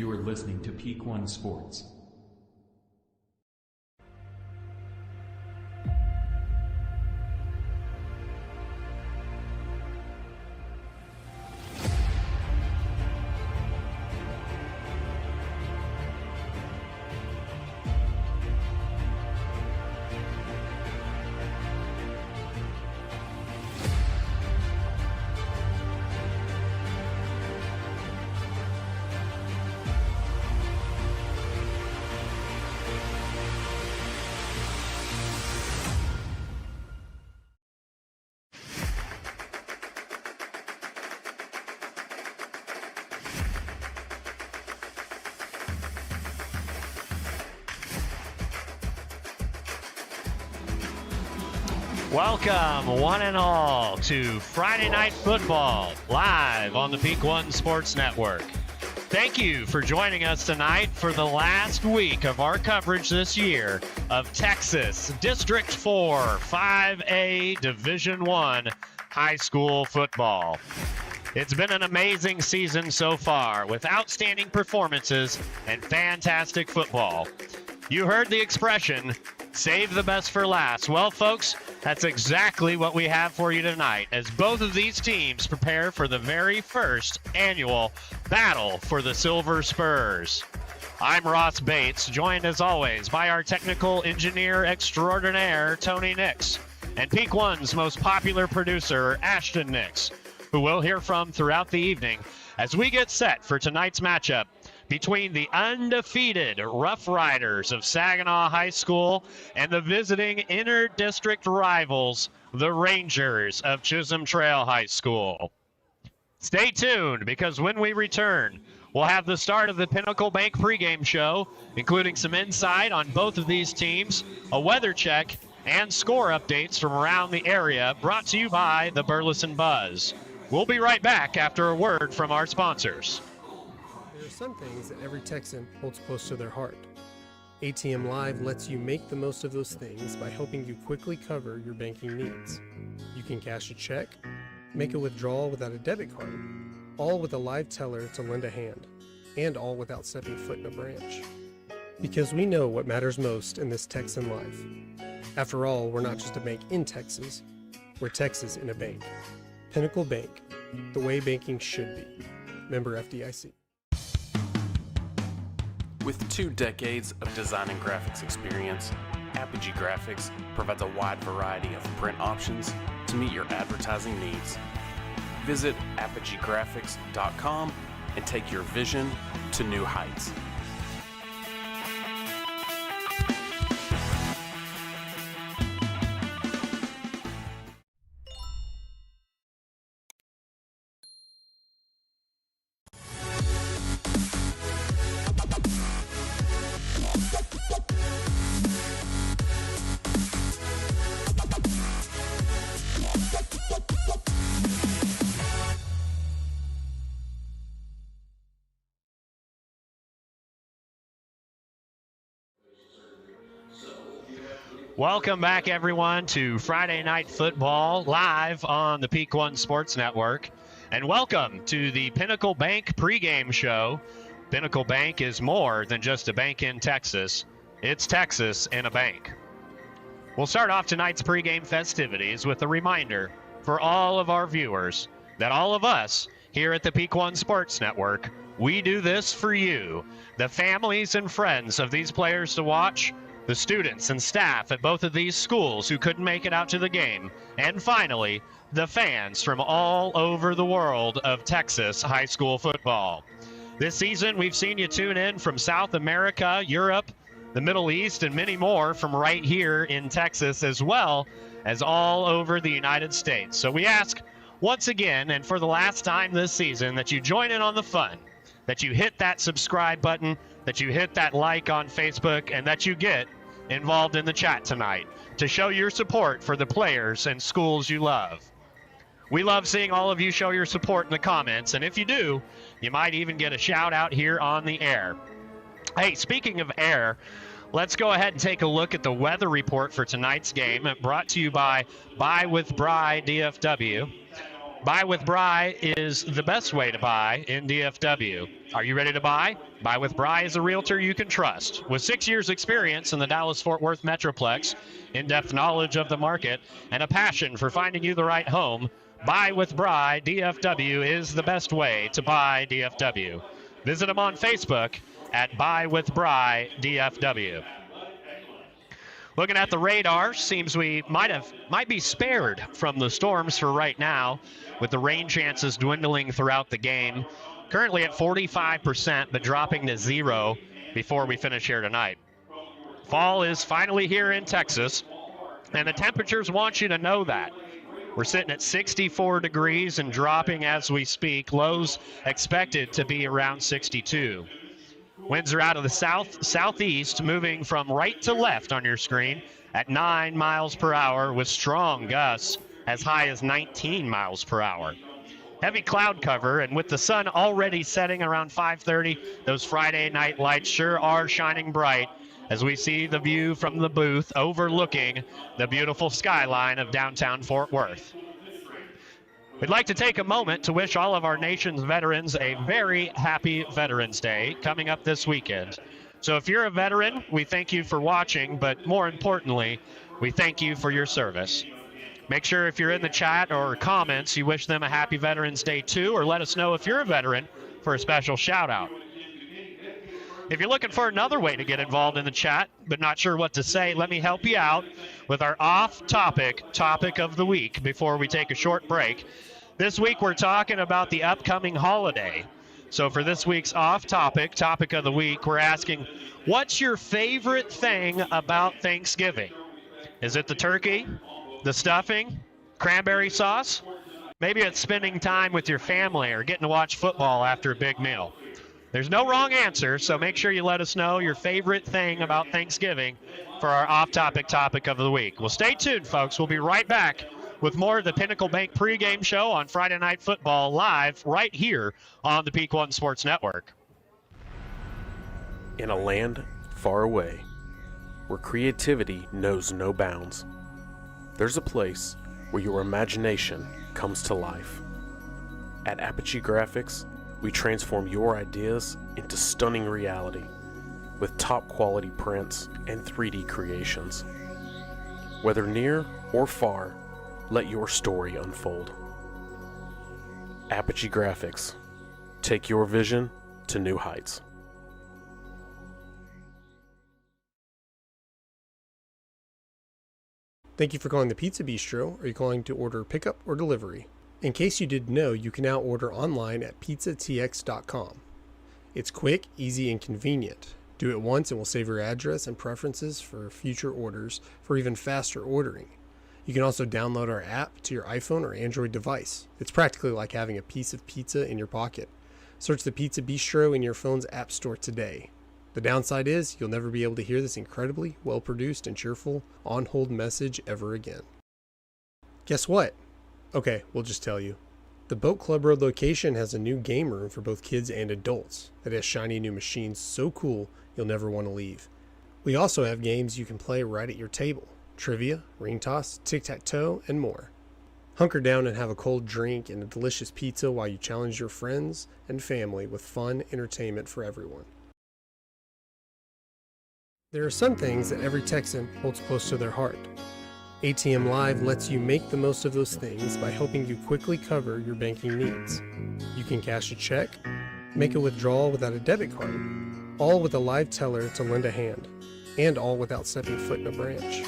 You are listening to Peak One Sports. Welcome, one and all, to Friday Night Football, live on the Peak One Sports Network. Thank you for joining us tonight for the last week of our coverage this year of Texas District 4 5A Division I high school football. It's been an amazing season so far, with outstanding performances and fantastic football. You heard the expression, save the best for last. Well, folks, that's exactly what we have for you tonight as both of these teams prepare for the very first annual battle for the Silver Spurs. I'm Ross Bates, joined as always by our technical engineer extraordinaire, Tony Nix, and Peak One's most popular producer, Ashton Nix, who we'll hear from throughout the evening as we get set for tonight's matchup between the undefeated Rough Riders of Saginaw High School and the visiting inter-district rivals, the Rangers of Chisholm Trail High School. Stay tuned, because when we return, we'll have the start of the Pinnacle Bank pregame show, including some insight on both of these teams, a weather check, and score updates from around the area, brought to you by the Burleson Buzz. We'll be right back after a word from our sponsors. There are some things that every Texan holds close to their heart. ATM Live lets you make the most of those things by helping you quickly cover your banking needs. You can cash a check, make a withdrawal without a debit card, all with a live teller to lend a hand, and all without stepping foot in a branch. Because we know what matters most in this Texan life. After all, we're not just a bank in Texas, we're Texas in a bank. Pinnacle Bank, the way banking should be. Member FDIC. With 2 decades of design and graphics experience, Apogee Graphics provides a wide variety of print options to meet your advertising needs. Visit apogeegraphics.com and take your vision to new heights. Welcome back, everyone, to Friday Night Football, live on the Peak One Sports Network. And welcome to the Pinnacle Bank pregame show. Pinnacle Bank is more than just a bank in Texas. It's Texas in a bank. We'll start off tonight's pregame festivities with a reminder for all of our viewers that all of us here at the Peak One Sports Network, we do this for you, the families and friends of these players to watch, the students and staff at both of these schools who couldn't make it out to the game, and finally, the fans from all over the world of Texas high school football. This season, we've seen you tune in from South America, Europe, the Middle East, and many more from right here in Texas, as well as all over the United States. So we ask once again, and for the last time this season, that you join in on the fun, that you hit that subscribe button, that you hit that like on Facebook, and that you get involved in the chat tonight to show your support for the players and schools you love. We love seeing all of you show your support in the comments, and if you do, you might even get a shout out here on the air. Hey, speaking of air, let's go ahead and take a look at the weather report for tonight's game, brought to you by Buy with Bry DFW. Buy with Bry is the best way to buy in DFW. Are you ready to buy? Buy with Bry is a realtor you can trust. With 6 years experience in the Dallas-Fort Worth Metroplex, in-depth knowledge of the market, and a passion for finding you the right home, Buy with Bry DFW is the best way to buy DFW. Visit them on Facebook at Buy with Bry DFW. Looking at the radar, seems we might be spared from the storms for right now, with the rain chances dwindling throughout the game. Currently at 45%, but dropping to 0 before we finish here tonight. Fall is finally here in Texas, and the temperatures want you to know that. We're sitting at 64 degrees and dropping as we speak. Lows expected to be around 62. Winds are out of the southeast, moving from right to left on your screen at 9 miles per hour with strong gusts as high as 19 miles per hour. Heavy cloud cover, and with the sun already setting around 5:30, those Friday night lights sure are shining bright as we see the view from the booth overlooking the beautiful skyline of downtown Fort Worth. We'd like to take a moment to wish all of our nation's veterans a very happy Veterans Day coming up this weekend. So if you're a veteran, we thank you for watching, but more importantly, we thank you for your service. Make sure if you're in the chat or comments, you wish them a happy Veterans Day too, or let us know if you're a veteran for a special shout out. If you're looking for another way to get involved in the chat, but not sure what to say, let me help you out with our off-topic topic of the week before we take a short break. This week we're talking about the upcoming holiday. So for this week's off-topic topic of the week, we're asking, what's your favorite thing about Thanksgiving? Is it the turkey, the stuffing, cranberry sauce? Maybe it's spending time with your family or getting to watch football after a big meal. There's no wrong answer, so make sure you let us know your favorite thing about Thanksgiving for our off-topic topic of the week. Well, stay tuned, folks. We'll be right back with more of the Pinnacle Bank pregame show on Friday Night Football live right here on the Peak One Sports Network. In a land far away, where creativity knows no bounds, there's a place where your imagination comes to life. At Apogee Graphics, we transform your ideas into stunning reality with top quality prints and 3D creations. Whether near or far, let your story unfold. Apogee Graphics. Take your vision to new heights. Thank you for calling the Pizza Bistro. Are you calling to order pickup or delivery? In case you didn't know, you can now order online at pizzatx.com. It's quick, easy, and convenient. Do it once and we'll save your address and preferences for future orders for even faster ordering. You can also download our app to your iPhone or Android device. It's practically like having a piece of pizza in your pocket. Search the Pizza Bistro in your phone's app store today. The downside is you'll never be able to hear this incredibly well-produced and cheerful on-hold message ever again. Guess what? Okay, we'll just tell you. The Boat Club Road location has a new game room for both kids and adults that has shiny new machines so cool you'll never want to leave. We also have games you can play right at your table. Trivia, ring toss, tic-tac-toe, and more. Hunker down and have a cold drink and a delicious pizza while you challenge your friends and family with fun entertainment for everyone. There are some things that every Texan holds close to their heart. ATM Live lets you make the most of those things by helping you quickly cover your banking needs. You can cash a check, make a withdrawal without a debit card, all with a live teller to lend a hand, and all without stepping foot in a branch.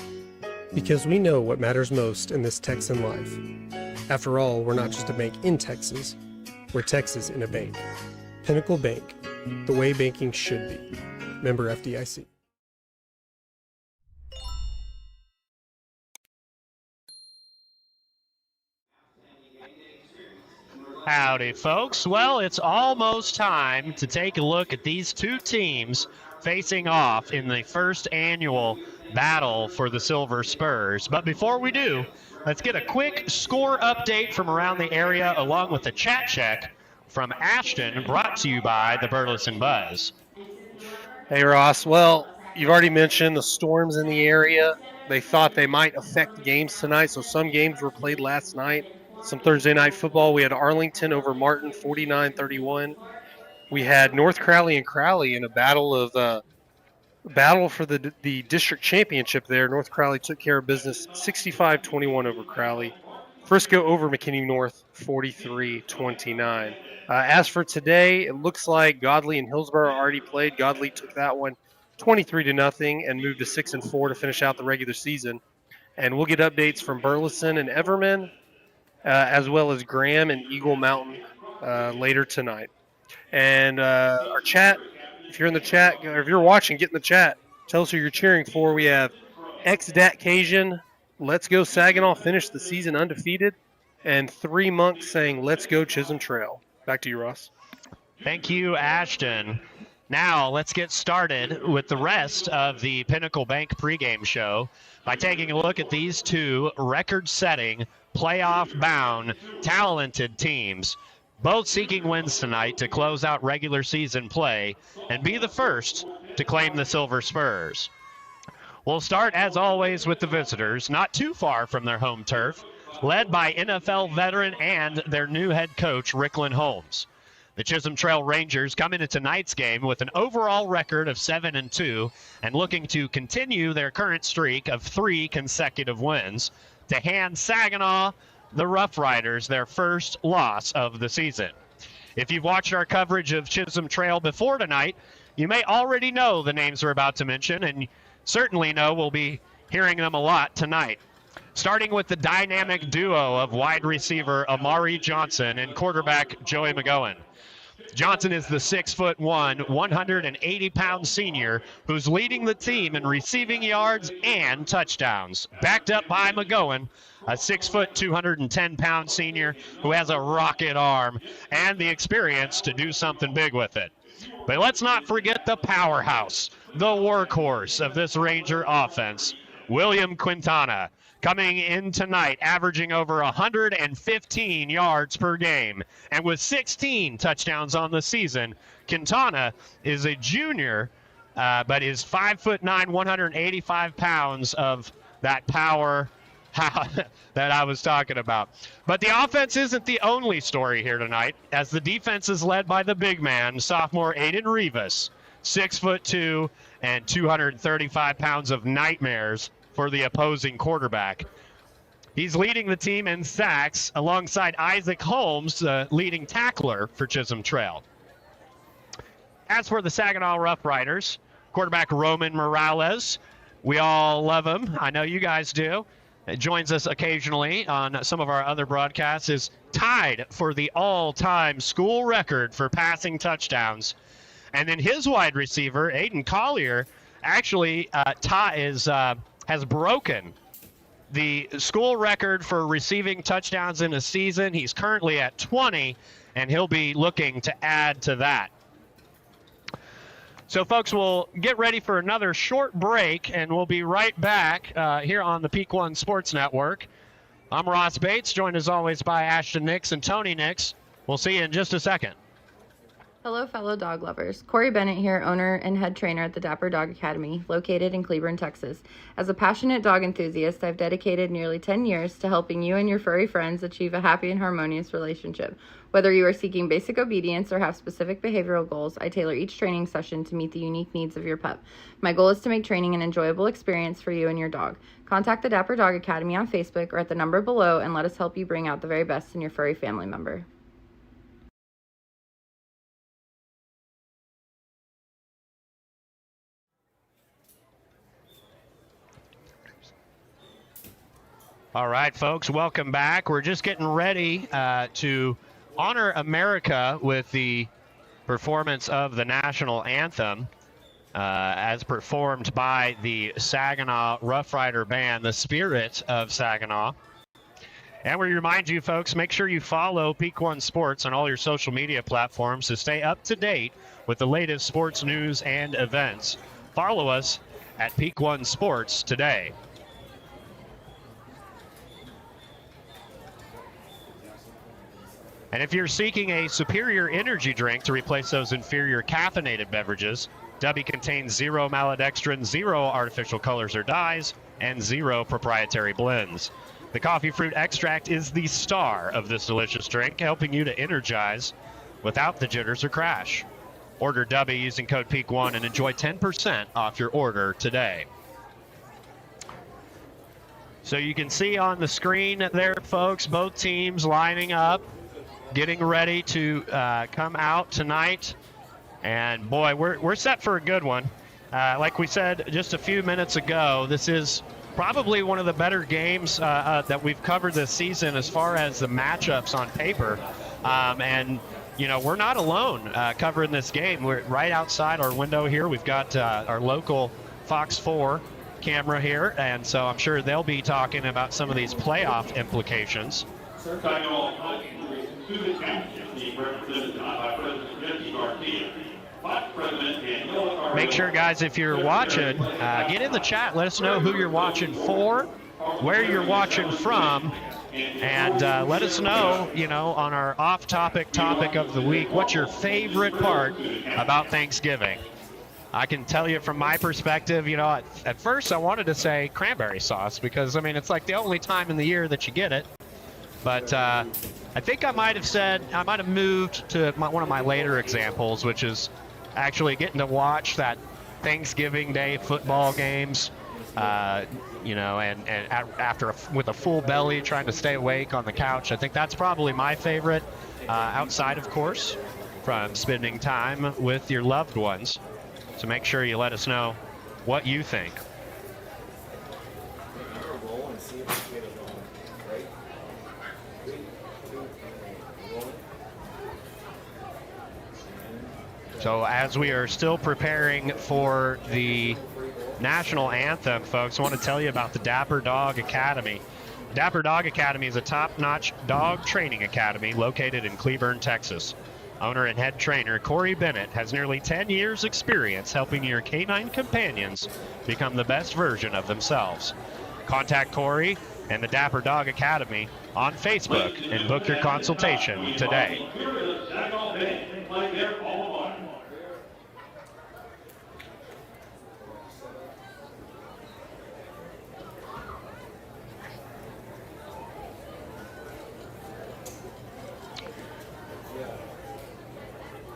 Because we know what matters most in this Texan life. After all, we're not just a bank in Texas, we're Texas in a bank. Pinnacle Bank, the way banking should be. Member FDIC. Howdy, folks. Well, it's almost time to take a look at these two teams facing off in the first annual battle for the Silver Spurs. But before we do, let's get a quick score update from around the area along with a chat check from Ashton, brought to you by the Burleson Buzz. Hey, Ross. Well, you've already mentioned the storms in the area. They thought they might affect games tonight, so some games were played last night. some Thursday night football. We had Arlington over Martin, 49-31. We had North Crowley and Crowley in a battle for the district championship there. North Crowley took care of business 65-21 over Crowley. Frisco over McKinney North 43-29. As for today, it looks like Godley and Hillsborough already played. Godley took that one 23-0 and moved to 6-4 to finish out the regular season. And we'll get updates from Burleson and Everman, as well as Graham and Eagle Mountain later tonight. And our chat, if you're in the chat, or if you're watching, get in the chat. Tell us who you're cheering for. We have ex-Dat Cajun, Let's Go Saginaw, finished the season undefeated, and 3 Monks saying, Let's Go Chisholm Trail. Back to you, Ross. Thank you, Ashton. Now let's get started with the rest of the Pinnacle Bank pregame show by taking a look at these two record-setting, playoff-bound, talented teams, both seeking wins tonight to close out regular season play and be the first to claim the Silver Spurs. We'll start, as always, with the visitors, not too far from their home turf, led by NFL veteran and their new head coach, Ricklin Holmes. The Chisholm Trail Rangers come into tonight's game with an overall record of 7-2 and looking to continue their current streak of 3 consecutive wins to hand Saginaw, the Rough Riders, their first loss of the season. If you've watched our coverage of Chisholm Trail before tonight, you may already know the names we're about to mention, and certainly know we'll be hearing them a lot tonight. Starting with the dynamic duo of wide receiver Amari Johnson and quarterback Joey McGowan. Johnson is the 6'1", 180-pound senior who's leading the team in receiving yards and touchdowns, backed up by McGowan, a 6', 210-pound senior who has a rocket arm and the experience to do something big with it. But let's not forget the powerhouse, the workhorse of this Ranger offense, William Quintana, coming in tonight, averaging over 115 yards per game. And with 16 touchdowns on the season, Quintana is a junior, but is 5'9", 185 pounds of that power that I was talking about. But the offense isn't the only story here tonight, as the defense is led by the big man, sophomore Aiden Rivas, 6'2" and 235 pounds of nightmares for the opposing quarterback. He's leading the team in sacks alongside Isaac Holmes, leading tackler for Chisholm Trail. As for the Saginaw Rough Riders, quarterback Roman Morales, we all love him. I know you guys do. He joins us occasionally on some of our other broadcasts, is tied for the all-time school record for passing touchdowns. And then his wide receiver, Aiden Collier, actually has broken the school record for receiving touchdowns in a season. He's currently at 20, and he'll be looking to add to that. So, folks, we'll get ready for another short break, and we'll be right back here on the Peak One Sports Network. I'm Ross Bates, joined as always by Ashton Nix and Tony Nix. We'll see you in just a second. Hello, fellow dog lovers. Korri Bennett here, owner and head trainer at the Dapper Dog Academy, located in Cleburne, Texas. As a passionate dog enthusiast, I've dedicated nearly 10 years to helping you and your furry friends achieve a happy and harmonious relationship. Whether you are seeking basic obedience or have specific behavioral goals, I tailor each training session to meet the unique needs of your pup. My goal is to make training an enjoyable experience for you and your dog. Contact the Dapper Dog Academy on Facebook or at the number below and let us help you bring out the very best in your furry family member. All right, folks, welcome back. We're just getting ready to honor America with the performance of the national anthem as performed by the Saginaw Rough Rider Band, the Spirit of Saginaw. And we remind you, folks, make sure you follow Peak One Sports on all your social media platforms to stay up to date with the latest sports news and events. Follow us at Peak One Sports today. And if you're seeking a superior energy drink to replace those inferior caffeinated beverages, W contains 0 maltodextrin, 0 artificial colors or dyes, and 0 proprietary blends. The coffee fruit extract is the star of this delicious drink, helping you to energize without the jitters or crash. Order W using code PEAK1 and enjoy 10% off your order today. So you can see on the screen there, folks, both teams lining up, getting ready to come out tonight. And boy, we're set for a good one. Like we said just a few minutes ago, this is probably one of the better games that we've covered this season as far as the matchups on paper. And, you know, we're not alone covering this game. We're right outside our window here. We've got our local Fox 4 camera here, and so I'm sure they'll be talking about some of these playoff implications. Make sure, guys, if you're watching, get in the chat. Let us know who you're watching for, where you're watching from, and let us know, you know, on our off-topic topic of the week, what's your favorite part about Thanksgiving? I can tell you from my perspective, you know, at first I wanted to say cranberry sauce because, I mean, it's like the only time in the year that you get it. But I think I might have moved to one of my later examples, which is actually getting to watch that Thanksgiving Day football games, you know, and with a full belly trying to stay awake on the couch. I think that's probably my favorite, outside, of course, from spending time with your loved ones. So make sure you let us know what you think. So as we are still preparing for the national anthem, folks, I want to tell you about the Dapper Dog Academy. Dapper Dog Academy is a top-notch dog training academy located in Cleburne, Texas. Owner and head trainer Korri Bennett has nearly 10 years experience helping your canine companions become the best version of themselves. Contact Korri and the Dapper Dog Academy on Facebook and book your consultation today.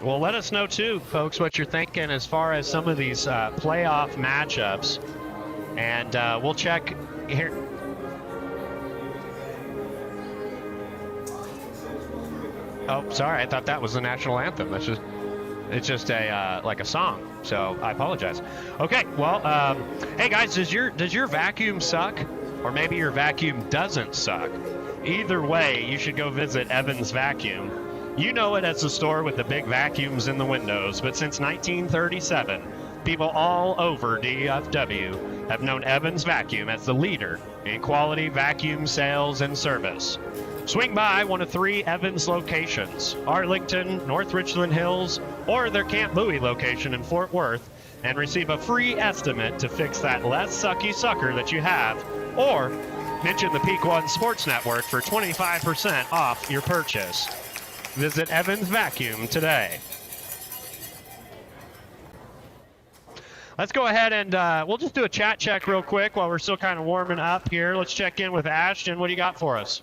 Well, let us know, too, folks, what you're thinking as far as some of these playoff matchups. And we'll check here. Oh, sorry. I thought that was the national anthem. It's just a like a song. So I apologize. Okay. Well, hey, guys, does your vacuum suck? Or maybe your vacuum doesn't suck? Either way, you should go visit Evans Vacuum. You know it as the store with the big vacuums in the windows, but since 1937, people all over DFW have known Evans Vacuum as the leader in quality vacuum sales and service. Swing by one of 3 Evans locations, Arlington, North Richland Hills, or their Camp Bowie location in Fort Worth, and receive a free estimate to fix that less sucky sucker that you have, or mention the Peak One Sports Network for 25% off your purchase. Visit Evans Vacuum today. Let's go ahead and we'll just do a chat check real quick while we're still kind of warming up here. Let's check in with Ashton. What do you got for us?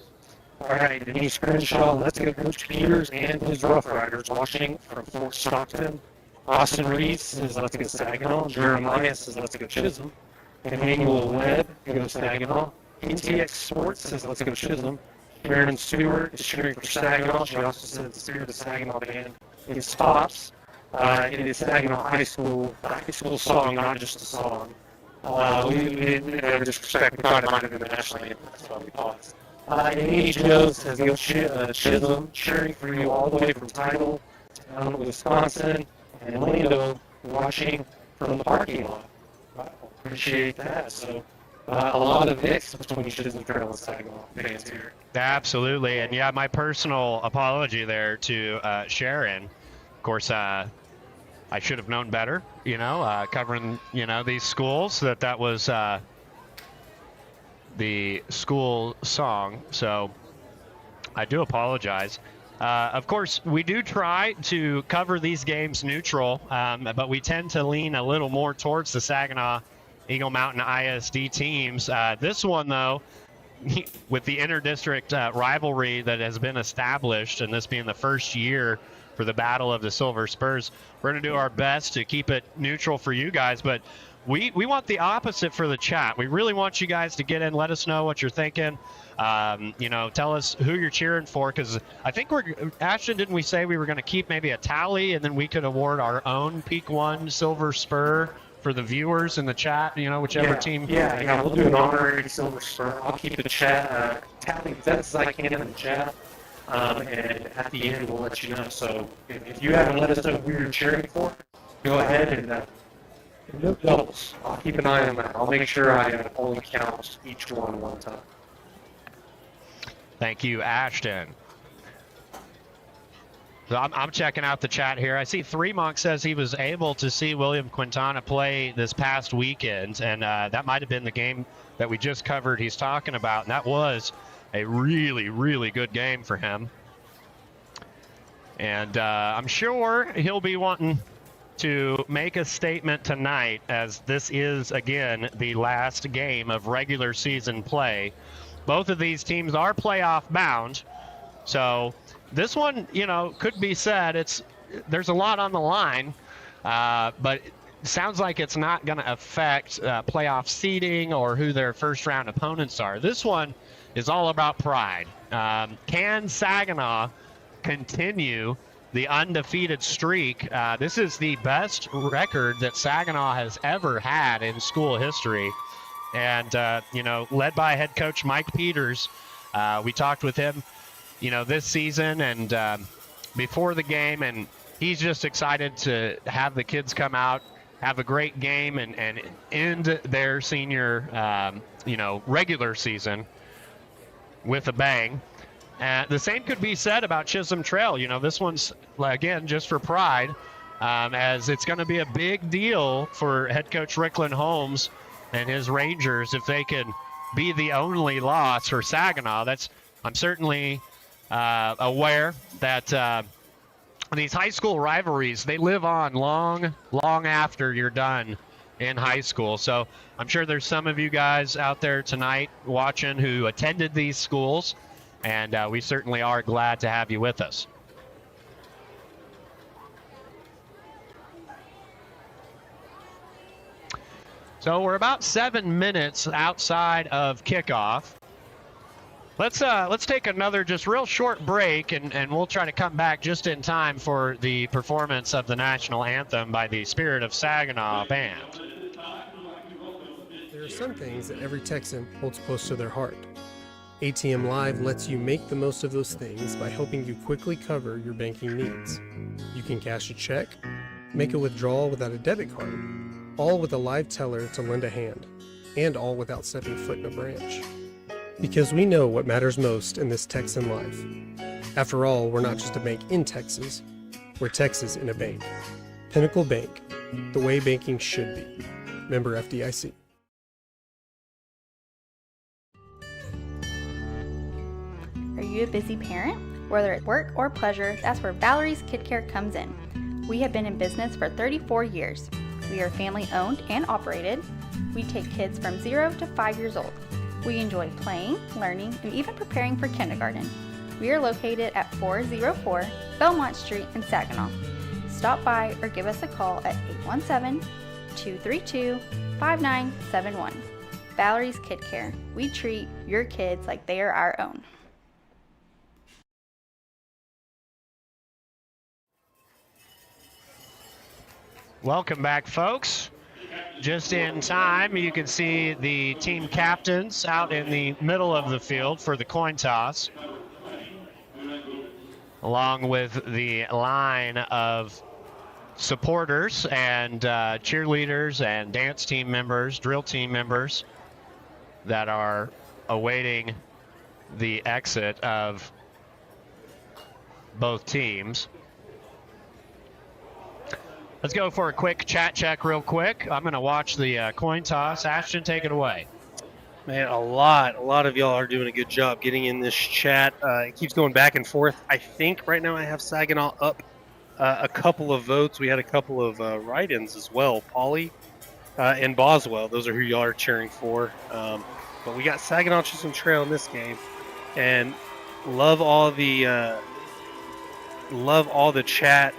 All right, Denise Crenshaw, let's go Coach Peters and his Rough Riders watching from Fort Stockton. Austin Reed says let's go Saginaw. Jeremiah says let's go Chisholm. Emmanuel Webb goes Saginaw. NTX Sports says let's go Chisholm. Aaron Stewart is cheering for Saginaw. She also said the Spirit of Saginaw band is Pops. It is Saginaw High School song, not just a song. We didn't disrespect. We thought it might have been the national anthem. That's why we paused. Amy Joe says go Chisholm, cheering for you all the way from Tidal, Wisconsin, and Lando watching from the parking lot. Wow, appreciate that. So a lot of mix between Chisholm Trail and Saginaw fans here. Absolutely, and yeah, my personal apology there to Sharon. Of course, I should have known better, you know, covering, you know, these schools, that was the school song, so I do apologize. Of course, we do try to cover these games neutral, but we tend to lean a little more towards the Saginaw Eagle Mountain ISD teams. This one, though, with the inter-district rivalry that has been established, and this being the first year for the Battle of the Silver Spurs, we're going to do our best to keep it neutral for you guys, but we want the opposite for the chat. We really want you guys to get in, let us know what you're thinking. Tell us who you're cheering for, because I think Ashton, didn't we say we were going to keep maybe a tally, and then we could award our own Peak 1 Silver Spur for the viewers in the chat, whichever team. Yeah, we'll do an honorary Silver Spur. I'll keep the chat tally as best as I can in the chat, and at the end we'll let you know. So if you haven't let us know who you're cheering for, go ahead and no doubles. I'll keep an eye on that. I'll make sure I only count each one time. Thank you, Ashton. So I'm checking out the chat here. I see Three Monk says he was able to see William Quintana play this past weekend, and that might have been the game that we just covered he's talking about, and that was a really, really good game for him. And I'm sure he'll be wanting to make a statement tonight, as this is, again, the last game of regular season play. Both of these teams are playoff bound, so this one, could be said. There's a lot on the line, but it sounds like it's not going to affect playoff seeding or who their first-round opponents are. This one is all about pride. Can Saginaw continue the undefeated streak? This is the best record that Saginaw has ever had in school history. And, led by head coach Mike Peters. We talked with him, this season and before the game, and he's just excited to have the kids come out, have a great game, and end their senior, regular season with a bang. The same could be said about Chisholm Trail. This one's, again, just for pride, as it's going to be a big deal for head coach Rickland Holmes and his Rangers if they can be the only loss for Saginaw. I'm certainly aware that these high school rivalries, they live on long after you're done in high school. So I'm sure there's some of you guys out there tonight watching who attended these schools, and we certainly are glad to have you with us. So we're about 7 minutes outside of kickoff. Let's take another just real short break, and we'll try to come back just in time for the performance of the national anthem by the Spirit of Saginaw Band. There are some things that every Texan holds close to their heart. ATM Live lets you make the most of those things by helping you quickly cover your banking needs. You can cash a check, make a withdrawal without a debit card, all with a live teller to lend a hand, and all without stepping foot in a branch. Because we know what matters most in this Texan life. After all, we're not just a bank in Texas, we're Texas in a bank. Pinnacle Bank, the way banking should be. Member FDIC. Are you a busy parent? Whether it's work or pleasure, that's where Valerie's Kid Care comes in. We have been in business for 34 years. We are family owned and operated. We take kids from 0 to 5 years old. We enjoy playing, learning, and even preparing for kindergarten. We are located at 404 Belmont Street in Saginaw. Stop by or give us a call at 817-232-5971. Valerie's Kid Care. We treat your kids like they are our own. Welcome back, folks. Just in time, you can see the team captains out in the middle of the field for the coin toss, along with the line of supporters and cheerleaders and dance team members, drill team members that are awaiting the exit of both teams. Let's go for a quick chat check real quick. I'm going to watch the coin toss. Ashton, take it away. Man, a lot of y'all are doing a good job getting in this chat. It keeps going back and forth. I think right now I have Saginaw up a couple of votes. We had a couple of write-ins as well. Pauly and Boswell, those are who y'all are cheering for. But we got Saginaw Chisholm Trail in this game, and love all the chat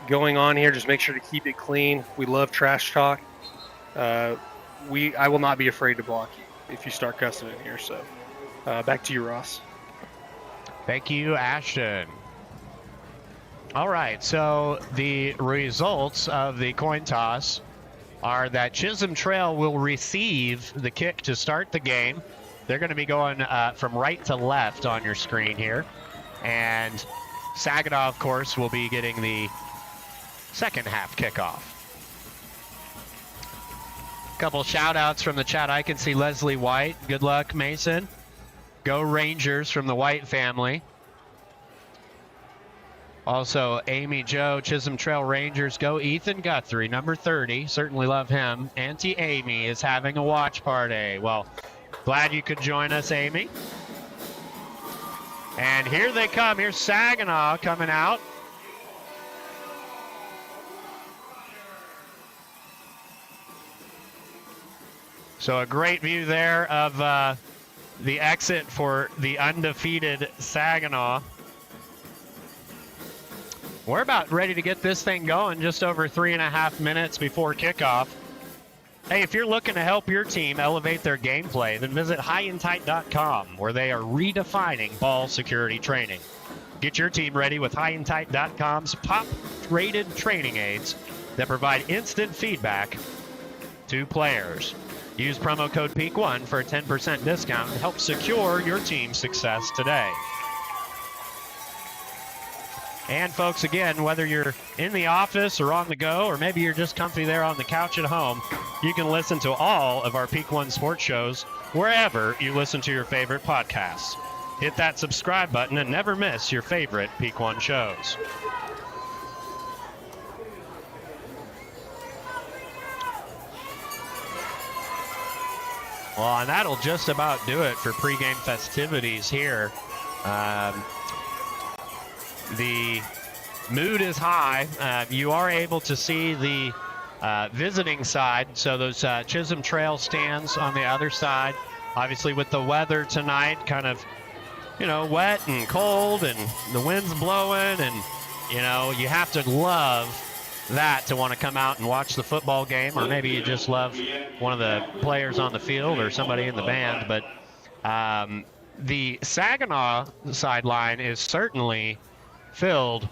going on here. Just make sure to keep it clean. We love trash talk. I will not be afraid to block you if you start cussing in here. So back to you, Ross. Thank you, Ashton. All right, so the results of the coin toss are that Chisholm Trail will receive the kick to start the game. They're going to be going from right to left on your screen here. And Saginaw, of course, will be getting the second half kickoff. Couple shout outs from the chat. I can see Leslie White. Good luck, Mason. Go Rangers from the White family. Also, Amy Joe, Chisholm Trail Rangers. Go Ethan Guthrie, number 30. Certainly love him. Auntie Amy is having a watch party. Well, glad you could join us, Amy. And here they come. Here's Saginaw coming out. So a great view there of the exit for the undefeated Saginaw. We're about ready to get this thing going, just over 3.5 minutes before kickoff. Hey, if you're looking to help your team elevate their gameplay, then visit highandtight.com, where they are redefining ball security training. Get your team ready with highandtight.com's top-rated training aids that provide instant feedback to players. Use promo code PEAK1 for a 10% discount to help secure your team's success today. And folks, again, whether you're in the office or on the go, or maybe you're just comfy there on the couch at home, you can listen to all of our Peak One sports shows wherever you listen to your favorite podcasts. Hit that subscribe button and never miss your favorite Peak One shows. Well, and that'll just about do it for pregame festivities here. The mood is high. You are able to see the visiting side, so those Chisholm Trail stands on the other side. Obviously, with the weather tonight, kind of, wet and cold, and the wind's blowing, and you have to love that to want to come out and watch the football game, or maybe you just love one of the players on the field or somebody in the band. But the Saginaw sideline is certainly filled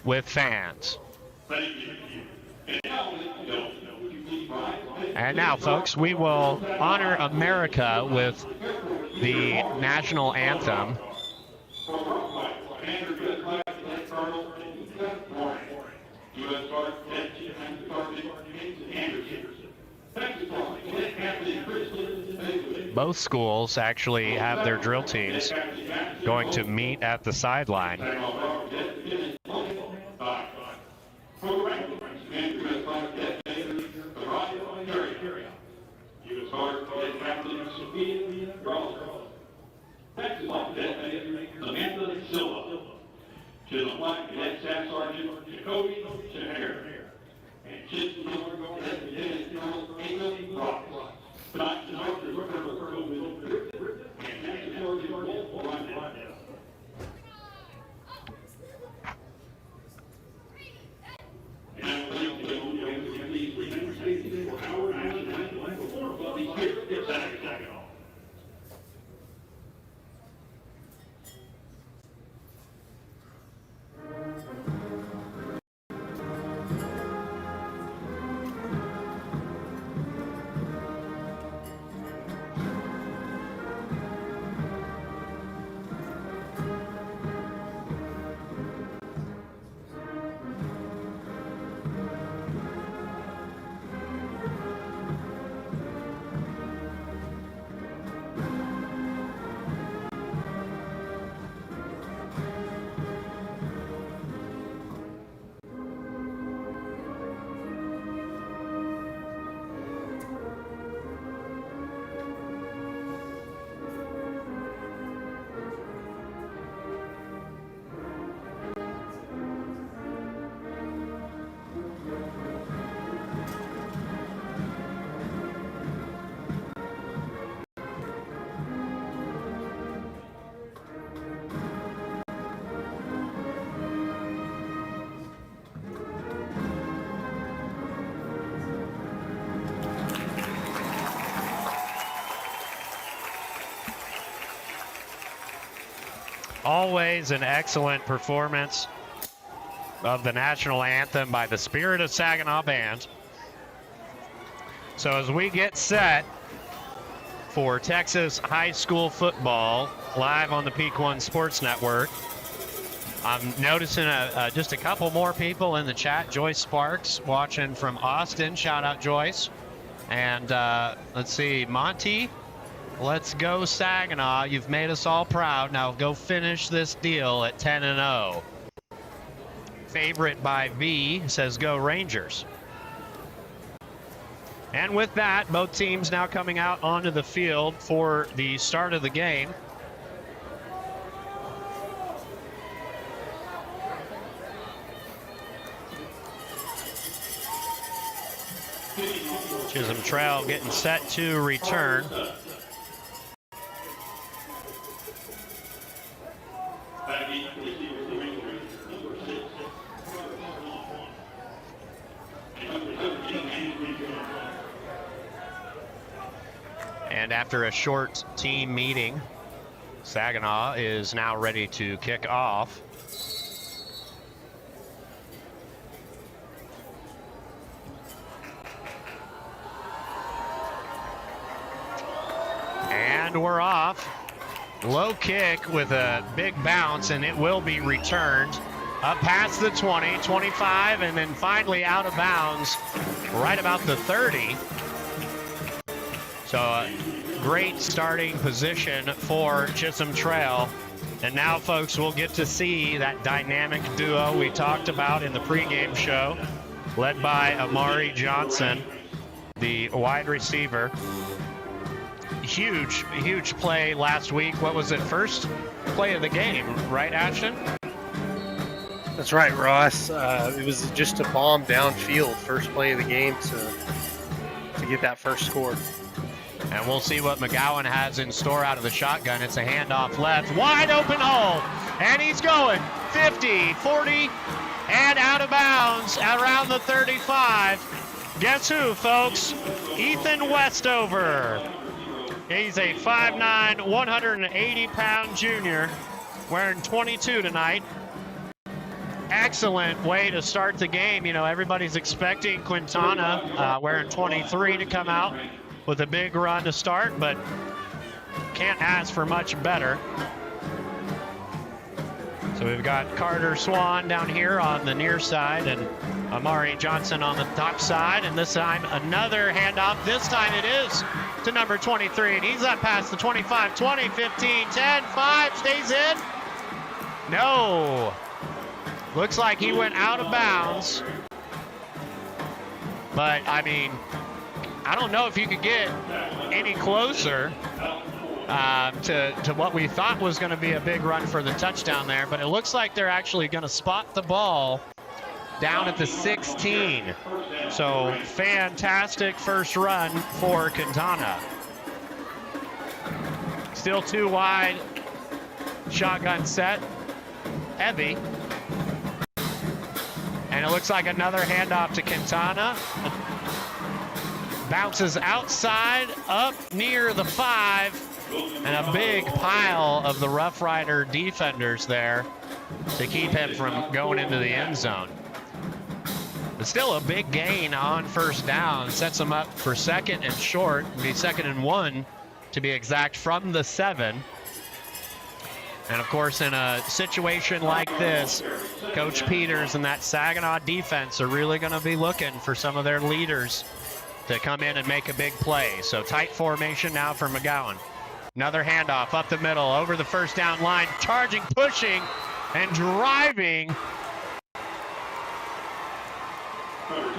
with fans. And now, folks, we will honor America with the national anthem. Both schools actually have their drill teams going to meet at the sideline. Always an excellent performance of the national anthem by the Spirit of Saginaw Band. So as we get set for Texas high school football live on the Peak One Sports Network, I'm noticing just a couple more people in the chat. Joyce Sparks watching from Austin. Shout out, Joyce. And let's see, Monty, let's go Saginaw. You've made us all proud. Now go finish this deal at 10-0. Favorite by V says go Rangers. And with that, both teams now coming out onto the field for the start of the game. Chisholm Trail getting set to return. And after a short team meeting, Saginaw is now ready to kick off. And we're off. Low kick with a big bounce, and it will be returned up past the 20, 25, and then finally out of bounds right about the 30. So a great starting position for Chisholm Trail. And now, folks, we'll get to see that dynamic duo we talked about in the pregame show, led by Amari Johnson, the wide receiver. Huge play last week. What was it? First play of the game, right, Ashton? That's right, Ross. It was just a bomb downfield, first play of the game to get that first score. And we'll see what McGowan has in store out of the shotgun. It's a handoff left, wide open hole, and he's going 50, 40, and out of bounds around the 35. Guess who, folks? Ethan Westover. He's a 5'9", 180-pound junior, wearing 22 tonight. Excellent way to start the game. You know, everybody's expecting Quintana, wearing 23, to come out with a big run to start, but can't ask for much better. So we've got Carter Swan down here on the near side and Amari Johnson on the top side, and this time another handoff. This time it is to number 23, and he's up past the 25, 20, 15, 10, 5, stays in. No. Looks like he went out of bounds. But, I mean, I don't know if you could get any closer to what we thought was going to be a big run for the touchdown there, but it looks like they're actually going to spot the ball down at the 16. So fantastic first run for Quintana. Still too wide. Shotgun set. Heavy. And it looks like another handoff to Quintana. Bounces outside, up near the 5, and a big pile of the Rough Rider defenders there to keep him from going into the end zone. But still a big gain on first down. Sets him up for second and short. It'll be 2nd and 1 to be exact from the 7. And of course, in a situation like this, Coach Peters and that Saginaw defense are really going to be looking for some of their leaders to come in and make a big play. So tight formation now for McGowan. Another handoff up the middle, over the first down line, charging, pushing, and driving.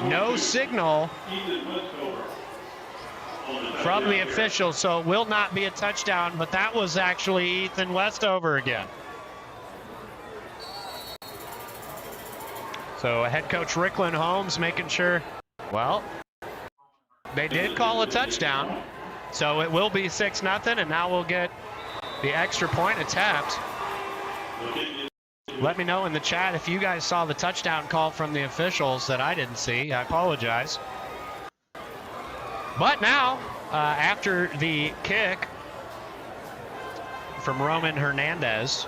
No signal from the officials, so it will not be a touchdown, but that was actually Ethan Westover again. So head coach Ricklin Holmes making sure, well, they did call a touchdown, so it will be 6-0, and now we'll get the extra point attempt. Let me know in the chat if you guys saw the touchdown call from the officials that I didn't see. I apologize. But now, after the kick from Roman Hernandez,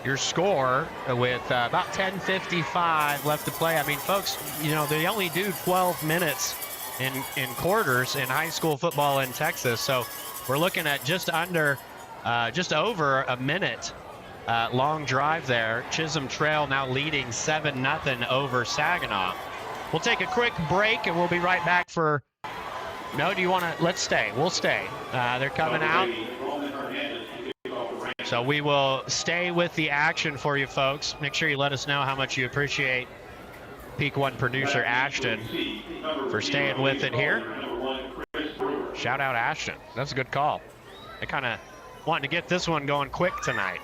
your score with about 10:55 left to play. I mean, folks, they only do 12 minutes in quarters in high school football in Texas. So we're looking at just over a minute long drive there. Chisholm Trail now leading 7-0 over Saginaw. We'll take a quick break and we'll be right back for. No, do you want to? Let's stay. We'll stay. They're coming out. So we will stay with the action for you folks. Make sure you let us know how much you appreciate Peak One producer Ashton for staying with it here. Shout out Ashton. That's a good call. I kind of wanting to get this one going quick tonight.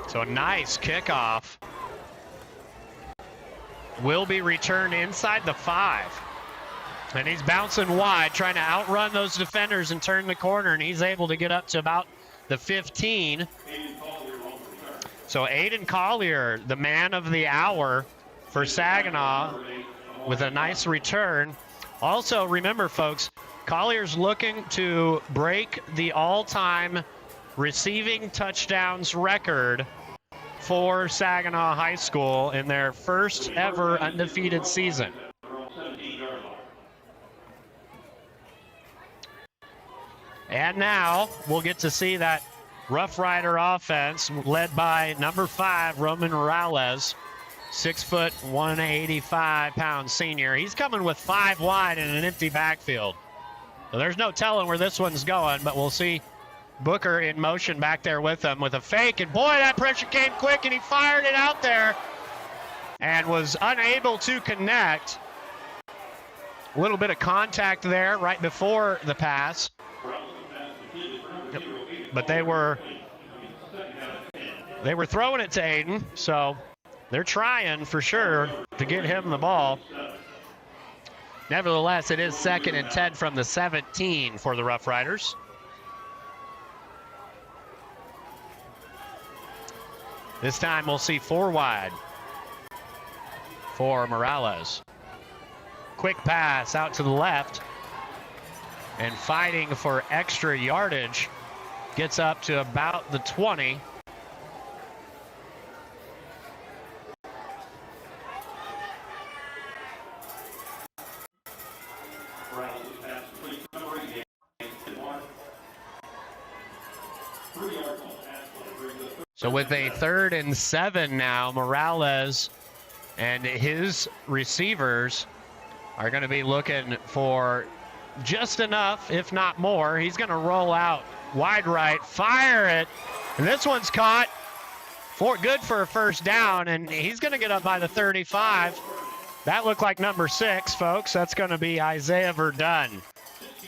So a nice kickoff will be returned inside the 5. And he's bouncing wide, trying to outrun those defenders and turn the corner, and he's able to get up to about the 15. So Aiden Collier, the man of the hour for Saginaw, with a nice return. Also, remember, folks, Collier's looking to break the all-time receiving touchdowns record for Saginaw High School in their first ever undefeated season. And now we'll get to see that Rough Rider offense led by number 5, Roman Morales, 6 foot, 185-pound senior. He's coming with 5 wide in an empty backfield. So there's no telling where this one's going, but we'll see Booker in motion back there with him with a fake, and boy, that pressure came quick, and he fired it out there and was unable to connect. A little bit of contact there right before the pass, but they were throwing it to Aiden, so they're trying for sure to get him the ball. Nevertheless, it is 2nd and 10 from the 17 for the Rough Riders. This time we'll see 4 wide for Morales. Quick pass out to the left, and fighting for extra yardage, gets up to about the 20. So with a 3rd and 7 now, Morales and his receivers are going to be looking for just enough, if not more. He's going to roll out wide right, fire it, and this one's caught. Good for a first down, and he's going to get up by the 35. That looked like number 6, folks. That's going to be Isaiah Verdun,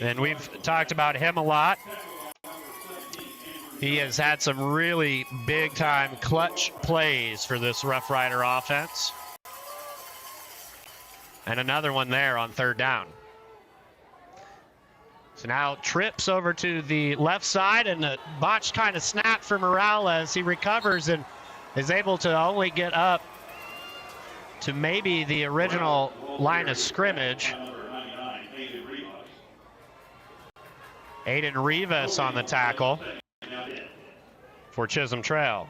and we've talked about him a lot. He has had some really big-time clutch plays for this Rough Rider offense. And another one there on 3rd down. So now trips over to the left side, and a botched kind of snap for Morales. He recovers and is able to only get up to maybe the original line of scrimmage. Aiden Rivas on the tackle for Chisholm Trail.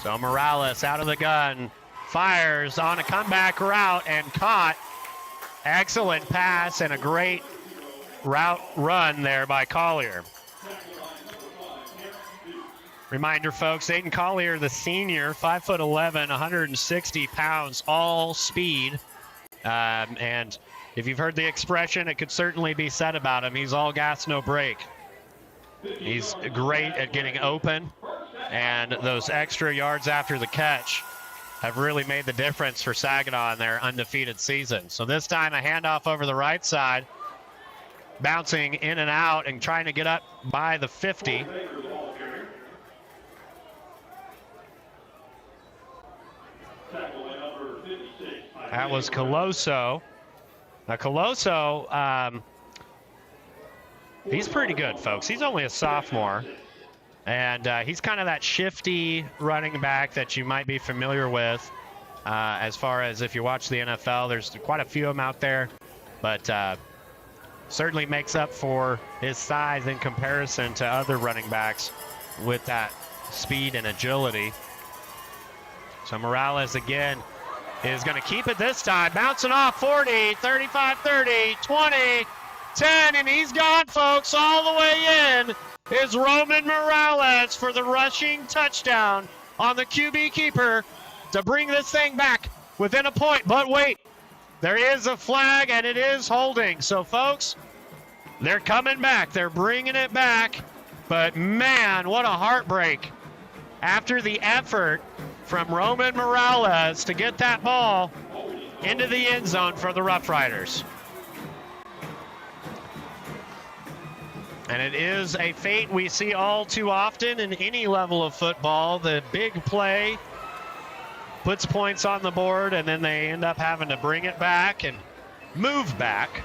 So Morales out of the gun, fires on a comeback route and caught. Excellent pass and a great route run there by Collier. Reminder, folks, Aiden Collier, the senior, 5'11", 160 pounds, all speed. And if you've heard the expression, it could certainly be said about him. He's all gas, no brake. He's great at getting open, and those extra yards after the catch have really made the difference for Saginaw in their undefeated season. So this time a handoff over the right side, bouncing in and out and trying to get up by the 50. That was Coloso. Now, Coloso, he's pretty good, folks. He's only a sophomore. And he's kind of that shifty running back that you might be familiar with as far as if you watch the NFL. There's quite a few of them out there. But certainly makes up for his size in comparison to other running backs with that speed and agility. So Morales again is going to keep it this time. Bouncing off 40, 35, 30, 20, 10, and he's gone, folks, all the way in. Is Roman Morales for the rushing touchdown on the QB keeper to bring this thing back within a point. But wait, there is a flag, and it is holding. So, folks, they're coming back. They're bringing it back. But, man, what a heartbreak. After the effort from Roman Morales to get that ball into the end zone for the Rough Riders. And it is a fate we see all too often in any level of football. The big play puts points on the board, and then they end up having to bring it back and move back.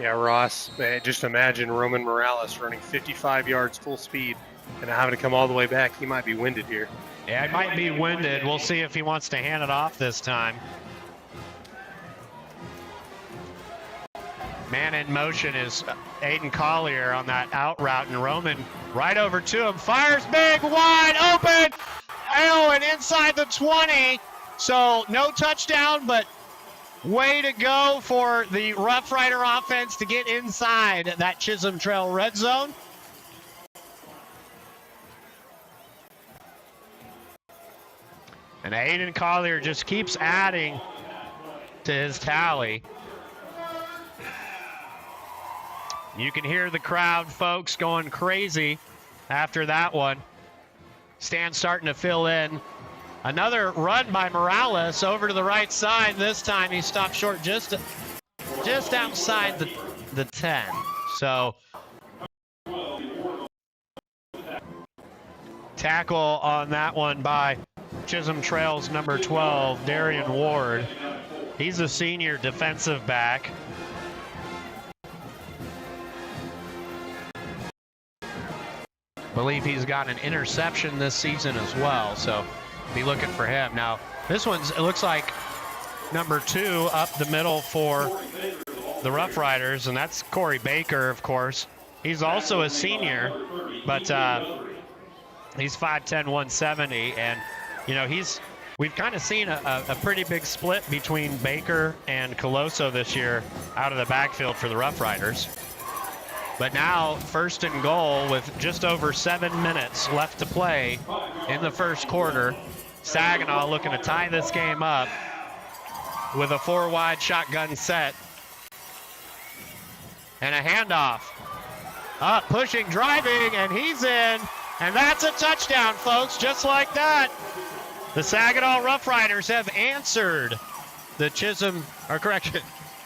Yeah, Ross, man, just imagine Roman Morales running 55 yards full speed and having to come all the way back. He might be winded here. Yeah, he might be winded. We'll see if he wants to hand it off this time. Man in motion is Aiden Collier on that out route, and Roman right over to him. Fires big, wide open. Oh, and inside the 20. So no touchdown, but way to go for the Rough Rider offense to get inside that Chisholm Trail red zone. And Aiden Collier just keeps adding to his tally. You can hear the crowd, folks, going crazy after that one. Stan's starting to fill in. Another run by Morales over to the right side. This time he stopped short just outside the 10. So tackle on that one by Chisholm Trail's number 12, Darian Ward. He's a senior defensive back. Believe he's got an interception this season as well, so be looking for him. Now, this one's, it looks like number 2 up the middle for the Rough Riders, and that's Korri Baker, of course. He's also a senior, but he's 5'10", 170, and you know, we've kind of seen a pretty big split between Baker and Coloso this year out of the backfield for the Rough Riders. But now, 1st and goal with just over 7 minutes left to play in the first quarter. Saginaw looking to tie this game up with a 4-wide shotgun set. And a handoff. Up, pushing, driving, and he's in. And that's a touchdown, folks, just like that. The Saginaw Rough Riders have answered the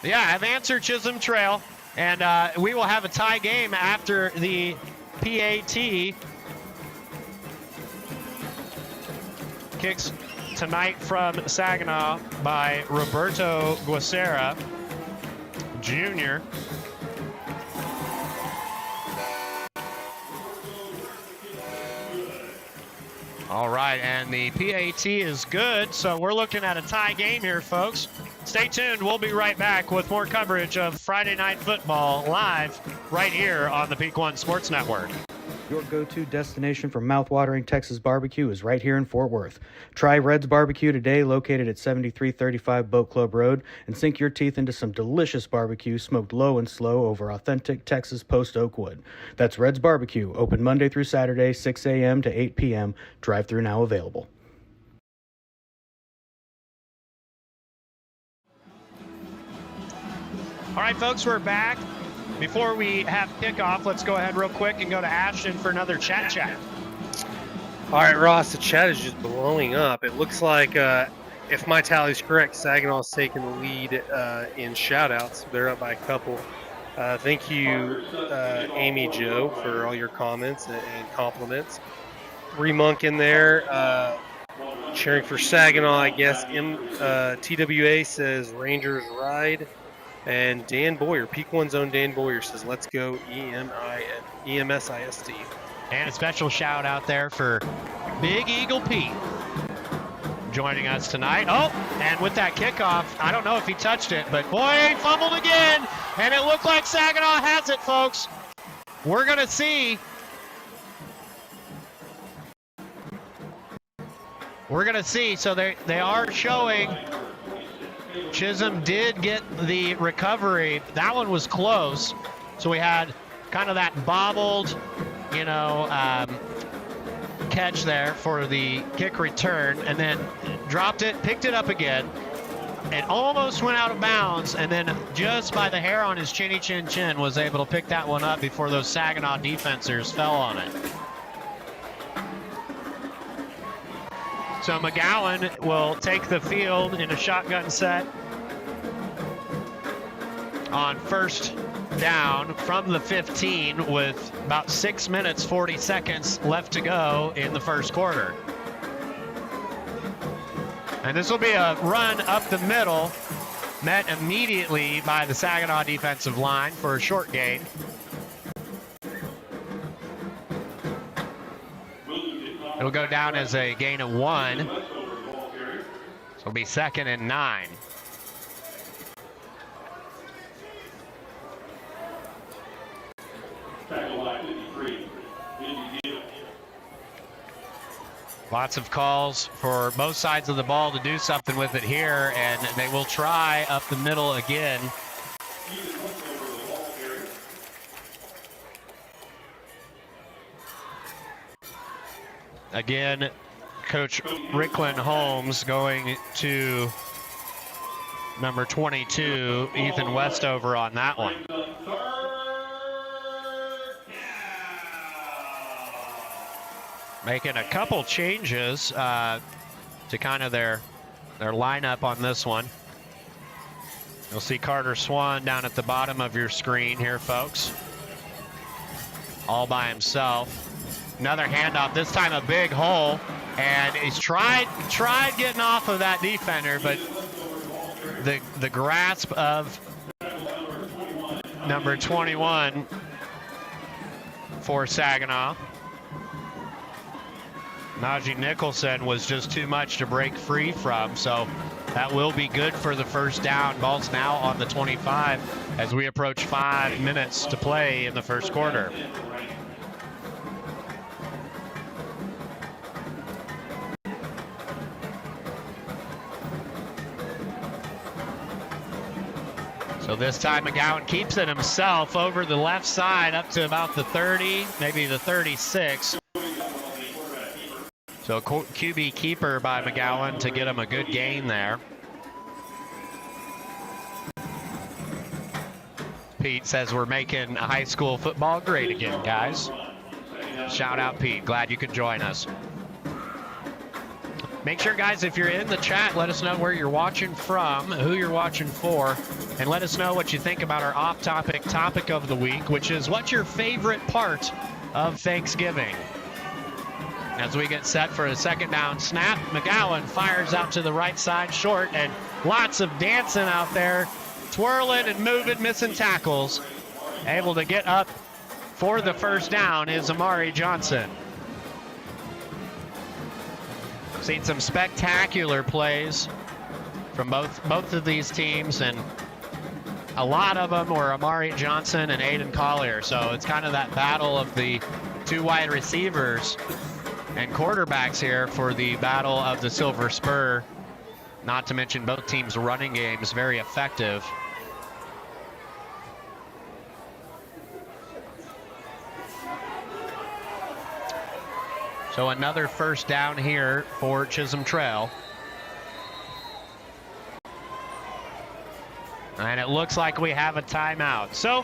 have answered Chisholm Trail. And we will have a tie game after the PAT kicks tonight from Saginaw by Roberto Guacera Jr. All right, and the PAT is good, so we're looking at a tie game here, folks. Stay tuned. We'll be right back with more coverage of Friday Night Football live right here on the Peak One Sports Network. Your go-to destination for mouth-watering Texas barbecue is right here in Fort Worth. Try Red's Barbecue today, located at 7335 Boat Club Road, and sink your teeth into some delicious barbecue smoked low and slow over authentic Texas post oak wood. That's Red's Barbecue, open Monday through Saturday, 6 a.m. to 8 p.m. Drive-thru now available. All right, folks, we're back. Before we have kickoff, let's go ahead real quick and go to Ashton for another chat. All right, Ross, the chat is just blowing up. It looks like, if my tally is correct, Saginaw's taking the lead in shout-outs. They're up by a couple. Thank you, Amy Jo, for all your comments and compliments. Remunk in there. Cheering for Saginaw, I guess. TWA says Rangers ride. And Dan Boyer, Peak One's own Dan Boyer says, let's go EMSIST. And a special shout out there for Big Eagle Pete joining us tonight. Oh, and with that kickoff, I don't know if he touched it, but boy, he fumbled again. And it looked like Saginaw has it, folks. We're going to see. We're going to see. So they are showing Chisholm did get the recovery. That one was close. So we had kind of that bobbled, catch there for the kick return, and then dropped it, picked it up again. It almost went out of bounds, and then just by the hair on his chinny chin was able to pick that one up before those Saginaw defenders fell on it. So McGowan will take the field in a shotgun set on first down from the 15 with about 6 minutes, 40 seconds left to go in the first quarter. And this will be a run up the middle, met immediately by the Saginaw defensive line for a short gain. It'll go down as a gain of 1. So it'll be 2nd and 9. Lots of calls for both sides of the ball to do something with it here, and they will try up the middle again. Again, Coach Ricklin Holmes going to number 22, Ethan Westover on that one. Making a couple changes to kind of their lineup on this one. You'll see Carter Swan down at the bottom of your screen here, folks. All by himself. Another handoff, this time a big hole, and he's tried getting off of that defender, but the grasp of number 21 for Saginaw, Najee Nicholson, was just too much to break free from, so that will be good for the first down. Ball's now on the 25 as we approach 5 minutes to play in the first quarter. So this time McGowan keeps it himself over the left side up to about the 30, maybe the 36. So QB keeper by McGowan to get him a good gain there. Pete says we're making high school football great again, guys. Shout out, Pete. Glad you could join us. Make sure, guys, if you're in the chat, let us know where you're watching from, who you're watching for, and let us know what you think about our off-topic topic of the week, which is what's your favorite part of Thanksgiving? As we get set for a second down snap, McGowan fires out to the right side short, and lots of dancing out there, twirling and moving, missing tackles. Able to get up for the first down is Amari Johnson. Seen some spectacular plays from both of these teams, and a lot of them were Amari Johnson and Aiden Collier. So it's kind of that battle of the two wide receivers and quarterbacks here for the battle of the Silver Spur. Not to mention both teams' running games very effective. So another first down here for Chisholm Trail. And it looks like we have a timeout. So,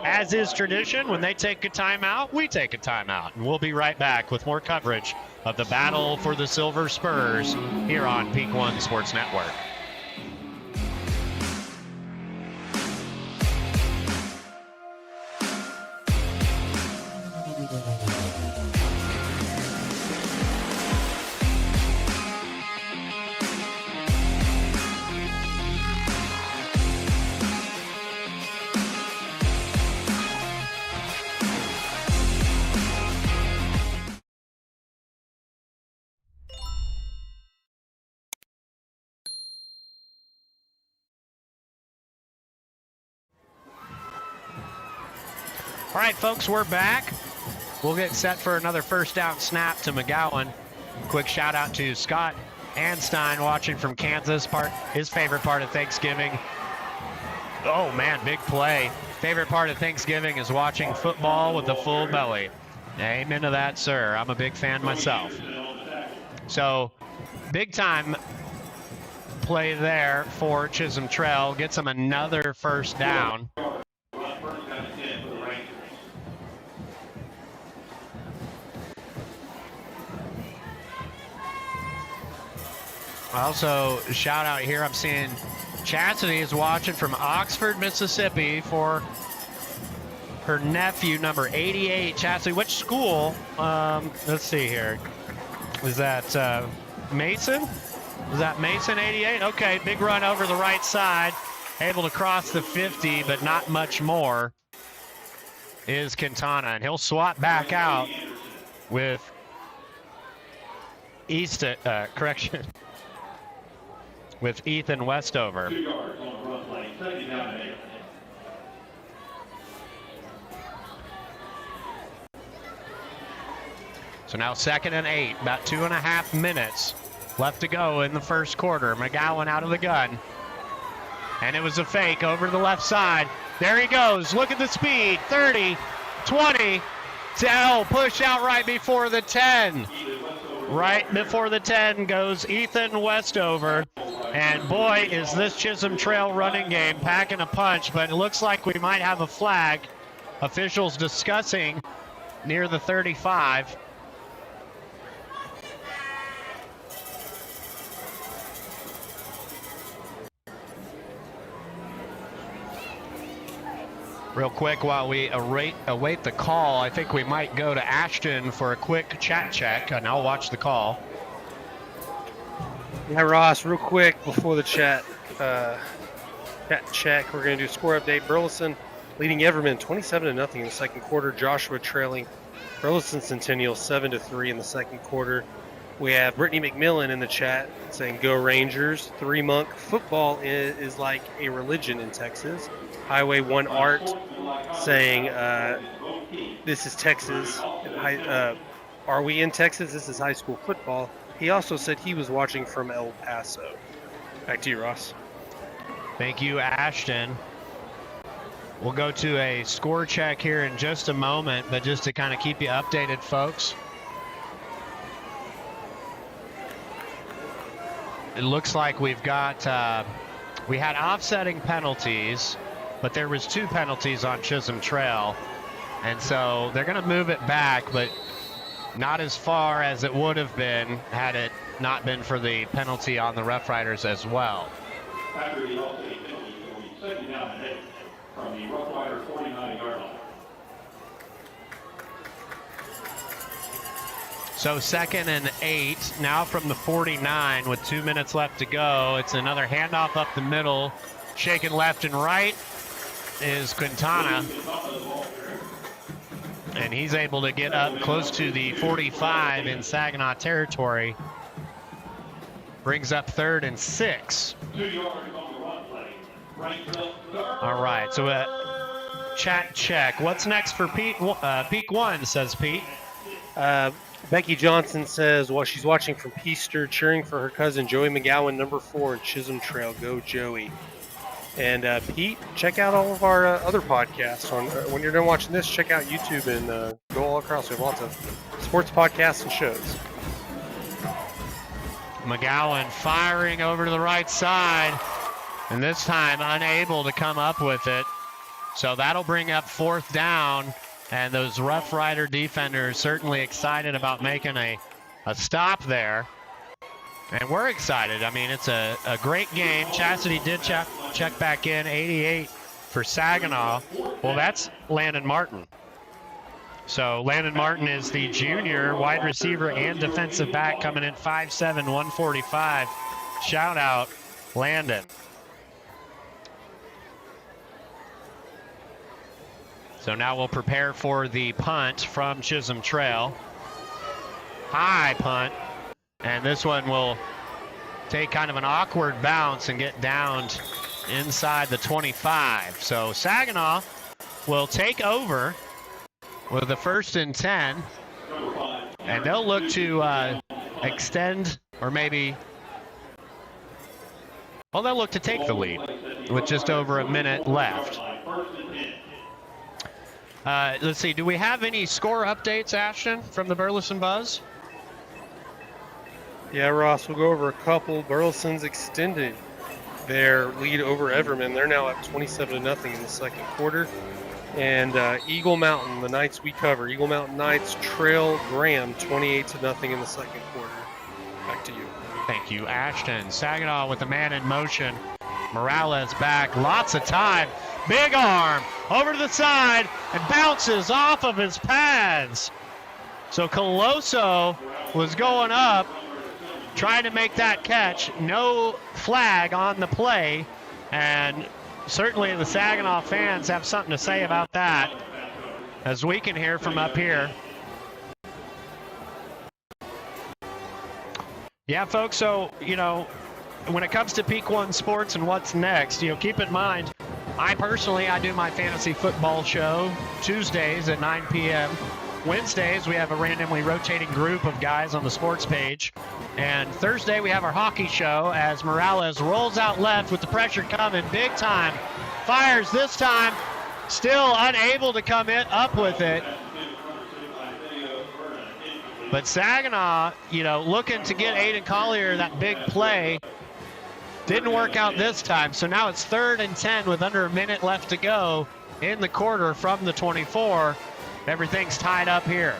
as is tradition, when they take a timeout, we take a timeout. And we'll be right back with more coverage of the battle for the Silver Spurs here on Peak One Sports Network. All right, folks, we're back. We'll get set for another first down snap to McGowan. Quick shout out to Scott Anstein watching from Kansas, his favorite part of Thanksgiving. Oh man, big play. Favorite part of Thanksgiving is watching football with a full belly. Amen to that, sir. I'm a big fan myself. So, big time play there for Chisholm Trail. Gets them another first down. Also, shout out here, I'm seeing Chastity is watching from Oxford, Mississippi for her nephew, number 88. Chastity, which school? Let's see here. Is that Mason? Is that Mason 88? Okay, big run over the right side. Able to cross the 50, but not much more is Quintana. And he'll swap back out with with Ethan Westover. So now 2nd and 8, about 2.5 minutes left to go in the first quarter. McGowan out of the gun. And it was a fake over to the left side. There he goes. Look at the speed. 30, 20. Dell push out right before the 10. Right before the 10 goes Ethan Westover. And boy, is this Chisholm Trail running game packing a punch, but it looks like we might have a flag. Officials discussing near the 35. Real quick, while we await the call, I think we might go to Ashton for a quick chat check, and I'll watch the call. Yeah, Ross, real quick before the chat check, we're going to do score update. Burleson leading Everman 27-0 in the second quarter. Joshua trailing Burleson Centennial 7-3 in the second quarter. We have Brittany McMillan in the chat saying, "Go Rangers." 3 Monk, "Football is like a religion in Texas." Highway 1 Art saying, "This is Texas. Are we in Texas? This is high school football." He also said he was watching from El Paso. Back to you, Ross. Thank you, Ashton. We'll go to a score check here in just a moment, but just to kind of keep you updated, folks. It looks like we've got, we had offsetting penalties, but there was 2 penalties on Chisholm Trail. And so they're going to move it back, but not as far as it would have been had it not been for the penalty on the Rough Riders as well. After the all-state penalty, will be second down and 8 from the Rough Rider 49-yard line. So 2nd and 8, now from the 49 with 2 minutes left to go. It's another handoff up the middle, shaken left and right is Quintana. And he's able to get up close to the 45 in Saginaw territory. Brings up 3rd and 6. 2 yards on the run play. All right, so chat check. What's next for Peak 1, says Pete. Becky Johnson says, while she's watching from Peaster, cheering for her cousin Joey McGowan, number 4 in Chisholm Trail. Go Joey. And Pete, check out all of our other podcasts. When you're done watching this, check out YouTube and go all across. We have lots of sports podcasts and shows. McGowan firing over to the right side, and this time unable to come up with it. So that'll bring up 4th down, and those Rough Rider defenders certainly excited about making a stop there. And we're excited. I mean, it's a great game. Chastity did check back in, 88 for Saginaw. Well, that's Landon Martin. So Landon Martin is the junior wide receiver and defensive back coming in 5'7", 145. Shout out, Landon. So now we'll prepare for the punt from Chisholm Trail. High punt. And this one will take kind of an awkward bounce and get downed inside the 25. So Saginaw will take over with the 1st and 10. And they'll look to extend, or maybe, well, they'll look to take the lead with just over a minute left. Let's see, do we have any score updates, Ashton, from the Burleson Buzz? Yeah, Ross, we'll go over a couple. Burleson's extended their lead over Everman. They're now up 27-0 in the second quarter. And Eagle Mountain, the Knights we cover, Eagle Mountain Knights trail Graham 28-0 in the second quarter. Back to you. Thank you, Ashton. Saginaw with the man in motion. Morales back, lots of time. Big arm over to the side and bounces off of his pads. So Coloso was going up, trying to make that catch. No flag on the play, and certainly the Saginaw fans have something to say about that, as we can hear from up here. Yeah, folks, so, you know, when it comes to Peak One Sports and what's next, you know, keep in mind, I do my fantasy football show Tuesdays at 9 p.m. Wednesdays, we have a randomly rotating group of guys on the sports page. And Thursday, we have our hockey show as Morales rolls out left with the pressure coming big time. Fires this time, still unable to come up with it. But Saginaw, you know, looking to get Aiden Collier that big play. Didn't work out this time. So now it's 3rd and 10 with under a minute left to go in the quarter from the 24. Everything's tied up here.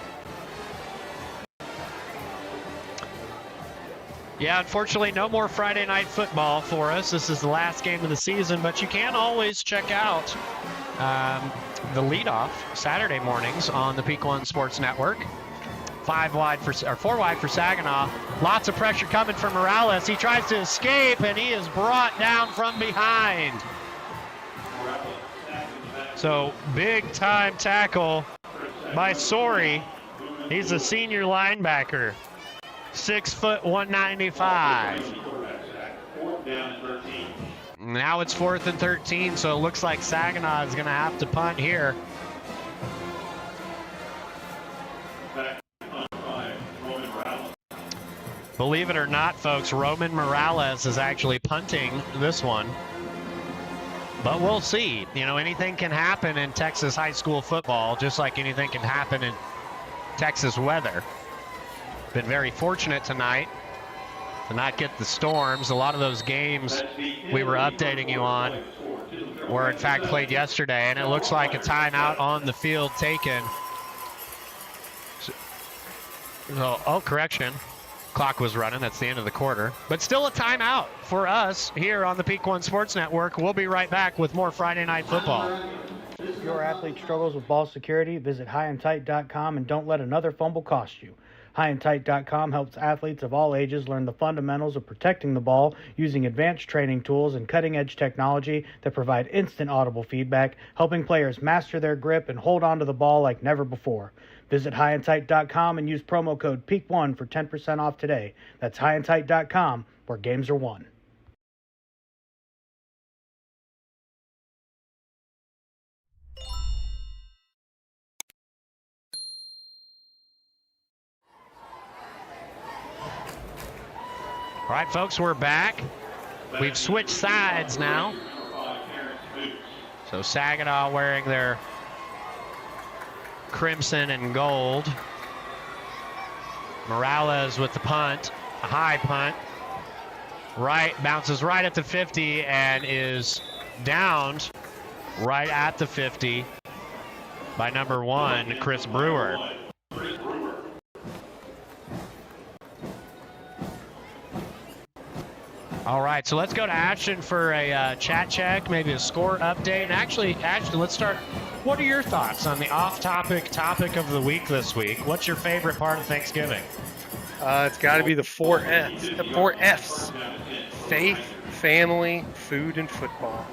Yeah, unfortunately, no more Friday night football for us. This is the last game of the season, but you can always check out the leadoff Saturday mornings on the Peak One Sports Network. 4 wide for Saginaw. Lots of pressure coming from Morales. He tries to escape, and he is brought down from behind. So big time tackle by Sori. He's a senior linebacker. 6 foot 195. Now it's 4th and 13, so it looks like Saginaw is going to have to punt here. Believe it or not, folks, Roman Morales is actually punting this one. But we'll see. You know, anything can happen in Texas high school football, just like anything can happen in Texas weather. Been very fortunate tonight to not get the storms. A lot of those games we were updating you on were in fact played yesterday, and it looks like a timeout on the field taken. So, oh, correction. Clock was running. That's the end of the quarter. But still a timeout for us here on the Peak One Sports Network. We'll be right back with more Friday Night Football. If your athlete struggles with ball security, visit highandtight.com and don't let another fumble cost you. Highandtight.com helps athletes of all ages learn the fundamentals of protecting the ball using advanced training tools and cutting-edge technology that provide instant audible feedback, helping players master their grip and hold on to the ball like never before. Visit highandtight.com and use promo code PEAK1 for 10% off today. That's highandtight.com, where games are won. All right, folks, we're back. We've switched sides now. So Saginaw wearing their crimson and gold. Morales with the punt, a high punt. Right, bounces right at the 50 and is downed right at the 50 by number 1, Chris Brewer. All right, so let's go to Ashton for a chat check, maybe a score update. And actually, Ashton, let's start. What are your thoughts on the off-topic topic of the week this week? What's your favorite part of Thanksgiving? It's got to be the 4 Fs. The 4 Fs. Faith, family, food, and football.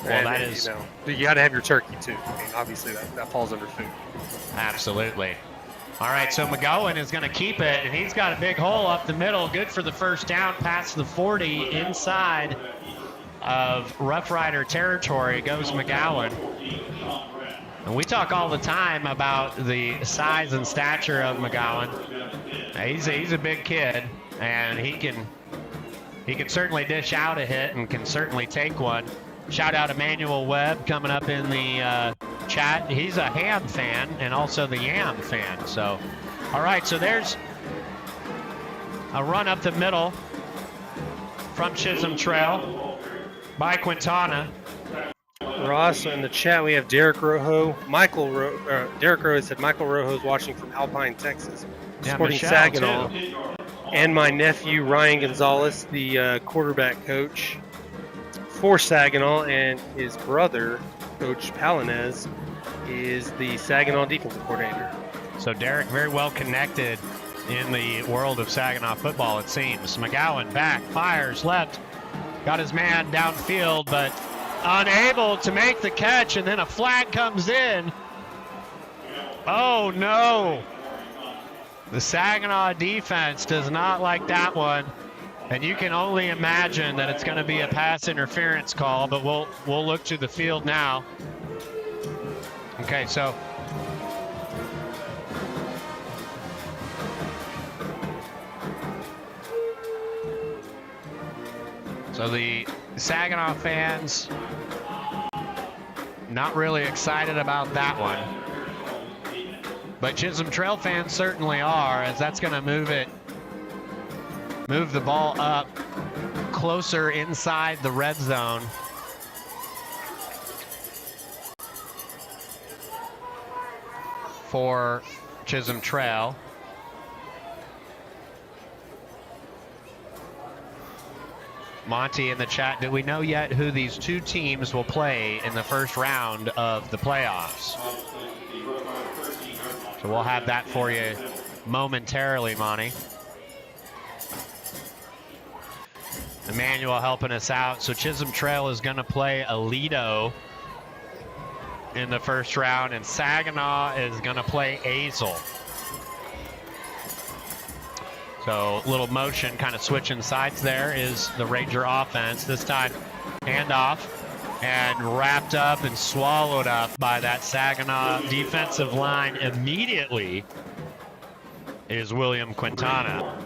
Well, and, that is... you got to have your turkey, too. I mean, obviously, that falls under food. Absolutely. All right, so McGowan is going to keep it, and he's got a big hole up the middle. Good for the first down past the 40 inside of Rough Rider territory goes McGowan. And we talk all the time about the size and stature of McGowan. He's a big kid, and he can certainly dish out a hit and can certainly take one. Shout out Emmanuel Webb coming up in the chat. He's a Ham fan and also the Yam fan. So, all right, so there's a run up the middle from Chisholm Trail by Quintana. Ross, in the chat we have Derek Rojo. Derek Rojo said Michael Rojo's watching from Alpine, Texas, supporting Saginaw. Too. And my nephew Ryan Gonzalez, the quarterback coach for Saginaw, and his brother, Coach Palinez, is the Saginaw defensive coordinator. So Derek very well connected in the world of Saginaw football, it seems. McGowan back, fires left, got his man downfield, but unable to make the catch, and then a flag comes in. Oh no! The Saginaw defense does not like that one, and you can only imagine that it's going to be a pass interference call, but we'll look to the field now. Okay, so the Saginaw fans not really excited about that one. But Chisholm Trail fans certainly are, as that's going to move the ball up closer inside the red zone. For Chisholm Trail. Monty in the chat, do we know yet who these two teams will play in the first round of the playoffs? So we'll have that for you momentarily, Monty. Emmanuel helping us out. So Chisholm Trail is going to play Aledo in the first round, and Saginaw is going to play Azle. So little motion kind of switching sides there is the Ranger offense. This time handoff and wrapped up and swallowed up by that Saginaw defensive line immediately is William Quintana.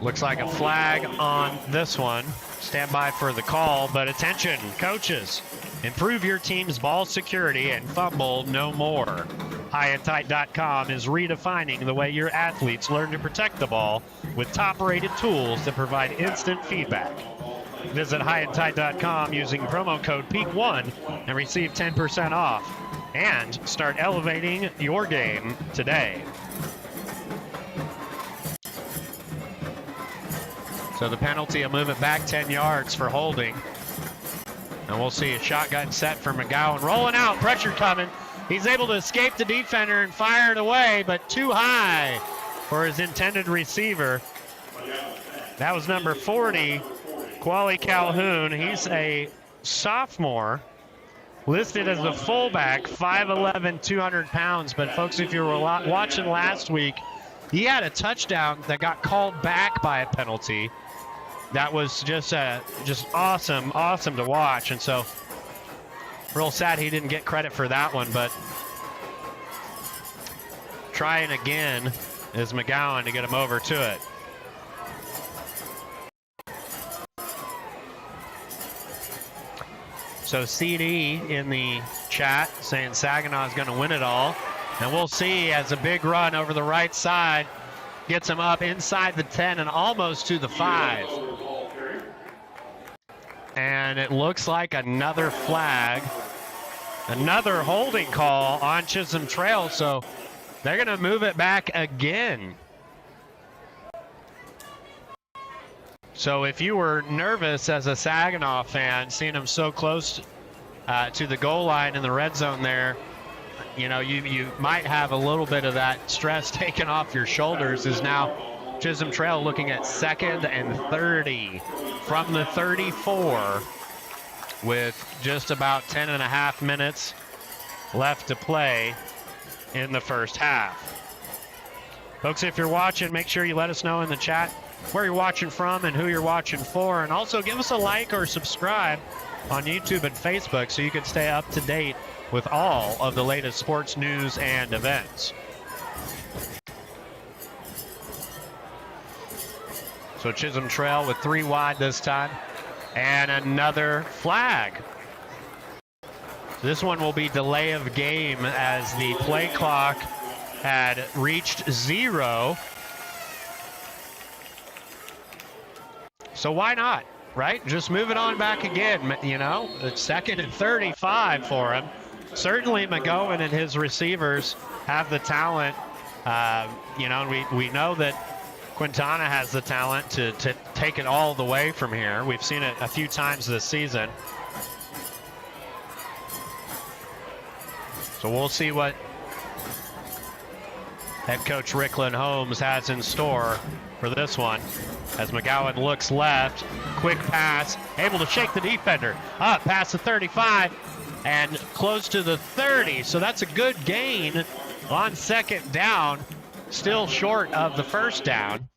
Looks like a flag on this one. Stand by for the call, but attention, coaches. Improve your team's ball security and fumble no more. HighAndTight.com is redefining the way your athletes learn to protect the ball with top-rated tools that provide instant feedback. Visit HighAndTight.com using promo code PEAK1 and receive 10% off. And start elevating your game today. So the penalty will move it back 10 yards for holding. And we'll see a shotgun set for McGowan. Rolling out, pressure coming. He's able to escape the defender and fire it away, but too high for his intended receiver. That was number 40, Quali Calhoun. He's a sophomore, listed as a fullback, 5'11", 200 pounds. But folks, if you were watching last week, he had a touchdown that got called back by a penalty. That was just awesome to watch. And so real sad he didn't get credit for that one, but trying again is McGowan to get him over to it. So CD in the chat saying Saginaw is going to win it all. And we'll see as a big run over the right side gets him up inside the 10 and almost to the 5. And it looks like another flag, another holding call on Chisholm Trail. So they're going to move it back again. So if you were nervous as a Saginaw fan, seeing them so close to the goal line in the red zone there, you know, you might have a little bit of that stress taken off your shoulders. Is now Chisholm Trail looking at 2nd and 30 from the 34 with just about 10.5 minutes left to play in the first half. Folks, if you're watching, make sure you let us know in the chat where you're watching from and who you're watching for. And also give us a like or subscribe on YouTube and Facebook so you can stay up to date with all of the latest sports news and events. So Chisholm Trail with 3 wide this time. And another flag. This one will be delay of game as the play clock had reached 0. So why not, right? Just move it on back again, you know. It's 2nd and 35 for him. Certainly McGowan and his receivers have the talent. You know, we know that Quintana has the talent to take it all the way from here. We've seen it a few times this season. So we'll see what head coach Ricklin Holmes has in store for this one. As McGowan looks left, quick pass, able to shake the defender. Up past the 35 and close to the 30. So that's a good gain on 2nd down. Still short of the 1st down.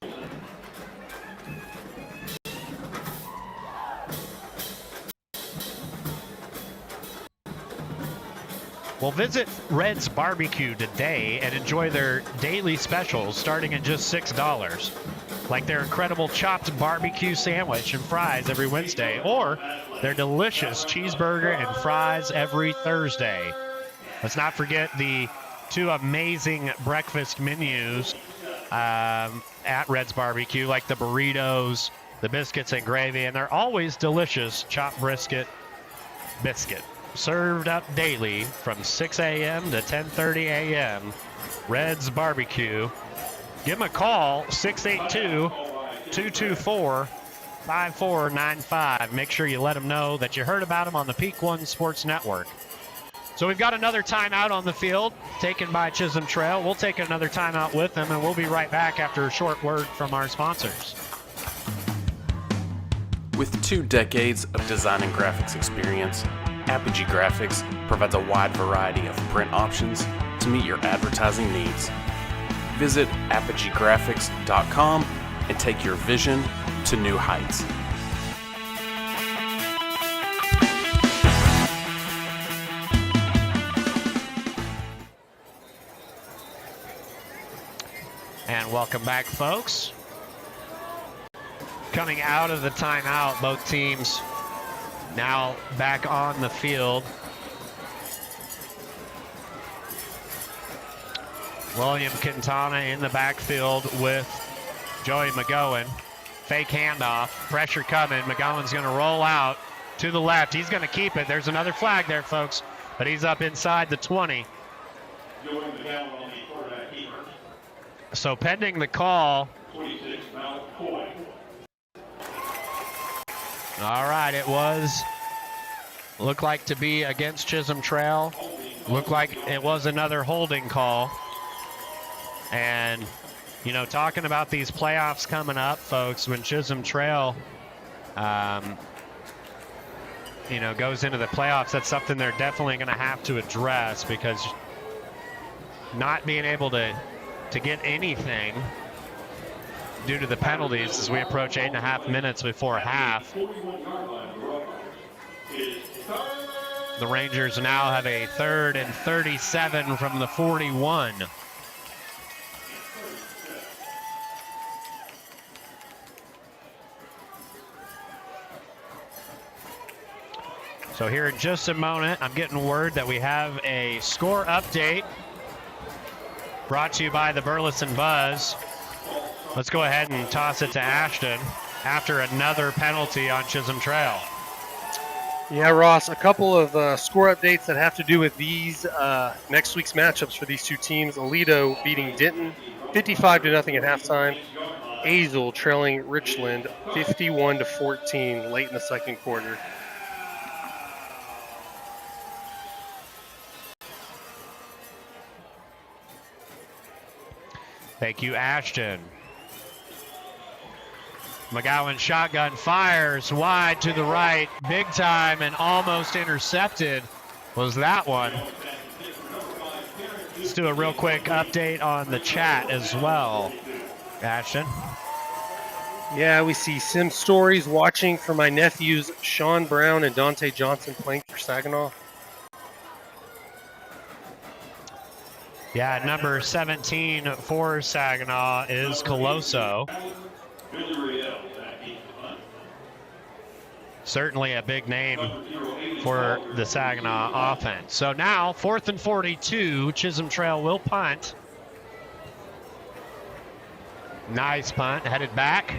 Well, visit Red's Barbecue today and enjoy their daily specials starting at just $6. Like their incredible chopped barbecue sandwich and fries every Wednesday, or their delicious cheeseburger and fries every Thursday. Let's not forget the 2 amazing breakfast menus at Red's Barbecue, like the burritos, the biscuits and gravy, and they're always delicious chopped brisket biscuit. Served up daily from 6 a.m. to 10:30 a.m. Red's Barbecue. Give them a call, 682-224-5495. Make sure you let them know that you heard about them on the Peak One Sports Network. So we've got another timeout on the field taken by Chisholm Trail. We'll take another timeout with them, and we'll be right back after a short word from our sponsors. With 2 decades of design and graphics experience, Apogee Graphics provides a wide variety of print options to meet your advertising needs. Visit apogeegraphics.com and take your vision to new heights. And welcome back, folks. Coming out of the timeout, both teams now back on the field. William Quintana in the backfield with Joey McGowan. Fake handoff, pressure coming. McGowan's going to roll out to the left. He's going to keep it. There's another flag there, folks, but he's up inside the 20. So pending the call. 26, Mount Coy. All right, it looked like to be against Chisholm Trail. Looked like it was another holding call. And, you know, talking about these playoffs coming up, folks, when Chisholm Trail, you know, goes into the playoffs, that's something they're definitely going to have to address, because not being able to get anything due to the penalties as we approach 8.5 minutes before half. The Rangers now have a 3rd and 37 from the 41. So here in just a moment, I'm getting word that we have a score update brought to you by the Burleson Buzz. Let's go ahead and toss it to Ashton after another penalty on Chisholm Trail. Yeah, Ross, a couple of score updates that have to do with these next week's matchups for these 2 teams. Aledo beating Denton 55-0 at halftime. Azle trailing Richland 51-14 late in the 2nd quarter. Thank you, Ashton. McGowan shotgun fires wide to the right, big time, and almost intercepted was that one. Let's do a real quick update on the chat as well, Ashton. Yeah, we see Sim Stories watching for my nephews Sean Brown and Dante Johnson playing for Saginaw. Yeah, number 17 for Saginaw is Colosso. Certainly a big name for the Saginaw offense. So now, 4th and 42, Chisholm Trail will punt. Nice punt, headed back.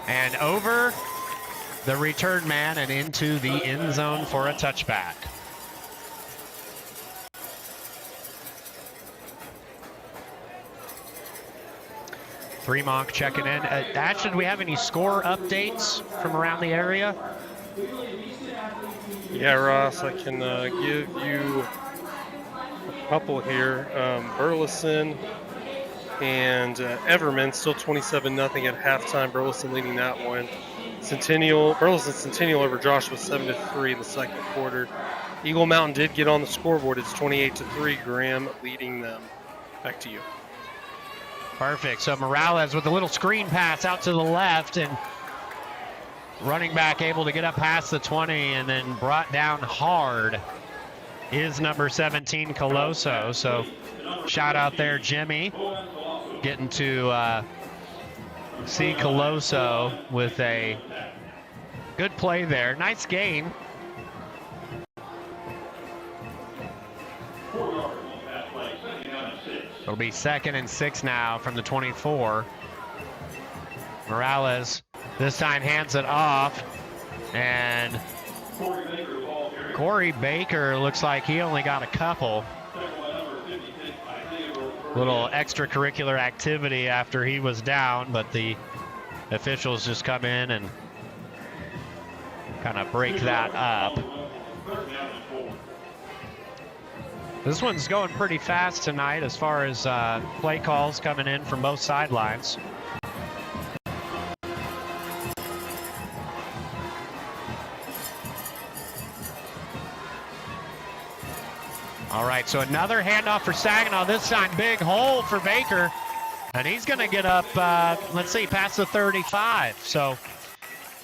And over the return man and into the end zone for a touchback. Fremont checking in. Ashton, do we have any score updates from around the area? Yeah, Ross, I can give you a couple here. Burleson and Everman still 27-0 at halftime. Burleson leading that one. Burleson Centennial over Joshua 7-3 in the second quarter. Eagle Mountain did get on the scoreboard. It's 28-3. Graham leading them. Back to you. Perfect. So Morales with a little screen pass out to the left, and running back able to get up past the 20 and then brought down hard is number 17, Colosso. So shout out there, Jimmy, getting to see Colosso with a good play there. Nice gain. It'll be 2nd and 6 now from the 24. Morales this time hands it off, and Korri Baker looks like he only got a couple. Little extracurricular activity after he was down, but the officials just come in and kind of break that up. This one's going pretty fast tonight as far as play calls coming in from both sidelines. All right, so another handoff for Saginaw. This time, big hole for Baker. And he's going to get up, let's see, past the 35. So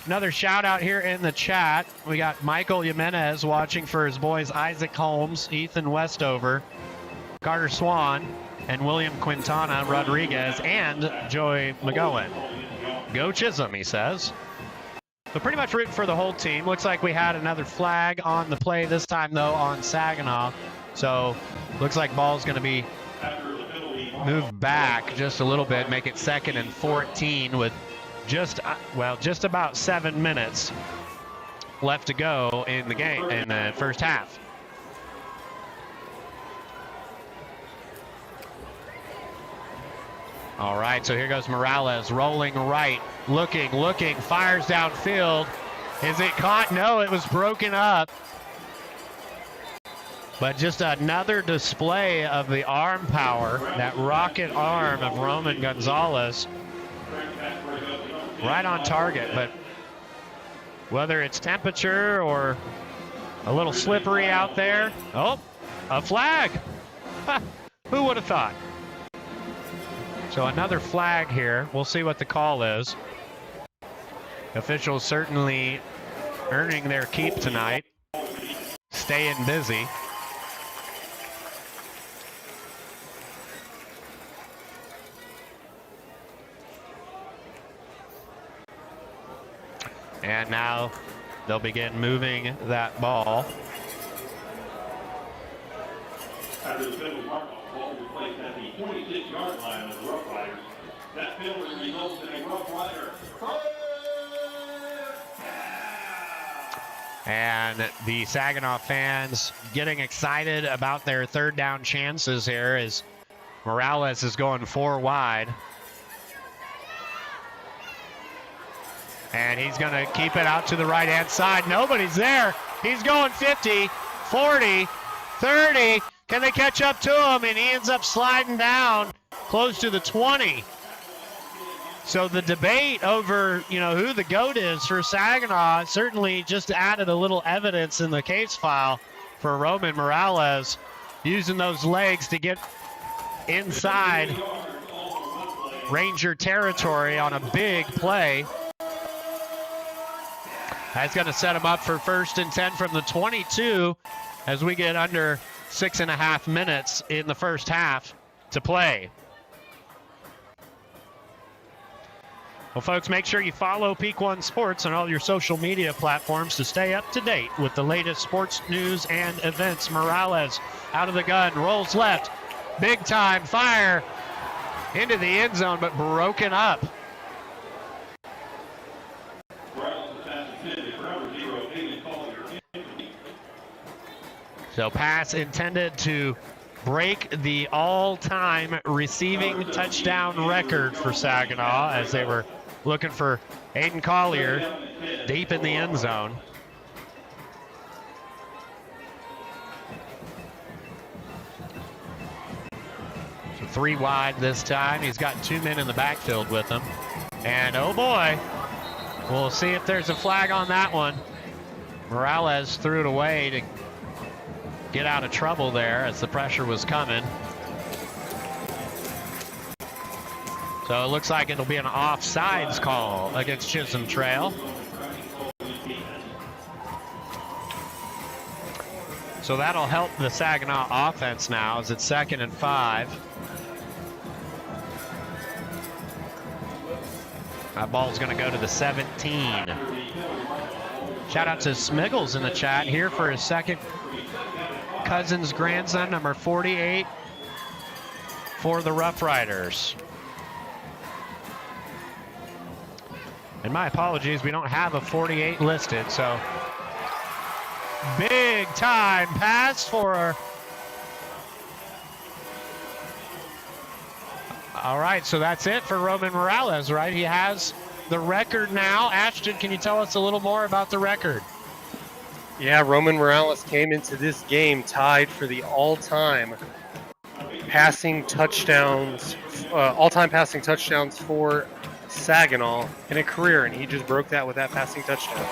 another shout out here in the chat. We got Michael Jimenez watching for his boys Isaac Holmes, Ethan Westover, Carter Swan, and William Quintana Rodriguez, and Joey McGowan. Go Chisholm, he says. So pretty much rooting for the whole team. Looks like we had another flag on the play, this time though on Saginaw. So looks like ball's going to be moved back just a little bit, make it 2nd and 14 with just about 7 minutes left to go in the game, in the first half. All right, so here goes Morales rolling right, looking, fires downfield. Is it caught? No, it was broken up. But just another display of the arm power, that rocket arm of Roman Gonzalez. Right on target, but whether it's temperature or a little slippery out there. Oh, a flag. Who would have thought? So another flag here. We'll see what the call is. Officials certainly earning their keep tonight, staying busy. And now they'll begin moving that ball. After the penalty mark, the ball was placed at the 26-yard line of the Rough Riders. That penalty results in a Rough Rider. And the Saginaw fans getting excited about their third down chances here as Morales is going 4 wide. And he's going to keep it out to the right-hand side. Nobody's there. He's going 50, 40, 30. Can they catch up to him? And he ends up sliding down close to the 20. So the debate over, who the GOAT is for Saginaw certainly just added a little evidence in the case file for Roman Morales using those legs to get inside Ranger territory on a big play. That's going to set him up for 1st and 10 from the 22 as we get under 6.5 minutes in the first half to play. Well, folks, make sure you follow Peak One Sports on all your social media platforms to stay up to date with the latest sports news and events. Morales out of the gun, rolls left, big time fire into the end zone, but broken up. So pass intended to break the all-time receiving touchdown record for Saginaw as they were looking for Aiden Collier deep in the end zone. So 3 wide this time. He's got 2 men in the backfield with him. And oh boy, we'll see if there's a flag on that one. Morales threw it away to get out of trouble there as the pressure was coming. So it looks like it'll be an offsides call against Chisholm Trail. So that'll help the Saginaw offense now as it's 2nd and 5. That ball's going to go to the 17. Shout out to Smiggles in the chat here for his second cousin's grandson, number 48 for the Rough Riders. And my apologies, we don't have a 48 listed, so big time pass for. All right, so that's it for Roman Morales, right? He has the record now. Ashton, can you tell us a little more about the record? Yeah, Roman Morales came into this game tied for the all-time passing touchdowns for Saginaw in a career, and he just broke that with that passing touchdown.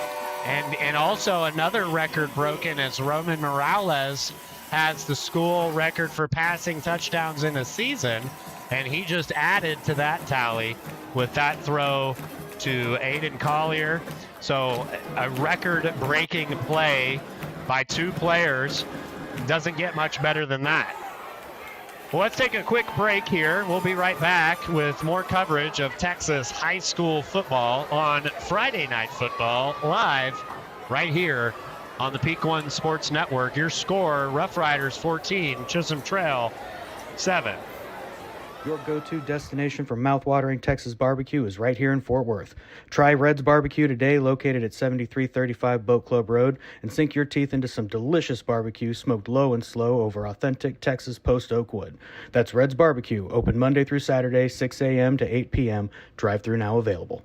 And also another record broken as Roman Morales has the school record for passing touchdowns in a season, and he just added to that tally with that throw to Aiden Collier. So a record-breaking play by 2 players. Doesn't get much better than that. Well, let's take a quick break here. We'll be right back with more coverage of Texas high school football on Friday Night Football live right here on the Peak One Sports Network. Your score, Rough Riders 14, Chisholm Trail 7. Your go-to destination for mouth-watering Texas barbecue is right here in Fort Worth. Try Red's Barbecue today, located at 7335 Boat Club Road, and sink your teeth into some delicious barbecue smoked low and slow over authentic Texas post oak wood. That's Red's Barbecue, open Monday through Saturday, 6 a.m. to 8 p.m. Drive-thru now available.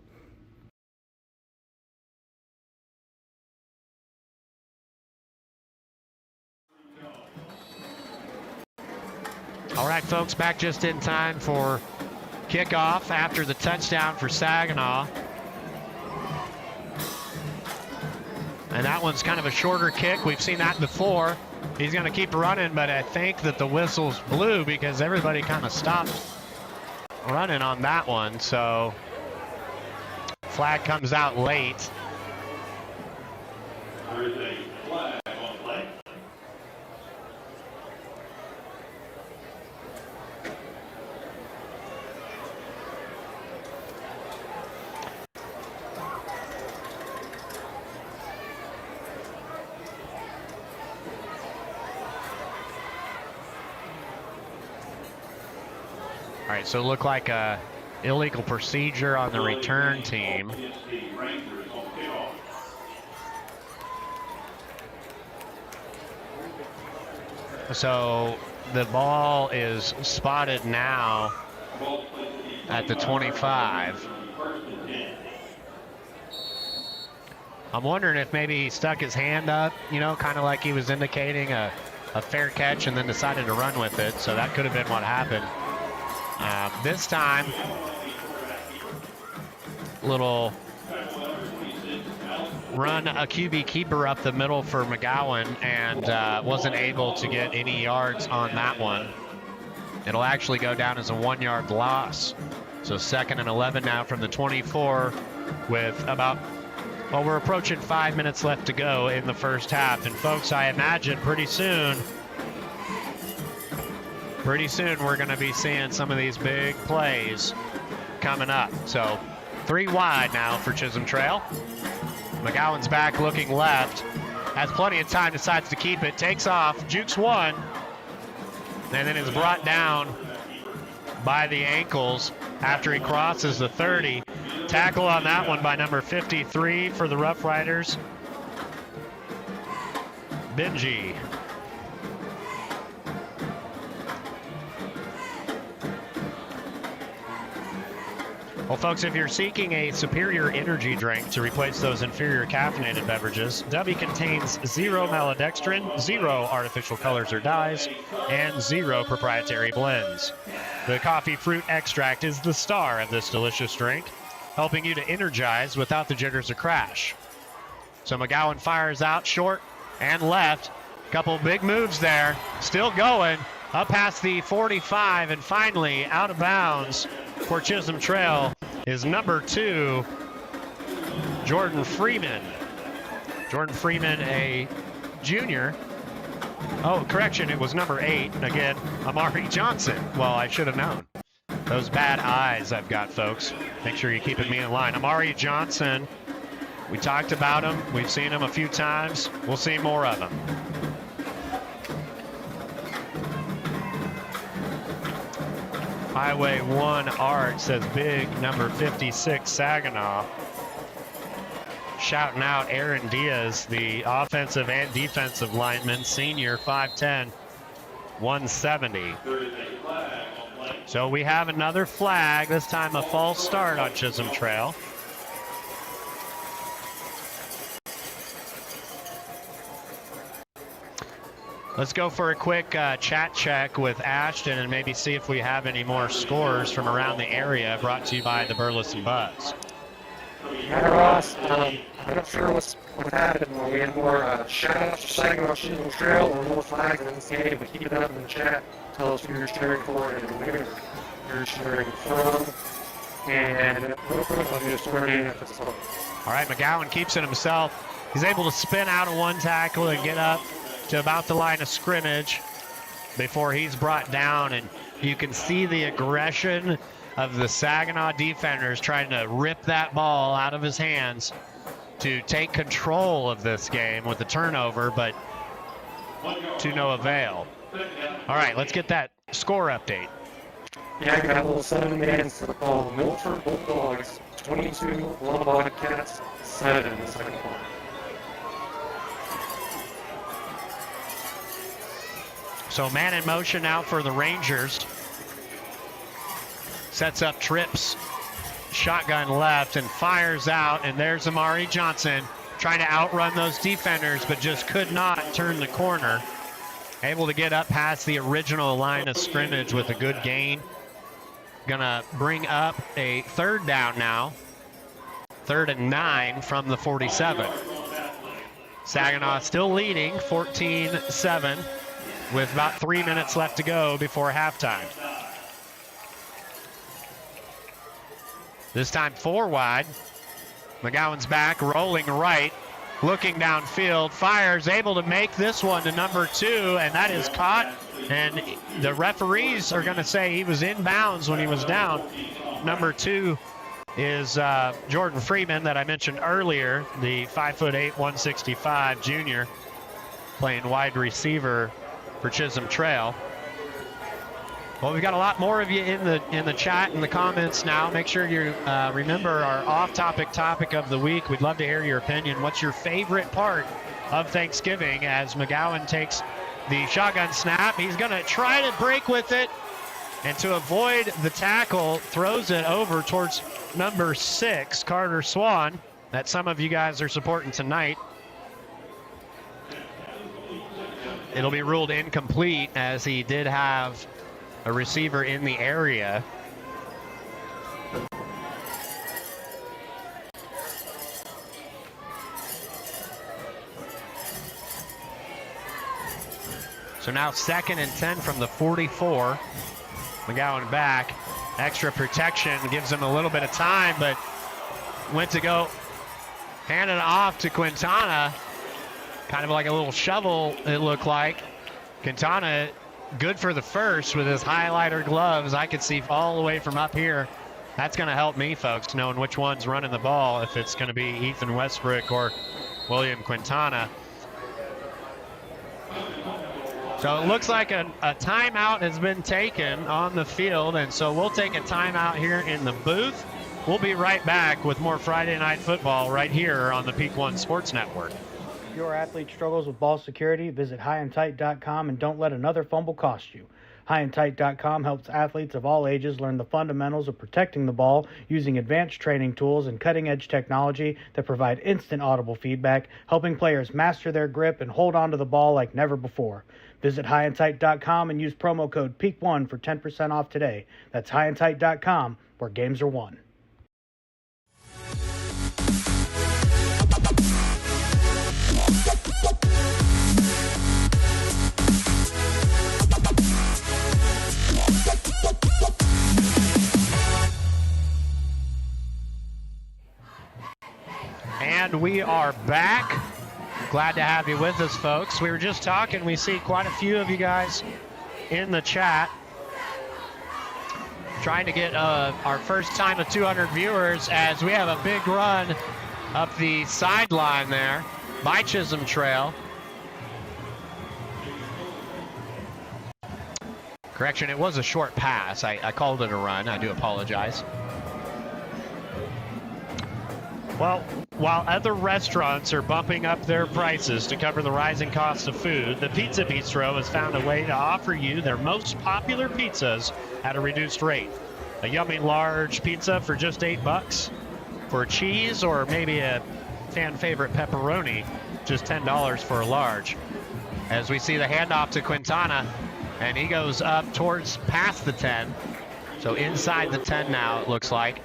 All right, folks, back just in time for kickoff after the touchdown for Saginaw. And that one's kind of a shorter kick. We've seen that before. He's going to keep running, but I think that the whistle's blew because everybody kind of stopped running on that one. So flag comes out late. There is a flag on play. All right, so it looked like a illegal procedure on the return team. So the ball is spotted now at the 25. I'm wondering if maybe he stuck his hand up, you know, kind of like he was indicating a fair catch and then decided to run with it. So that could have been what happened. This time, little run a QB keeper up the middle for McGowan and wasn't able to get any yards on that one. It'll actually go down as a 1-yard loss So 2nd and 11 now from the 24 with about, well, we're approaching 5 minutes left to go in the first half. And folks, I imagine pretty soon we're going to be seeing some of these big plays coming up. So 3 wide now for Chisholm Trail. McGowan's back looking left. Has plenty of time, decides to keep it. Takes off, jukes one, and then is brought down by the ankles after he crosses the 30. Tackle on that one by number 53 for the Rough Riders, Benji. Well, folks, if you're seeking a superior energy drink to replace those inferior caffeinated beverages, W contains 0 maltodextrin, 0 artificial colors or dyes, and 0 proprietary blends. The coffee fruit extract is the star of this delicious drink, helping you to energize without the jitters or crash. So McGowan fires out short and left. Couple big moves there. Still going up past the 45, and finally out of bounds for Chisholm Trail is number 2, Jordan Freeman. Jordan Freeman, a junior. Oh, correction, it was number 8. Again, Amari Johnson. Well, I should have known. Those bad eyes I've got, folks. Make sure you're keeping me in line. Amari Johnson, we talked about him. We've seen him a few times. We'll see more of him. Highway 1 Art says big number 56 Saginaw. Shouting out Aaron Diaz, the offensive and defensive lineman, senior, 5'10", 170. So we have another flag, this time a false start on Chisholm Trail. Let's go for a quick chat check with Ashton and maybe see if we have any more scores from around the area, brought to you by the Burleson Buzz. Yeah, Ross, I'm not sure what happened. We had more shout-outs for Saginaw Chisholm Trail or more flags in this game, but keep it up in the chat. Tell us who you're cheering for and where you're cheering from. And real quick, I'll just turn in at this one. All right, McGowan keeps it himself. He's able to spin out of one tackle and get up to about the line of scrimmage before he's brought down, and you can see the aggression of the Saginaw defenders trying to rip that ball out of his hands to take control of this game with the turnover, but to no avail. All right, let's get that score update. Yeah, I got a little 7-man for the ball. Milford Bulldogs 22, Law Bobcats 7 in the second quarter. So man in motion now for the Rangers. Sets up trips, shotgun left and fires out, and there's Amari Johnson trying to outrun those defenders, but just could not turn the corner. Able to get up past the original line of scrimmage with a good gain. Gonna bring up a 3rd down now. 3rd and 9 from the 47. Saginaw still leading 14-7 with about 3 minutes left to go before halftime. This time 4 wide. McGowan's back, rolling right, looking downfield, fires, able to make this one to number 2, and that is caught. And the referees are going to say he was in bounds when he was down. Number 2 is Jordan Freeman that I mentioned earlier, the 5'8", 165 junior, playing wide receiver for Chisholm Trail. Well, we've got a lot more of you in the chat and the comments now. Make sure you remember our off-topic topic of the week. We'd love to hear your opinion. What's your favorite part of Thanksgiving? As McGowan takes the shotgun snap, he's going to try to break with it, and to avoid the tackle, throws it over towards number 6, Carter Swan, that some of you guys are supporting tonight. It'll be ruled incomplete, as he did have a receiver in the area. So now 2nd and 10 from the 44. McGowan back. extra protection, gives him a little bit of time, but went to go hand it off to Quintana. Kind of like a little shovel, it looked like. Quintana, good for the first with his highlighter gloves. I could see all the way from up here. That's going to help me, folks, knowing which one's running the ball, if it's going to be Ethan Westbrook or William Quintana. So it looks like a timeout has been taken on the field, and so we'll take a timeout here in the booth. We'll be right back with more Friday Night Football right here on the Peak One Sports Network. If your athlete struggles with ball security, visit highandtight.com and don't let another fumble cost you. Highandtight.com helps athletes of all ages learn the fundamentals of protecting the ball using advanced training tools and cutting-edge technology that provide instant audible feedback, helping players master their grip and hold on to the ball like never before. Visit highandtight.com and use promo code PEAK1 for 10% off today. That's highandtight.com, where games are won. And we are back. Glad to have you with us, folks. We were just talking. We see quite a few of you guys in the chat. Trying to get our first time of 200 viewers as we have a big run up the sideline there by Chisholm Trail. Correction, it was a short pass. I called it a run. I do apologize. Well, while other restaurants are bumping up their prices to cover the rising cost of food, the Pizza Bistro has found a way to offer you their most popular pizzas at a reduced rate. A yummy large pizza for just $8 for cheese, or maybe a fan favorite pepperoni, just $10 for a large. As we see the handoff to Quintana, and he goes up towards past the 10. So inside the 10 now, it looks like.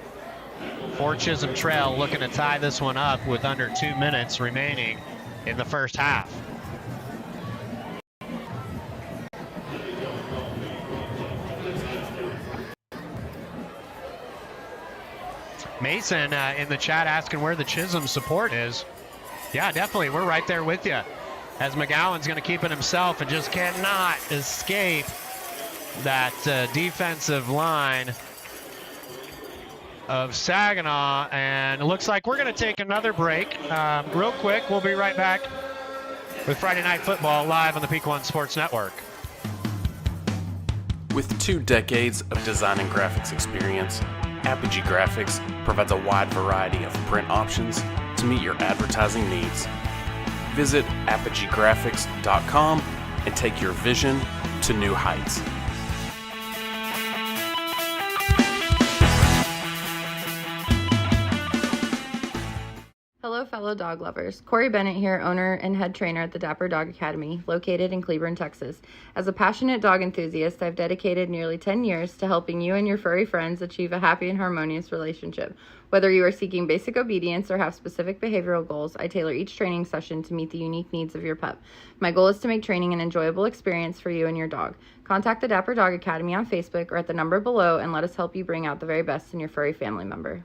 For Chisholm Trail, looking to tie this one up with under 2 minutes remaining in the first half. Mason in the chat asking where the Chisholm support is. Yeah, definitely. We're right there with you. As McGowan's going to keep it himself and just cannot escape that defensive line of Saginaw, and it looks like we're going to take another break. Real quick, we'll be right back with Friday Night Football live on the Peak One Sports Network. With 2 decades of design and graphics experience, Apogee Graphics provides a wide variety of print options to meet your advertising needs. Visit apogeegraphics.com and take your vision to new heights. Hello, fellow dog lovers. Korri Bennett here, owner and head trainer at the Dapper Dog Academy, located in Cleburne, Texas. As a passionate dog enthusiast, I've dedicated nearly 10 years to helping you and your furry friends achieve a happy and harmonious relationship. Whether you are seeking basic obedience or have specific behavioral goals, I tailor each training session to meet the unique needs of your pup. My goal is to make training an enjoyable experience for you and your dog. Contact the Dapper Dog Academy on Facebook or at the number below and let us help you bring out the very best in your furry family member.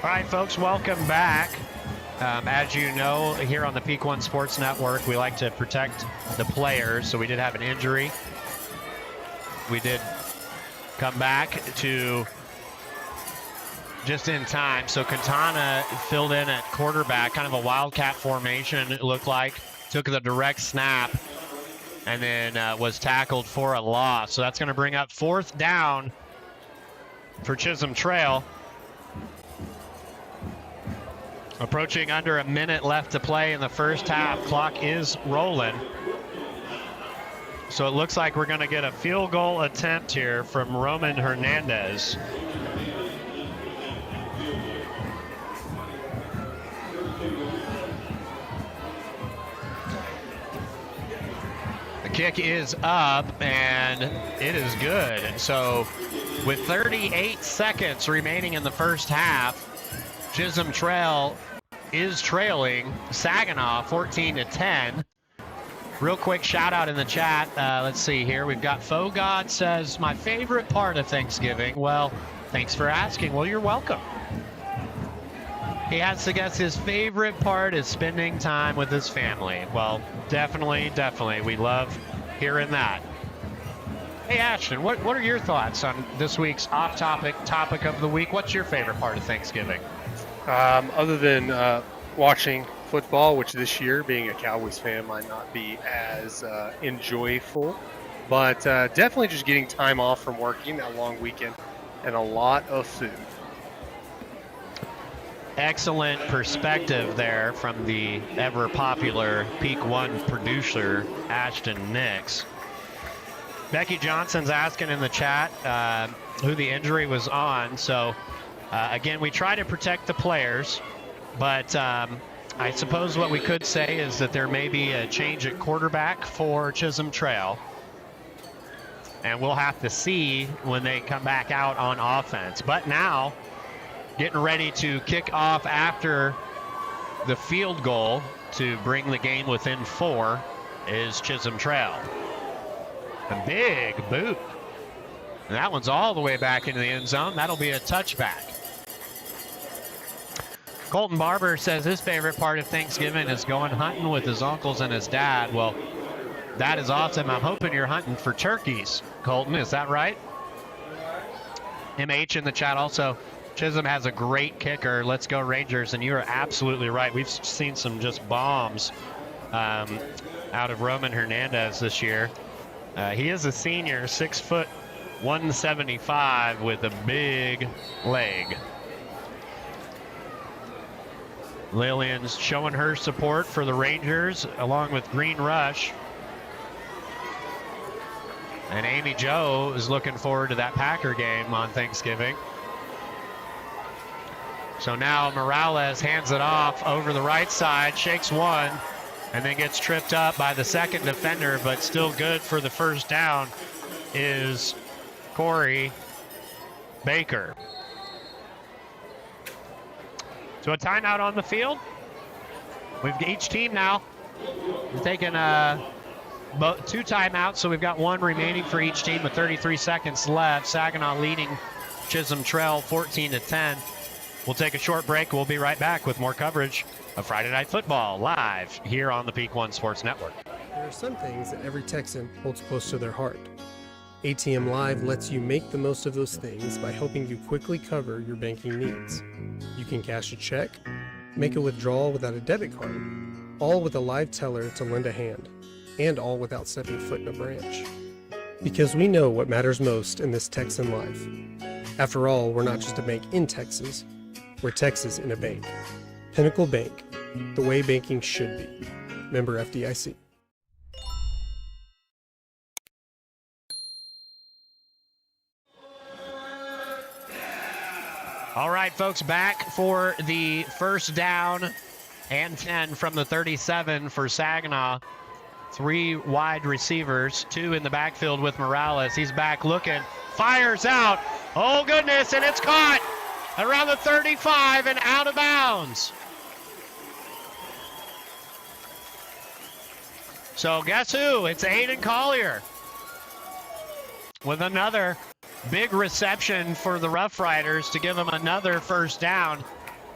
All right, folks, welcome back. As you know, here on the Peak One Sports Network, we like to protect the players. So we did have an injury. We did come back to just in time. So Quintana filled in at quarterback, kind of a wildcat formation, it looked like. Took the direct snap and then was tackled for a loss. So that's going to bring up 4th down for Chisholm Trail. Approaching under a minute left to play in the first half. Clock is rolling. So it looks like we're going to get a field goal attempt here from Roman Hernandez. The kick is up, and it is good. So with 38 seconds remaining in the first half, Chisholm Trail is trailing Saginaw 14-10. Real quick shout out in the chat. Let's see here. We've got Fogod says, my favorite part of Thanksgiving. Well, thanks for asking. Well, you're welcome. He has to guess his favorite part is spending time with his family. Well, definitely. We love hearing that. Hey, Ashton, what are your thoughts on this week's topic of the week? What's your favorite part of Thanksgiving? Other than watching football, which this year, being a Cowboys fan, might not be as enjoyable, but definitely just getting time off from working, that long weekend, and a lot of food. Excellent perspective there from the ever-popular Peak One producer, Ashton Nix. Becky Johnson's asking in the chat who the injury was on. So, again, we try to protect the players, but I suppose what we could say is that there may be a change at quarterback for Chisholm Trail. And we'll have to see when they come back out on offense. But now, getting ready to kick off after the field goal to bring the game within 4 is Chisholm Trail. A big boot. And that one's all the way back into the end zone. That'll be a touchback. Colton Barber says his favorite part of Thanksgiving is going hunting with his uncles and his dad. Well, that is awesome. I'm hoping you're hunting for turkeys, Colton. Is that right? MH in the chat also. Chisholm has a great kicker. Let's go Rangers. And you are absolutely right. We've seen some just bombs out of Roman Hernandez this year. He is a senior, 6 foot, 175 with a big leg. Lillian's showing her support for the Rangers along with Green Rush. And Amy Jo is looking forward to that Packer game on Thanksgiving. So now Morales hands it off over the right side, shakes one, and then gets tripped up by the second defender, but still good for the first down is Korri Baker. So a timeout on the field. We've each team now taken 2 timeouts, so we've got 1 remaining for each team with 33 seconds left. Saginaw leading Chisholm Trail 14-10. We'll take a short break. We'll be right back with more coverage of Friday Night Football live here on the Peak One Sports Network. There are some things that every Texan holds close to their heart. ATM Live lets you make the most of those things by helping you quickly cover your banking needs. You can cash a check, make a withdrawal without a debit card, all with a live teller to lend a hand, and all without stepping foot in a branch. Because we know what matters most in this Texan life. After all, we're not just a bank in Texas, we're Texas in a bank. Pinnacle Bank, the way banking should be. Member FDIC. All right, folks, back for the first down and 10 from the 37 for Saginaw. 3 wide receivers, 2 in the backfield with Morales. He's back looking, fires out. Oh, goodness, and it's caught around the 35 and out of bounds. So guess who? It's Aiden Collier with another big reception for the Rough Riders to give him another first down.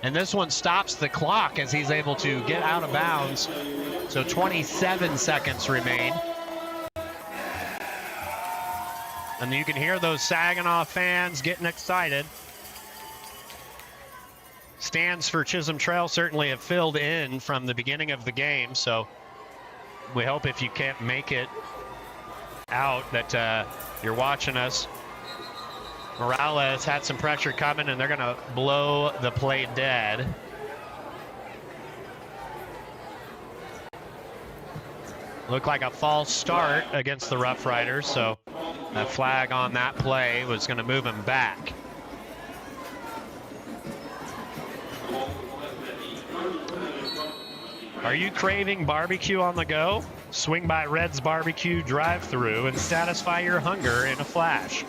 And this one stops the clock as he's able to get out of bounds. So 27 seconds remain. And you can hear those Saginaw fans getting excited. Stands for Chisholm Trail certainly have filled in from the beginning of the game. So we hope if you can't make it out that you're watching us. Morales had some pressure coming, and they're going to blow the play dead. Looked like a false start against the Rough Riders, so a flag on that play was going to move him back. Are you craving barbecue on the go? Swing by Red's Barbecue drive-thru and satisfy your hunger in a flash.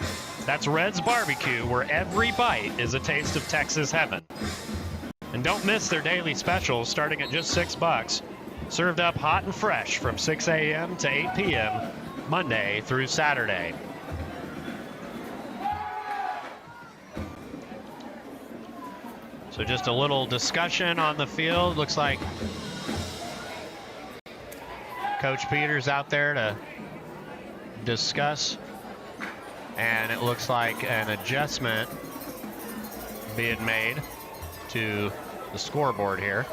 That's Red's Barbecue, where every bite is a taste of Texas heaven. And don't miss their daily specials starting at just $6. Served up hot and fresh from 6 a.m. to 8 p.m. Monday through Saturday. So just a little discussion on the field. Looks like Coach Peters out there to discuss. And it looks like an adjustment being made to the scoreboard here.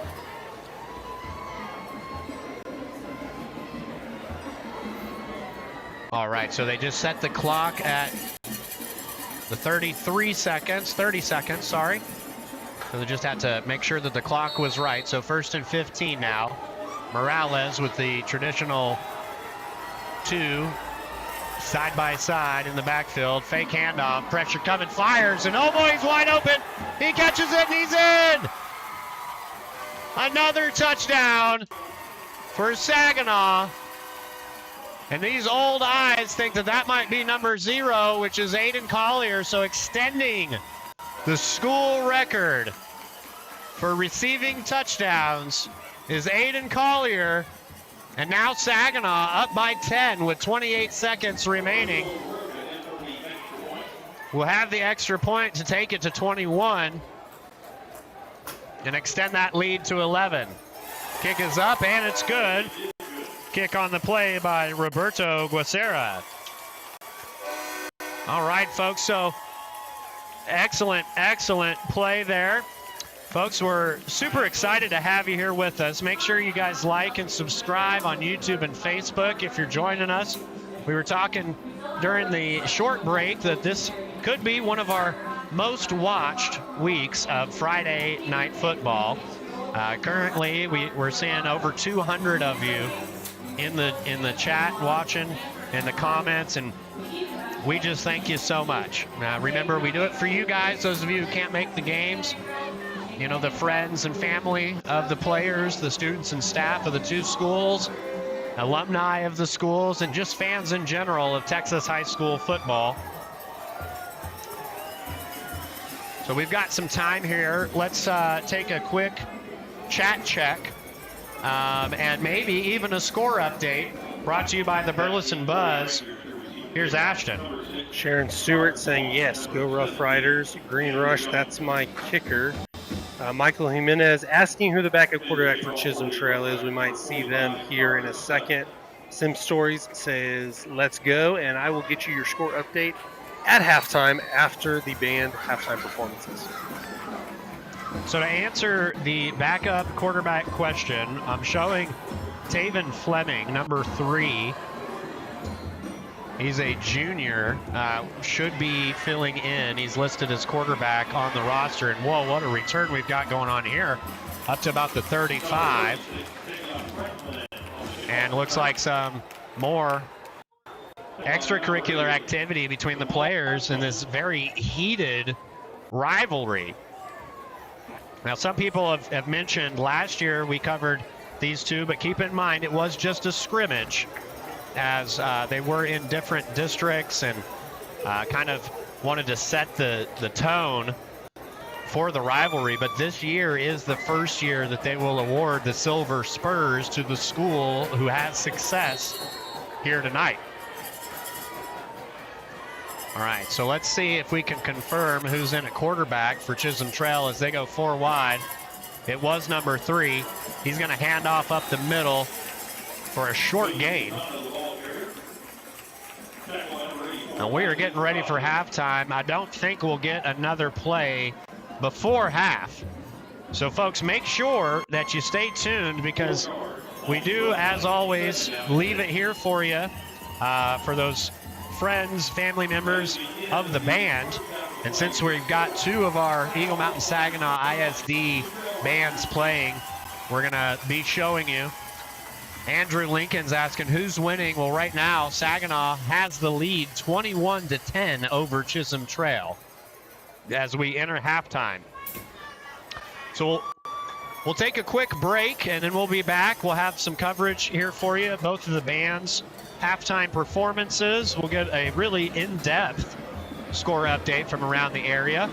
All right, so they just set the clock at the 30 seconds, sorry. So they just had to make sure that the clock was right. So 1st and 15 now. Morales with the traditional 2 side by side in the backfield. Fake handoff, pressure coming, fires, and oh boy, he's wide open. He catches it and he's in. Another touchdown for Saginaw. And these old eyes think that that might be number 0, which is Aiden Collier. So extending the school record for receiving touchdowns is Aiden Collier. And now Saginaw up by 10 with 28 seconds remaining. We'll have the extra point to take it to 21 and extend that lead to 11. Kick is up and it's good. Kick on the play by Roberto Guacera. All right, folks, so excellent play there. Folks, we're super excited to have you here with us. Make sure you guys like and subscribe on YouTube and Facebook if you're joining us. We were talking during the short break that this could be one of our most watched weeks of Friday night football. Currently, we're seeing over 200 of you in the chat watching, in the comments, and we just thank you so much. Remember, we do it for you guys, those of you who can't make the games. You know, the friends and family of the players, the students and staff of the 2 schools, alumni of the schools, and just fans in general of Texas high school football. So we've got some time here. Let's take a quick chat check and maybe even a score update brought to you by the Burleson Buzz. Here's Ashton. Sharon Stewart saying, yes, go Rough Riders. Green Rush, that's my kicker. Michael Jimenez asking who the backup quarterback for Chisholm Trail is. We might see them here in a second. Sim Stories says, let's go, and I will get you your score update at halftime after the band halftime performances. So to answer the backup quarterback question, I'm showing Taven Fleming, number 3. He's a junior, should be filling in. He's listed as quarterback on the roster. And whoa, what a return we've got going on here. Up to about the 35. And looks like some more extracurricular activity between the players in this very heated rivalry. Now, some people have mentioned last year we covered these 2, but keep in mind it was just a scrimmage, as they were in different districts and kind of wanted to set the tone for the rivalry. But this year is the first year that they will award the Silver Spurs to the school who has success here tonight. All right, so let's see if we can confirm who's in at quarterback for Chisholm Trail as they go 4 wide. It was number 3. He's going to hand off up the middle for a short gain. Now we are getting ready for halftime. I don't think we'll get another play before half. So folks, make sure that you stay tuned because we do, as always, leave it here for you for those friends, family members of the band. And since we've got 2 of our Eagle Mountain Saginaw ISD bands playing, we're going to be showing you Andrew Lincoln's asking who's winning. Well, right now, Saginaw has the lead 21-10 over Chisholm Trail as we enter halftime. So we'll take a quick break, and then we'll be back. We'll have some coverage here for you, both of the bands' halftime performances. We'll get a really in-depth score update from around the area.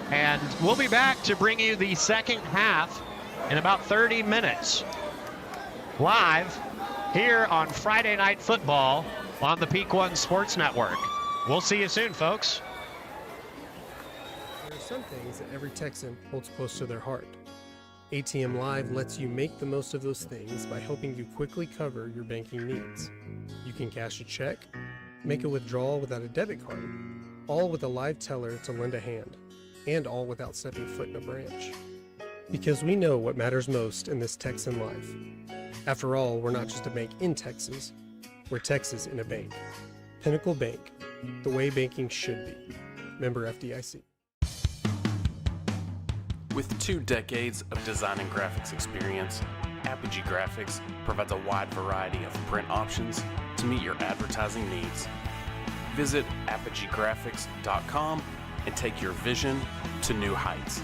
And we'll be back to bring you the second half in about 30 minutes. Live here on Friday Night Football on the Peak One Sports Network. We'll see you soon, folks. There are some things that every Texan holds close to their heart. ATM Live lets you make the most of those things by helping you quickly cover your banking needs. You can cash a check, make a withdrawal without a debit card, all with a live teller to lend a hand, and all without stepping foot in a branch. Because we know what matters most in this Texan life. After all, we're not just a bank in Texas, we're Texas in a bank. Pinnacle Bank, the way banking should be. Member FDIC. With 2 decades of design and graphics experience, Apogee Graphics provides a wide variety of print options to meet your advertising needs. Visit apogeegraphics.com and take your vision to new heights.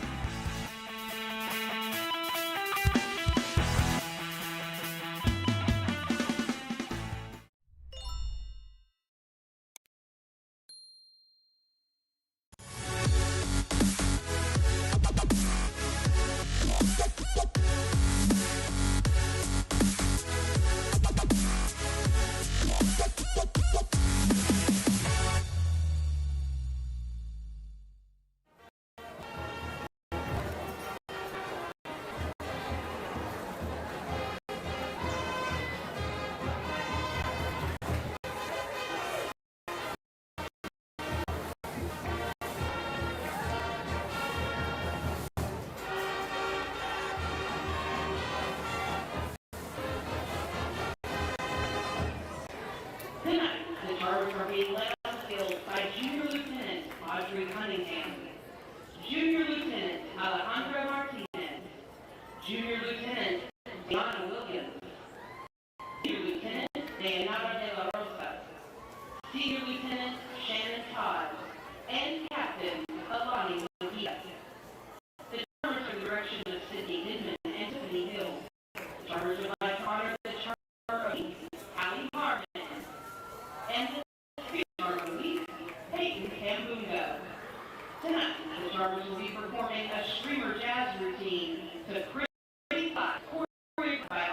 Stars will be performing a streamer jazz routine to choreographed by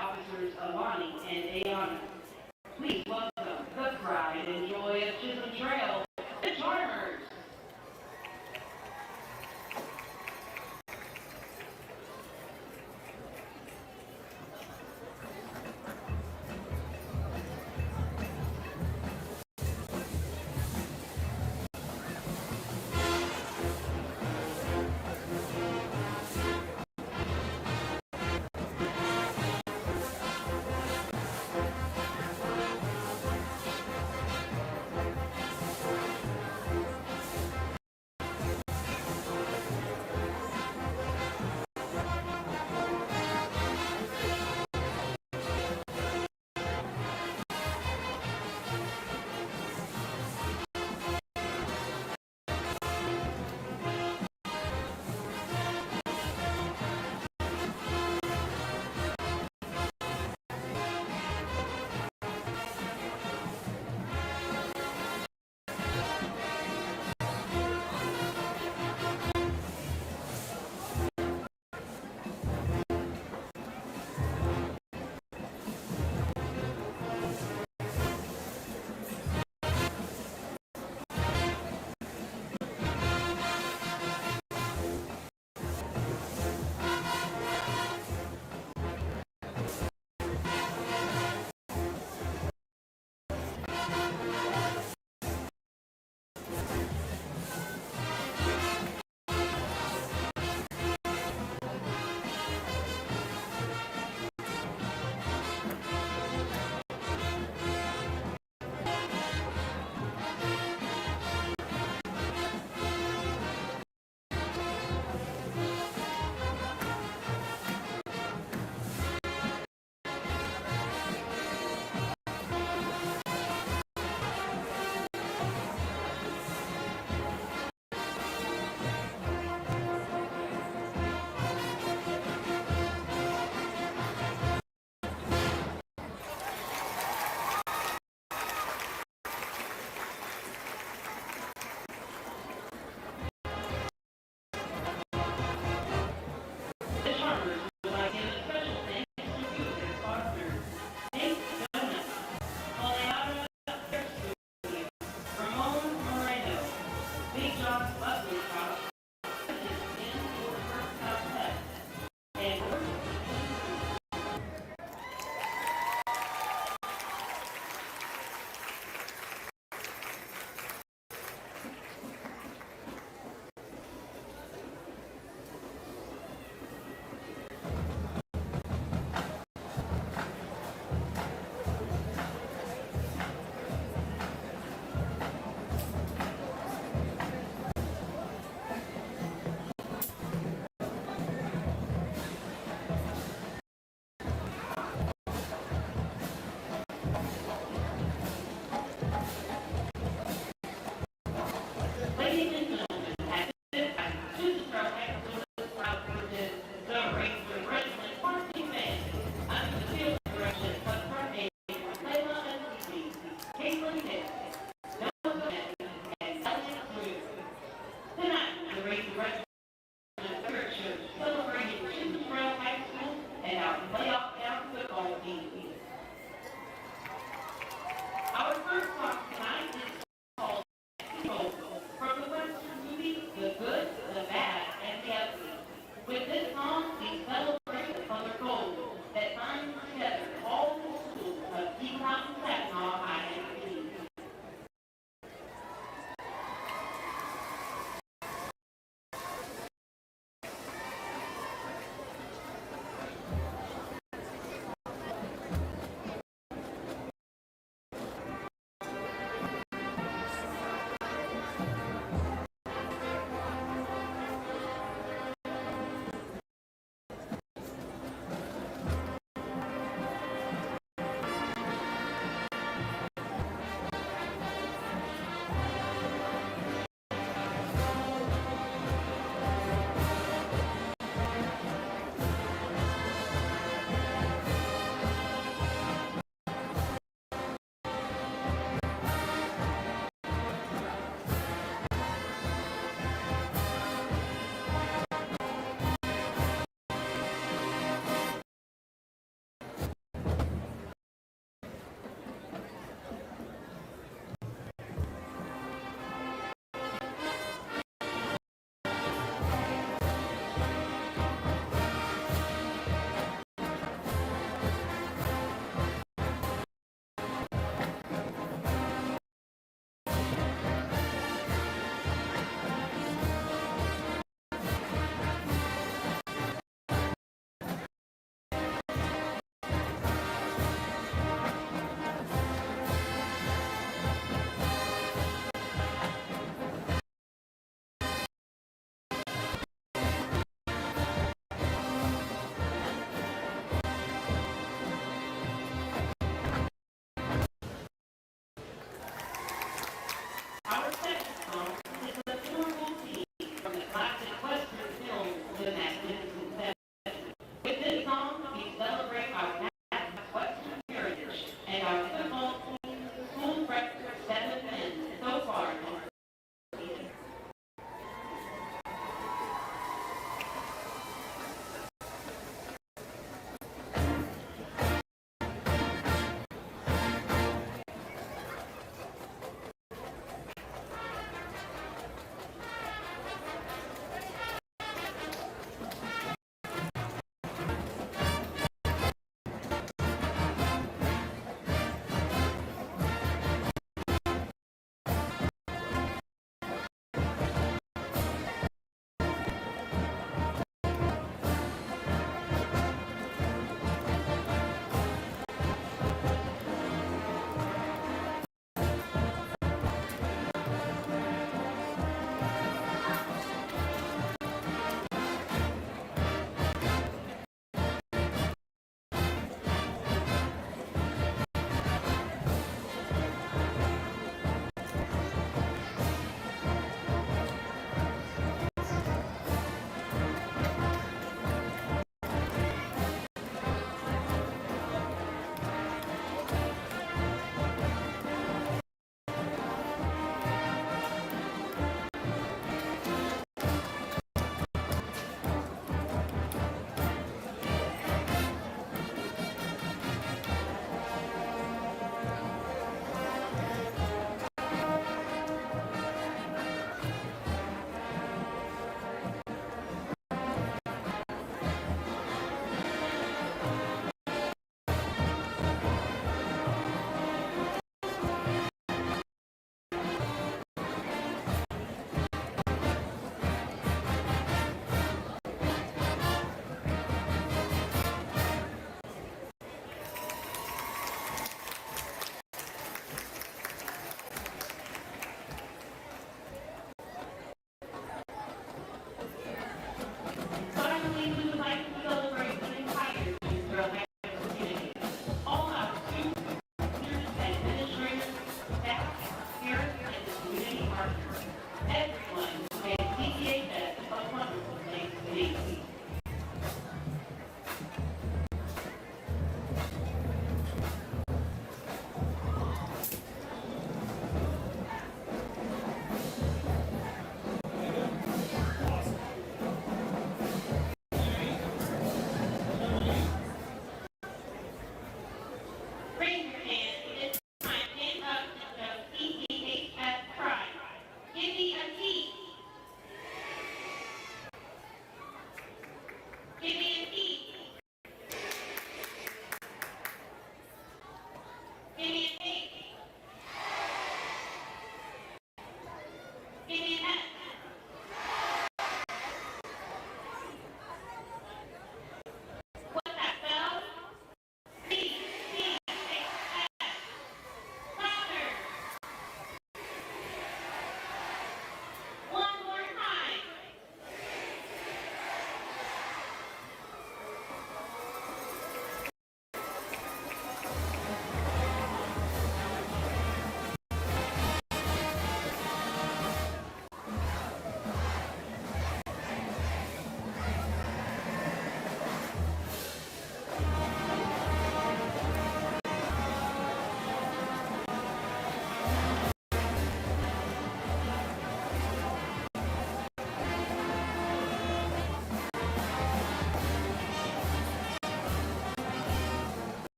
out and play off down football team. Our first song tonight is called Pinnacle, from the Western movie The Good, the Bad, and the Ugly. With this song, we celebrate the color gold that binds together all the schools of Chisholm, Saginaw, High and Lee.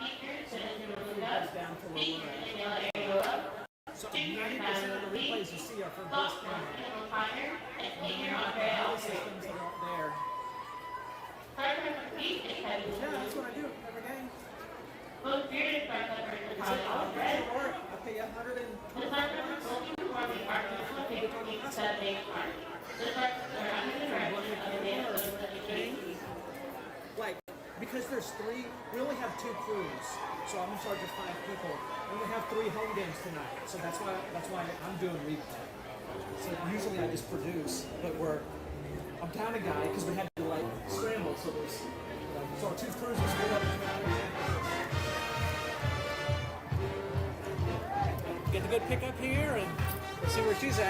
Down to lower. So 90% of the replays you see are from this camera. All the systems that are up there. Yeah, that's what I do every game. I'll work. I pay $100 like, because there's three, we only have 2 crews, so I'm in charge of 5 people. We only have 3 home games tonight, so that's why I'm doing replay. So usually I just produce, but I'm down a guy because we had to like scramble, so there's so our 2 crews are split up. Get the good pickup here and see where she's at.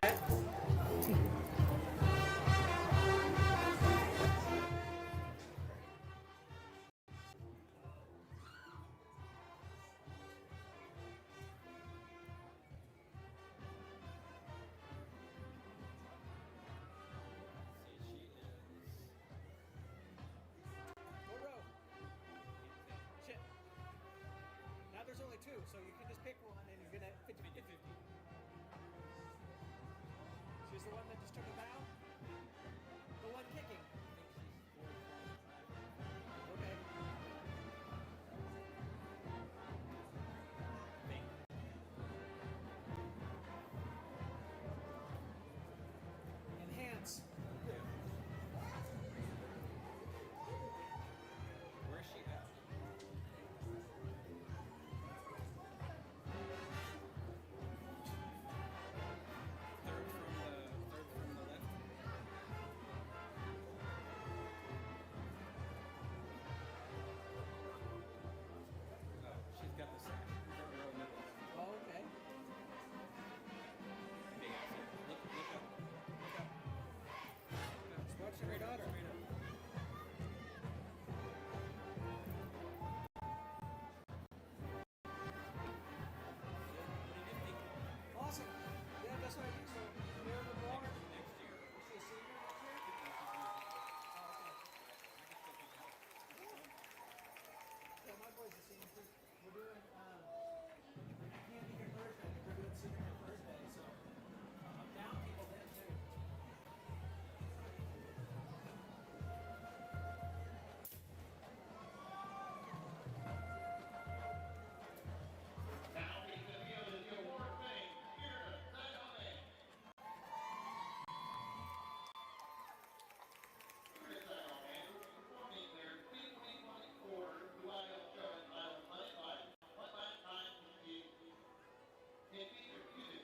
Now there's only 2, so you can just pick one and you're gonna 50-50. She's the one that just took a bow? The one kicking? Okay. Enhance. Where's she at? Third from the left. Oh, she's got the sack. Oh, okay. Look up. Just watch your daughter. Awesome. Yeah, that's what I do. So you're in the water next year. Is she a senior next year? Oh, okay. Yeah, my boy's a senior too. We're doing, I can't be here Thursday. We're doing senior Thursday, so I'm down people then too. If either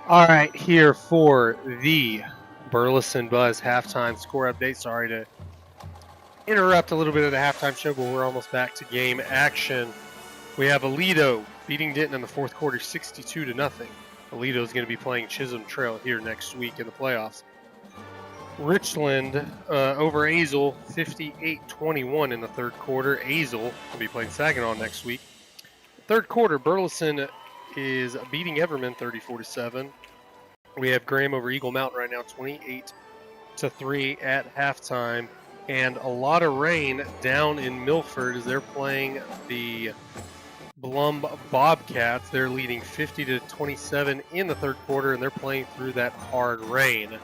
All right, here for the Burleson Buzz halftime score update. Sorry to interrupt a little bit of the halftime show, but we're almost back to game action. We have Aledo beating Denton in the fourth quarter 62-0. Aledo is going to be playing Chisholm Trail here next week in the playoffs. Richland over Azle 58-21 in the third quarter. Azle will be playing Saginaw next week. Third quarter, Burleson is beating Everman 34-7. We have Graham over Eagle Mountain right now 28-3 at halftime. And a lot of rain down in Milford as they're playing the Blum Bobcats. They're leading 50-27 in the third quarter, and they're playing through that hard rain.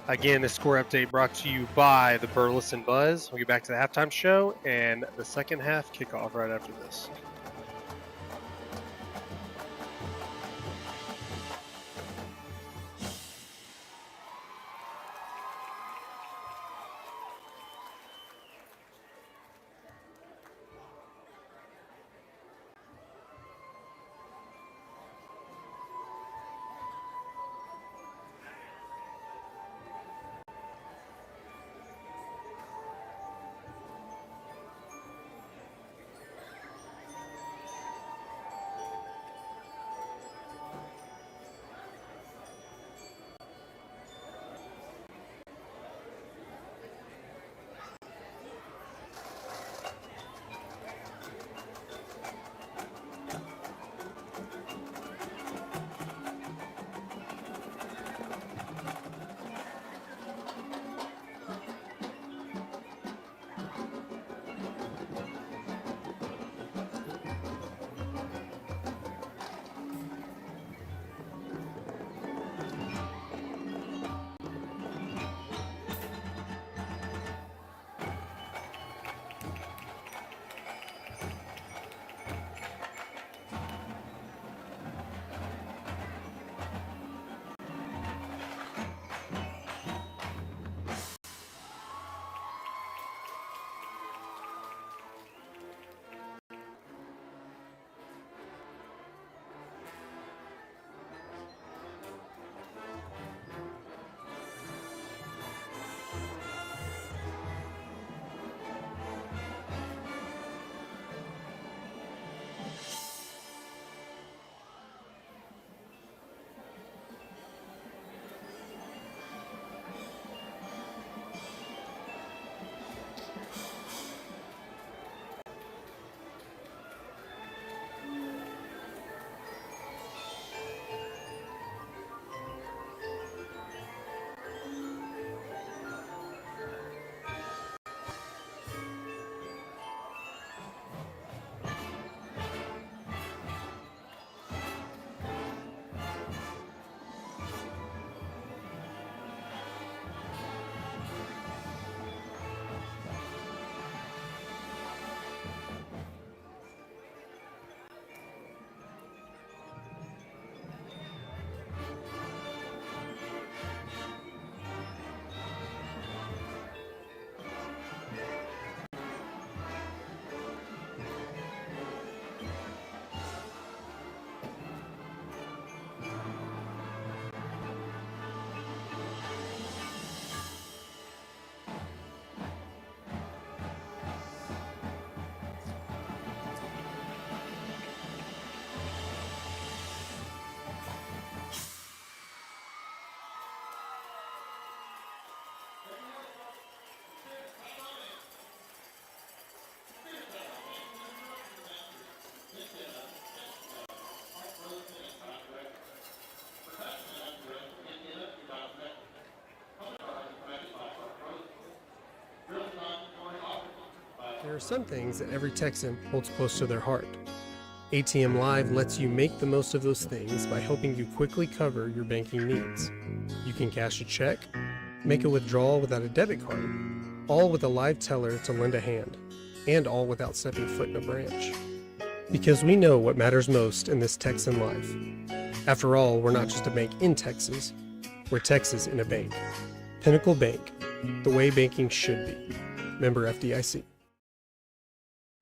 Again, this score update brought to you by the Burleson Buzz. We'll get back to the halftime show and the second half kickoff right after this. There are some things that every Texan holds close to their heart. ATM Live lets you make the most of those things by helping you quickly cover your banking needs. You can cash a check, make a withdrawal without a debit card, all with a live teller to lend a hand, and all without stepping foot in a branch. Because we know what matters most in this Texan life. After all, we're not just a bank in Texas, we're Texas in a bank. Pinnacle Bank, the way banking should be. Member FDIC.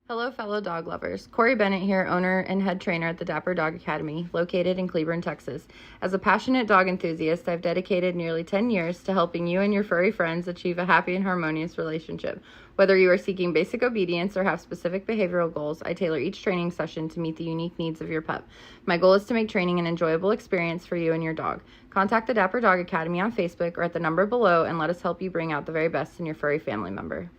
Hello, fellow dog lovers. Korri Bennett here, owner and head trainer at the Dapper Dog Academy, located in Cleburne, Texas. As a passionate dog enthusiast, I've dedicated nearly 10 years to helping you and your furry friends achieve a happy and harmonious relationship. Whether you are seeking basic obedience or have specific behavioral goals, I tailor each training session to meet the unique needs of your pup. My goal is to make training an enjoyable experience for you and your dog. Contact the Dapper Dog Academy on Facebook or at the number below and let us help you bring out the very best in your furry family member.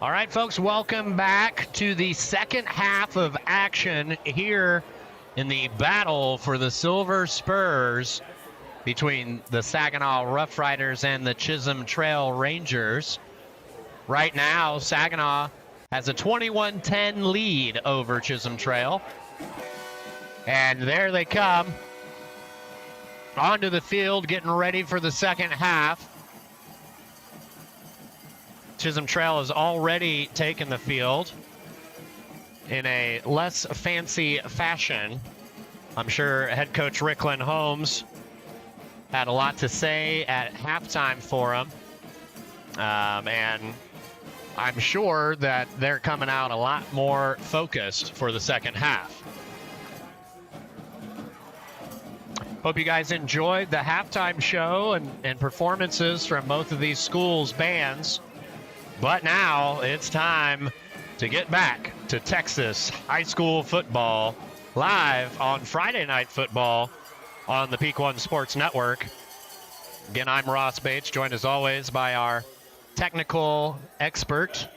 All right, folks, welcome back to the second half of action here in the battle for the Silver Spurs between the Saginaw Rough Riders and the Chisholm Trail Rangers. Right now, Saginaw has a 21-10 lead over Chisholm Trail. And there they come onto the field, getting ready for the second half. Chisholm Trail has already taken the field in a less fancy fashion. I'm sure head coach Ricklin Holmes had a lot to say at halftime for him. And I'm sure that they're coming out a lot more focused for the second half. Hope you guys enjoyed the halftime show and performances from both of these schools' bands. But now it's time to get back to Texas high school football live on Friday Night Football on the Peak One Sports Network. Again, I'm Ross Bates, joined as always by our technical expert,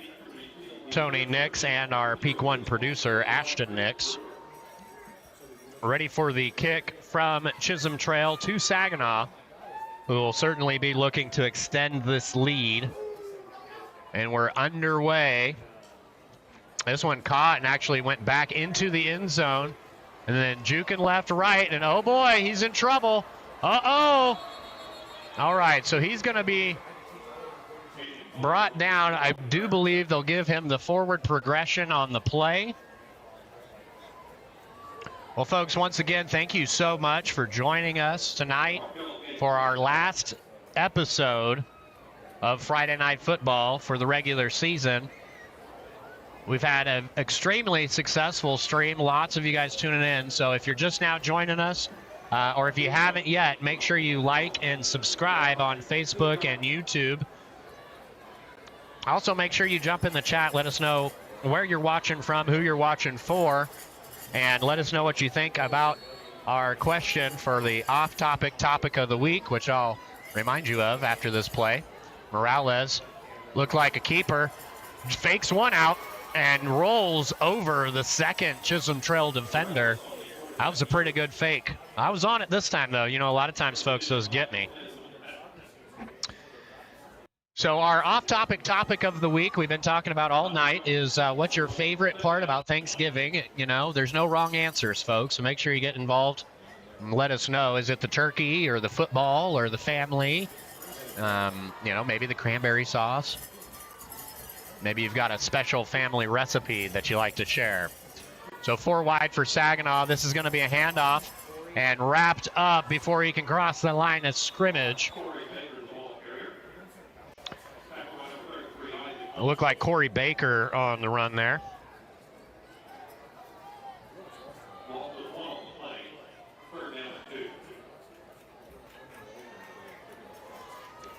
Tony Nix, and our Peak One producer, Ashton Nix. Ready for the kick from Chisholm Trail to Saginaw, who will certainly be looking to extend this lead. And we're underway. This one caught and actually went back into the end zone. And then juking left, right, and oh boy, he's in trouble. Uh-oh. All right, so he's going to be brought down. I do believe they'll give him the forward progression on the play. Well, folks, once again, thank you so much for joining us tonight for our last episode of Friday Night Football for the regular season. We've had an extremely successful stream, lots of you guys tuning in. So if you're just now joining us, or if you haven't yet, make sure you like and subscribe on Facebook and YouTube. Also, make sure you jump in the chat. Let us know where you're watching from, who you're watching for, and let us know what you think about our question for the off-topic topic of the week, which I'll remind you of after this play. Morales looked like a keeper, fakes one out and rolls over the second Chisholm Trail defender. That was a pretty good fake. I was on it this time, though. You know, a lot of times, folks, those get me. So our off-topic topic of the week we've been talking about all night is what's your favorite part about Thanksgiving? You know, there's no wrong answers, folks, so make sure you get involved and let us know. Is it the turkey or the football or the family? You know, maybe the cranberry sauce. Maybe you've got a special family recipe that you like to share. So 4 wide for Saginaw. This is going to be a handoff and wrapped up before he can cross the line of scrimmage. It looked like Korri Baker on the run there.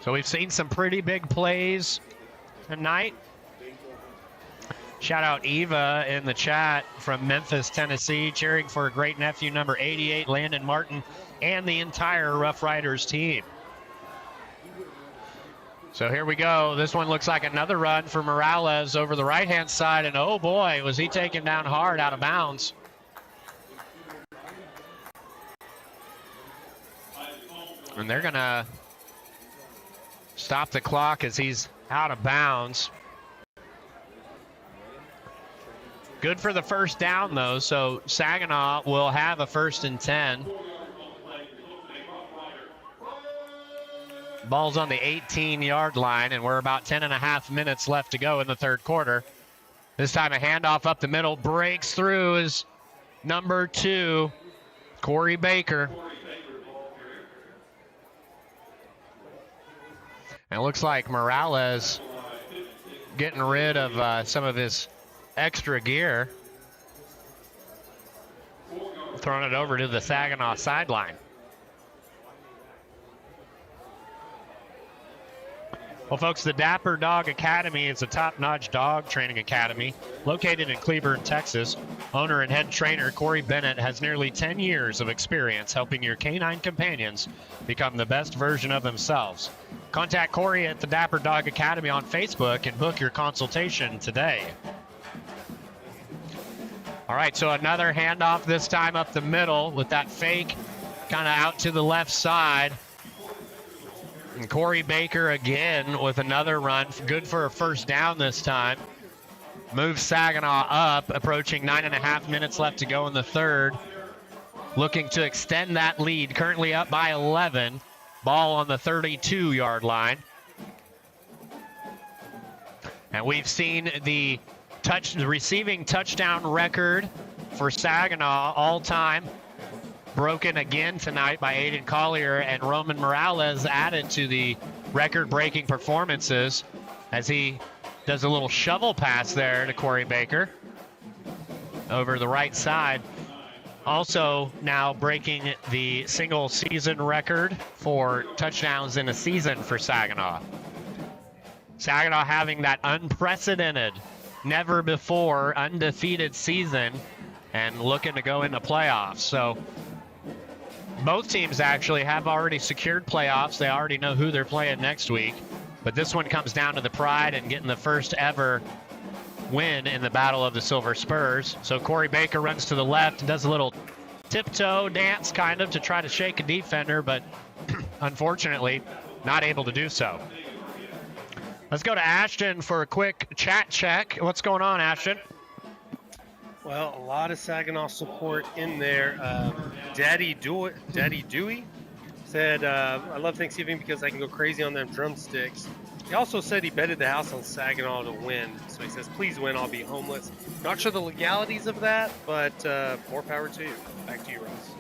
So we've seen some pretty big plays tonight. Shout out Eva in the chat from Memphis, Tennessee, cheering for a great nephew, number 88, Landon Martin, and the entire Rough Riders team. So here we go. This one looks like another run for Morales over the right-hand side, and oh boy, was he taken down hard out of bounds. And they're going to stop the clock as he's out of bounds. Good for the first down, though, so Saginaw will have a 1st and 10. Ball's on the 18-yard line, and we're about 10.5 minutes left to go in the third quarter. This time a handoff up the middle, breaks through is number 2, Korri Baker. And it looks like Morales getting rid of some of his extra gear. Throwing it over to the Saginaw sideline. Well, folks, the Dapper Dog Academy is a top-notch dog training academy located in Cleburne, Texas. Owner and head trainer Korri Bennett has nearly 10 years of experience helping your canine companions become the best version of themselves. Contact Korri at the Dapper Dog Academy on Facebook and book your consultation today. All right, so another handoff, this time up the middle with that fake kind of out to the left side. And Korri Baker again with another run, good for a first down this time. Moves Saginaw up, approaching 9.5 minutes left to go in the third. Looking to extend that lead, currently up by 11. Ball on the 32-yard line. And we've seen the receiving touchdown record for Saginaw all time broken again tonight by Aiden Collier, and Roman Morales added to the record-breaking performances as he does a little shovel pass there to Korri Baker over the right side. Also now breaking the single season record for touchdowns in a season for Saginaw. Saginaw having that unprecedented, never before undefeated season and looking to go into playoffs. So both teams actually have already secured playoffs. They already know who they're playing next week. But this one comes down to the pride and getting the first ever win in the Battle of the Silver Spurs. So Korri Baker runs to the left and does a little tiptoe dance kind of to try to shake a defender, but unfortunately not able to do so. Let's go to Ashton for a quick chat check. What's going on, Ashton? Well, a lot of Saginaw support in there. Daddy Dewey said, I love Thanksgiving because I can go crazy on them drumsticks. He also said he betted the house on Saginaw to win. So he says, please win, I'll be homeless. Not sure the legalities of that, but more power to you. Back to you, Ross.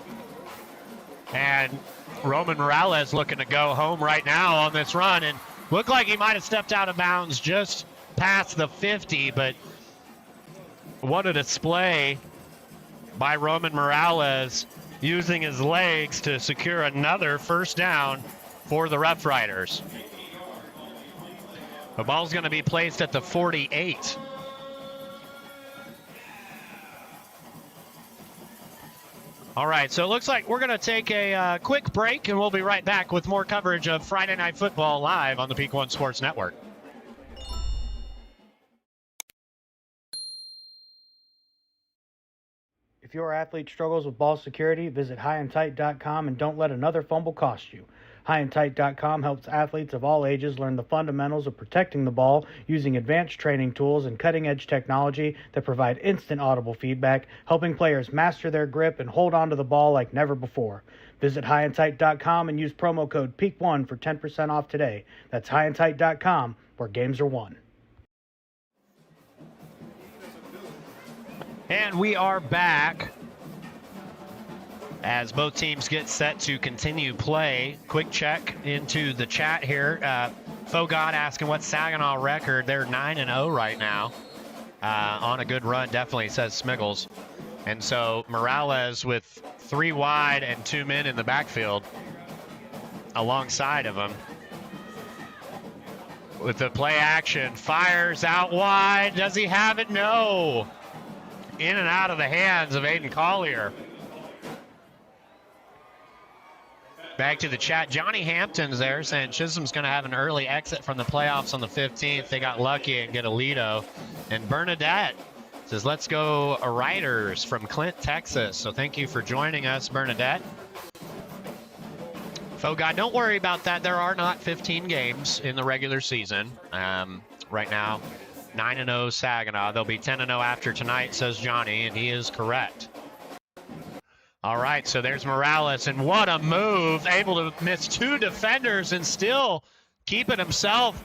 And Roman Morales looking to go home right now on this run, and looked like he might have stepped out of bounds just past the 50, but what a display by Roman Morales using his legs to secure another first down for the Rough Riders. The ball's going to be placed at the 48. All right, so it looks like we're going to take a quick break, and we'll be right back with more coverage of Friday Night Football live on the Peak One Sports Network. If your athlete struggles with ball security, visit highandtight.com and don't let another fumble cost you. Highandtight.com helps athletes of all ages learn the fundamentals of protecting the ball using advanced training tools and cutting-edge technology that provide instant audible feedback, helping players master their grip and hold on to the ball like never before. Visit highandtight.com and use promo code PEAK1 for 10% off today. That's highandtight.com, where games are won. And we are back as both teams get set to continue play. Quick check into the chat here. Fogod asking what's Saginaw record. They're 9-0 right now. On a good run, definitely, says Smiggles. And so Morales with 3 wide and 2 men in the backfield alongside of him. With the play action, fires out wide. Does he have it? No. In and out of the hands of Aiden Collier. Back to the chat. Johnny Hampton's there saying Chisholm's going to have an early exit from the playoffs on the 15th. They got lucky and get a Lido. And Bernadette says, let's go Riders from Clint, Texas. So thank you for joining us, Bernadette. Fogod, don't worry about that. There are not 15 games in the regular season. Right now, 9-0 Saginaw. They'll be 10-0 after tonight, says Johnny, and he is correct. All right, so there's Morales, and what a move. Able to miss 2 defenders and still keeping himself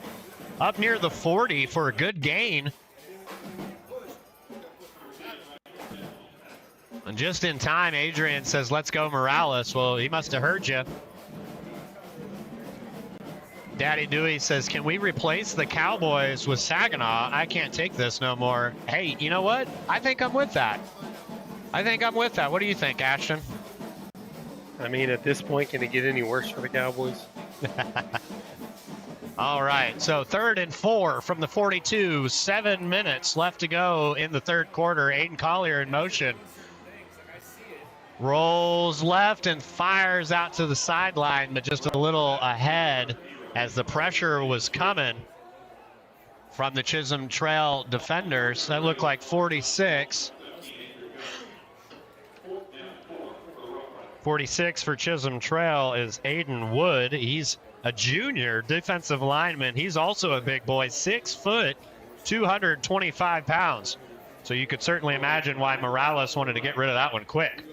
up near the 40 for a good gain. And just in time, Adrian says, let's go Morales. Well, he must have heard you. Daddy Dewey says, can we replace the Cowboys with Saginaw? I can't take this no more. Hey, you know what? I think I'm with that. What do you think, Ashton? I mean, at this point, can it get any worse for the Cowboys? All right, so 3rd and 4 from the 42. 7 minutes left to go in the third quarter. Aiden Collier in motion. Rolls left and fires out to the sideline, but just a little ahead as the pressure was coming from the Chisholm Trail defenders. That looked like 46. 46 for Chisholm Trail is Aiden Wood. He's a junior defensive lineman. He's also a big boy, 6 foot, 225 pounds. So you could certainly imagine why Morales wanted to get rid of that one quick.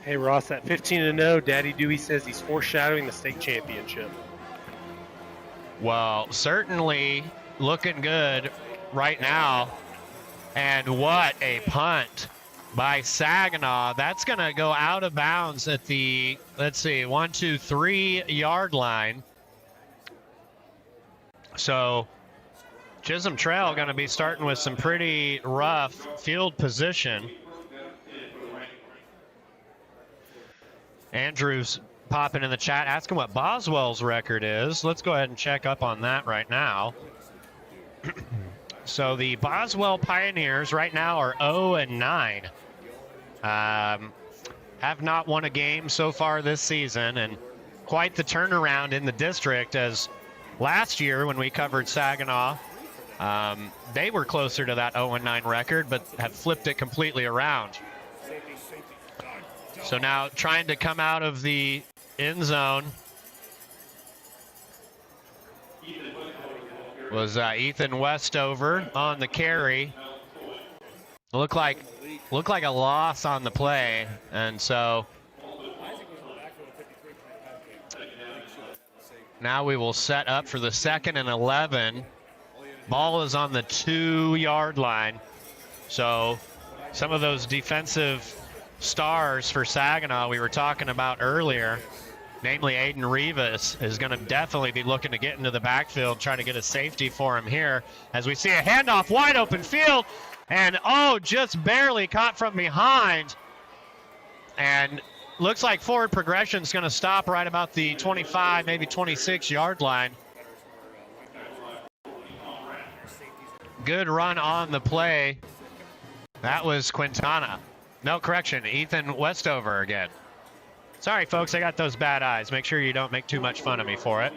Hey, Ross, at 15-0, Daddy Dewey says he's foreshadowing the state championship. Well, certainly looking good right now. And what a punt by Saginaw. That's going to go out of bounds at the, 3 yard line. So Chisholm Trail going to be starting with some pretty rough field position. Andrew's popping in the chat asking what Boswell's record is. Let's go ahead and check up on that right now. So the Boswell Pioneers right now are 0-9. Have not won a game so far this season, and quite the turnaround in the district, as last year when we covered Saginaw, they were closer to that 0-9 record, but have flipped it completely around. So now trying to come out of the end zone was Ethan Westover on the carry. Looked like a loss on the play, and so now we will set up for the 2nd and 11. Ball is on the 2 yard line. So some of those defensive stars for Saginaw we were talking about earlier, namely Aiden Rivas, is going to definitely be looking to get into the backfield, try to get a safety for him here, as we see a handoff, wide open field, and just barely caught from behind, and looks like forward progression is going to stop right about the 25, maybe 26 yard line. Good run on the play. That was Quintana. No, correction, Ethan Westover again. Sorry, folks, I got those bad eyes. Make sure you don't make too much fun of me for it.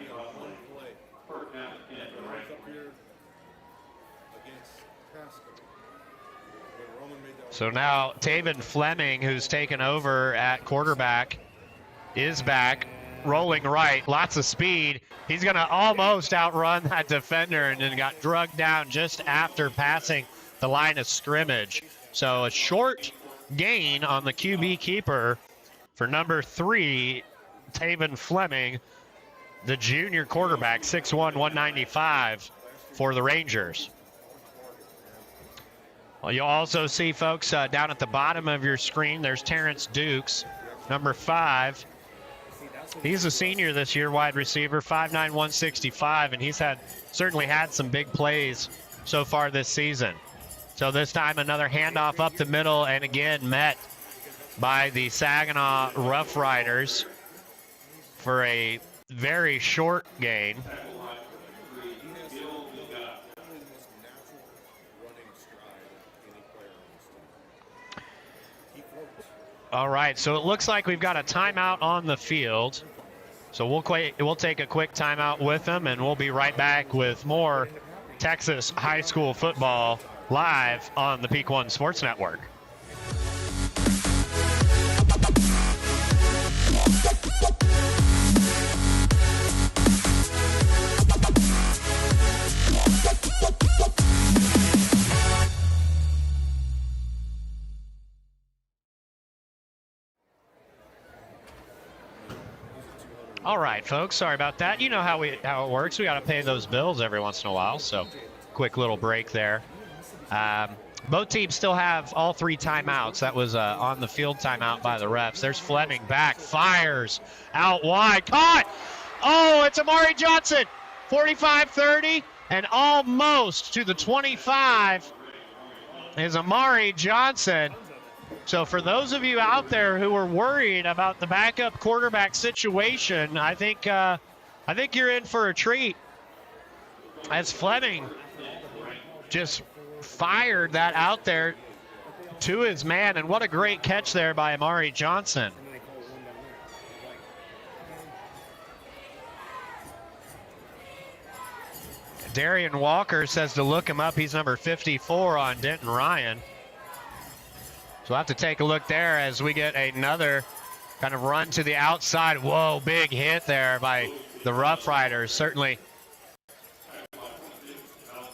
So now Taven Fleming, who's taken over at quarterback, is back, rolling right, lots of speed. He's going to almost outrun that defender and then got drugged down just after passing the line of scrimmage. So a short gain on the QB keeper for number 3, Taven Fleming, the junior quarterback, 6'1", 195 for the Rangers. Well, you'll also see, folks, down at the bottom of your screen, there's Terrence Dukes, number 5. He's a senior this year, wide receiver, 5'9", 165, and he's certainly had some big plays so far this season. So this time another handoff up the middle, and again met by the Saginaw Rough Riders for a very short gain. All right, so it looks like we've got a timeout on the field. So we'll take a quick timeout with them, and we'll be right back with more Texas high school football live on the Peak One Sports Network. All right, folks, sorry about that. You know how it works. We got to pay those bills every once in a while, so quick little break there. Both teams still have all 3 timeouts. That was on the field timeout by the refs. There's Fleming back, fires out wide, caught. Oh, it's Amari Johnson, 45-30, and almost to the 25 is Amari Johnson. So for those of you out there who are worried about the backup quarterback situation, I think you're in for a treat, as Fleming just fired that out there to his man, and what a great catch there by Amari Johnson. Darian Walker says to look him up. He's number 54 on Denton Ryan. So we'll have to take a look there as we get another kind of run to the outside. Whoa, big hit there by the Rough Riders. Certainly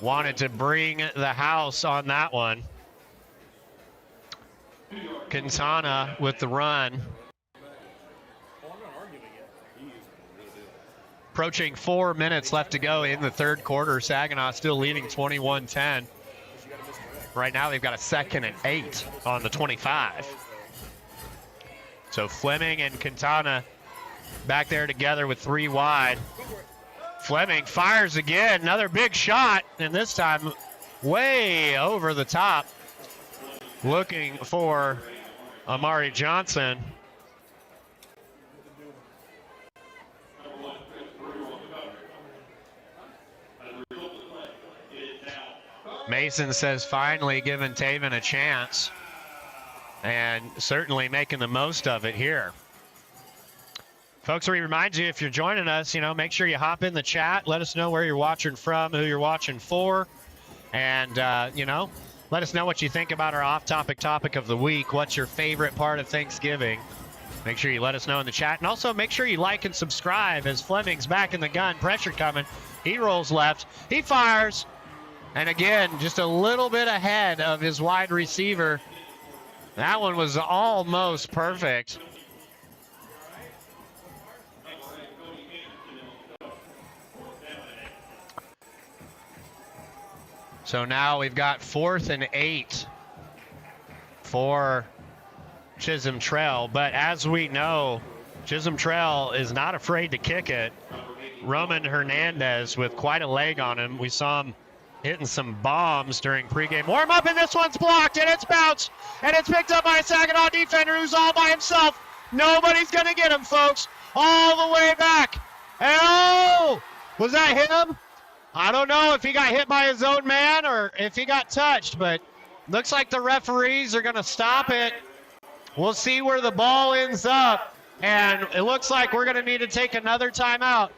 wanted to bring the house on that one. Quintana with the run. Approaching 4 minutes left to go in the third quarter. Saginaw still leading 21-10. Right now they've got a 2nd and 8 on the 25. So Fleming and Quintana back there together with 3 wide. Fleming fires again, another big shot, and this time way over the top. Looking for Amari Johnson. Mason says finally giving Taven a chance, and certainly making the most of it here. Folks, we remind you, if you're joining us, make sure you hop in the chat. Let us know where you're watching from, who you're watching for, and, let us know what you think about our off-topic topic of the week. What's your favorite part of Thanksgiving? Make sure you let us know in the chat. And also make sure you like and subscribe as Fleming's back in the gun. Pressure coming. He rolls left. He fires. And again, just a little bit ahead of his wide receiver. That one was almost perfect. So now we've got 4th and 8 for Chisholm Trail. But as we know, Chisholm Trail is not afraid to kick it. Roman Hernandez with quite a leg on him. We saw him hitting some bombs during pregame warm-up, and this one's blocked, and it's bounced, and it's picked up by a Saginaw defender who's all by himself. Nobody's going to get him, folks, all the way back. And oh, was that him? I don't know if he got hit by his own man or if he got touched, but looks like the referees are going to stop it. We'll see where the ball ends up, and it looks like we're going to need to take another timeout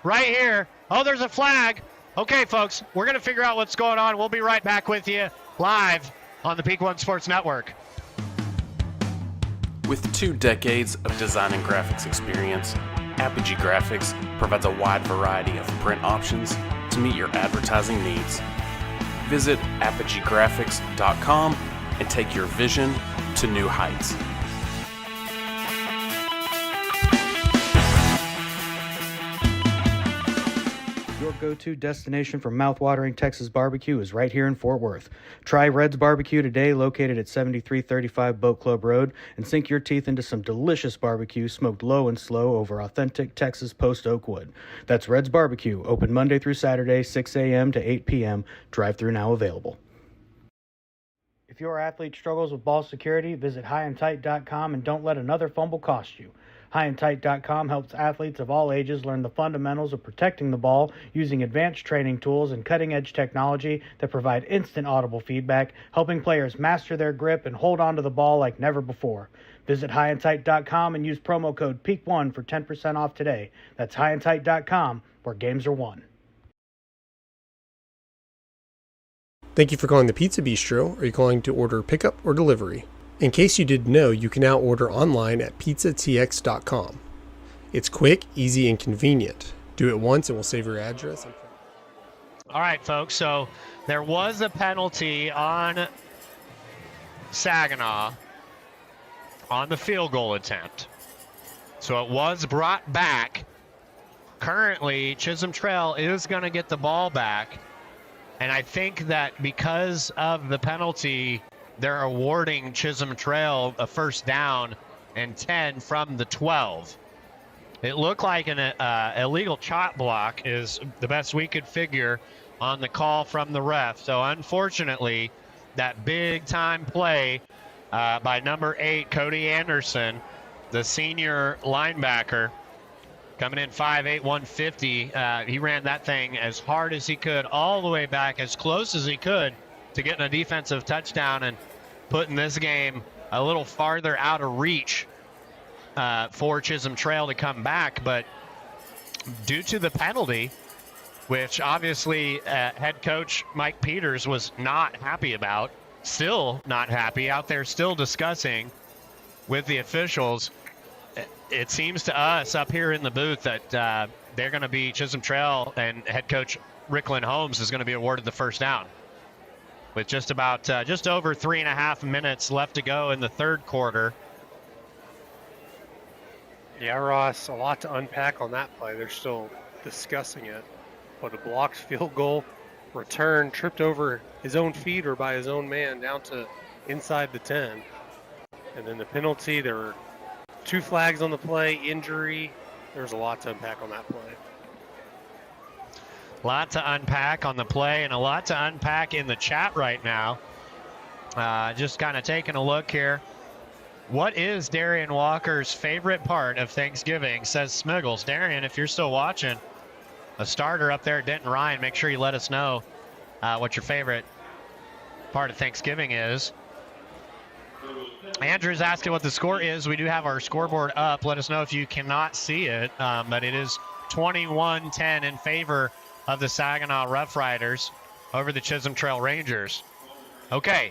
right here. Oh, there's a flag. Okay, folks, we're going to figure out what's going on. We'll be right back with you live on the Peak One Sports Network. With 2 decades of design and graphics experience, Apogee Graphics provides a wide variety of print options to meet your advertising needs. Visit apogeegraphics.com and take your vision to new heights. Your go-to destination for mouth-watering Texas barbecue is right here in Fort Worth. Try Red's Barbecue today, located at 7335 Boat Club Road, and sink your teeth into some delicious barbecue smoked low and slow over authentic Texas post oak wood. That's Red's Barbecue, open Monday through Saturday, 6 a.m. to 8 p.m. Drive-thru now available. If your athlete struggles with ball security, visit highandtight.com and don't let another fumble cost you. Highandtight.com helps athletes of all ages learn the fundamentals of protecting the ball using advanced training tools and cutting-edge technology that provide instant audible feedback, helping players master their grip and hold onto the ball like never before. Visit highandtight.com and use promo code PEAK1 for 10% off today. That's highandtight.com, where games are won. Thank you for calling the Pizza Bistro. Are you calling to order pickup or delivery? In case you didn't know, you can now order online at pizzatx.com. It's quick, easy, and convenient. Do it once and we'll save your address. All right, folks, so there was a penalty on Saginaw on the field goal attempt. So it was brought back. Currently, Chisholm Trail is going to get the ball back. And I think that because of the penalty, they're awarding Chisholm Trail a first down and 10 from the 12. It looked like an illegal chop block is the best we could figure on the call from the ref. So unfortunately, that big time play by number 8, Cody Anderson, the senior linebacker, coming in 5'8", 150. He ran that thing as hard as he could, all the way back, as close as he could to getting a defensive touchdown and putting this game a little farther out of reach for Chisholm Trail to come back. But due to the penalty, which obviously head coach Mike Peters was not happy about, still not happy, out there still discussing with the officials, it seems to us up here in the booth that they're going to be, Chisholm Trail and head coach Ricklin Holmes is going to be awarded the first down with just about just over 3.5 minutes left to go in the third quarter. Yeah, Ross, a lot to unpack on that play. They're still discussing it. But a blocked field goal, return, tripped over his own feet or by his own man down to inside the 10. And then the penalty, there were 2 flags on the play, injury. There's a lot to unpack on that play. A lot to unpack on the play and a lot to unpack in the chat right now. Just kind of taking a look here. What is Darian Walker's favorite part of Thanksgiving, says Smiggles. Darian, if you're still watching, a starter up there at Denton Ryan, make sure you let us know what your favorite part of Thanksgiving is. Andrew's asking what the score is. We do have our scoreboard up. Let us know if you cannot see it, but it is 21-10 in favor of the Saginaw Rough Riders over the Chisholm Trail Rangers. Okay,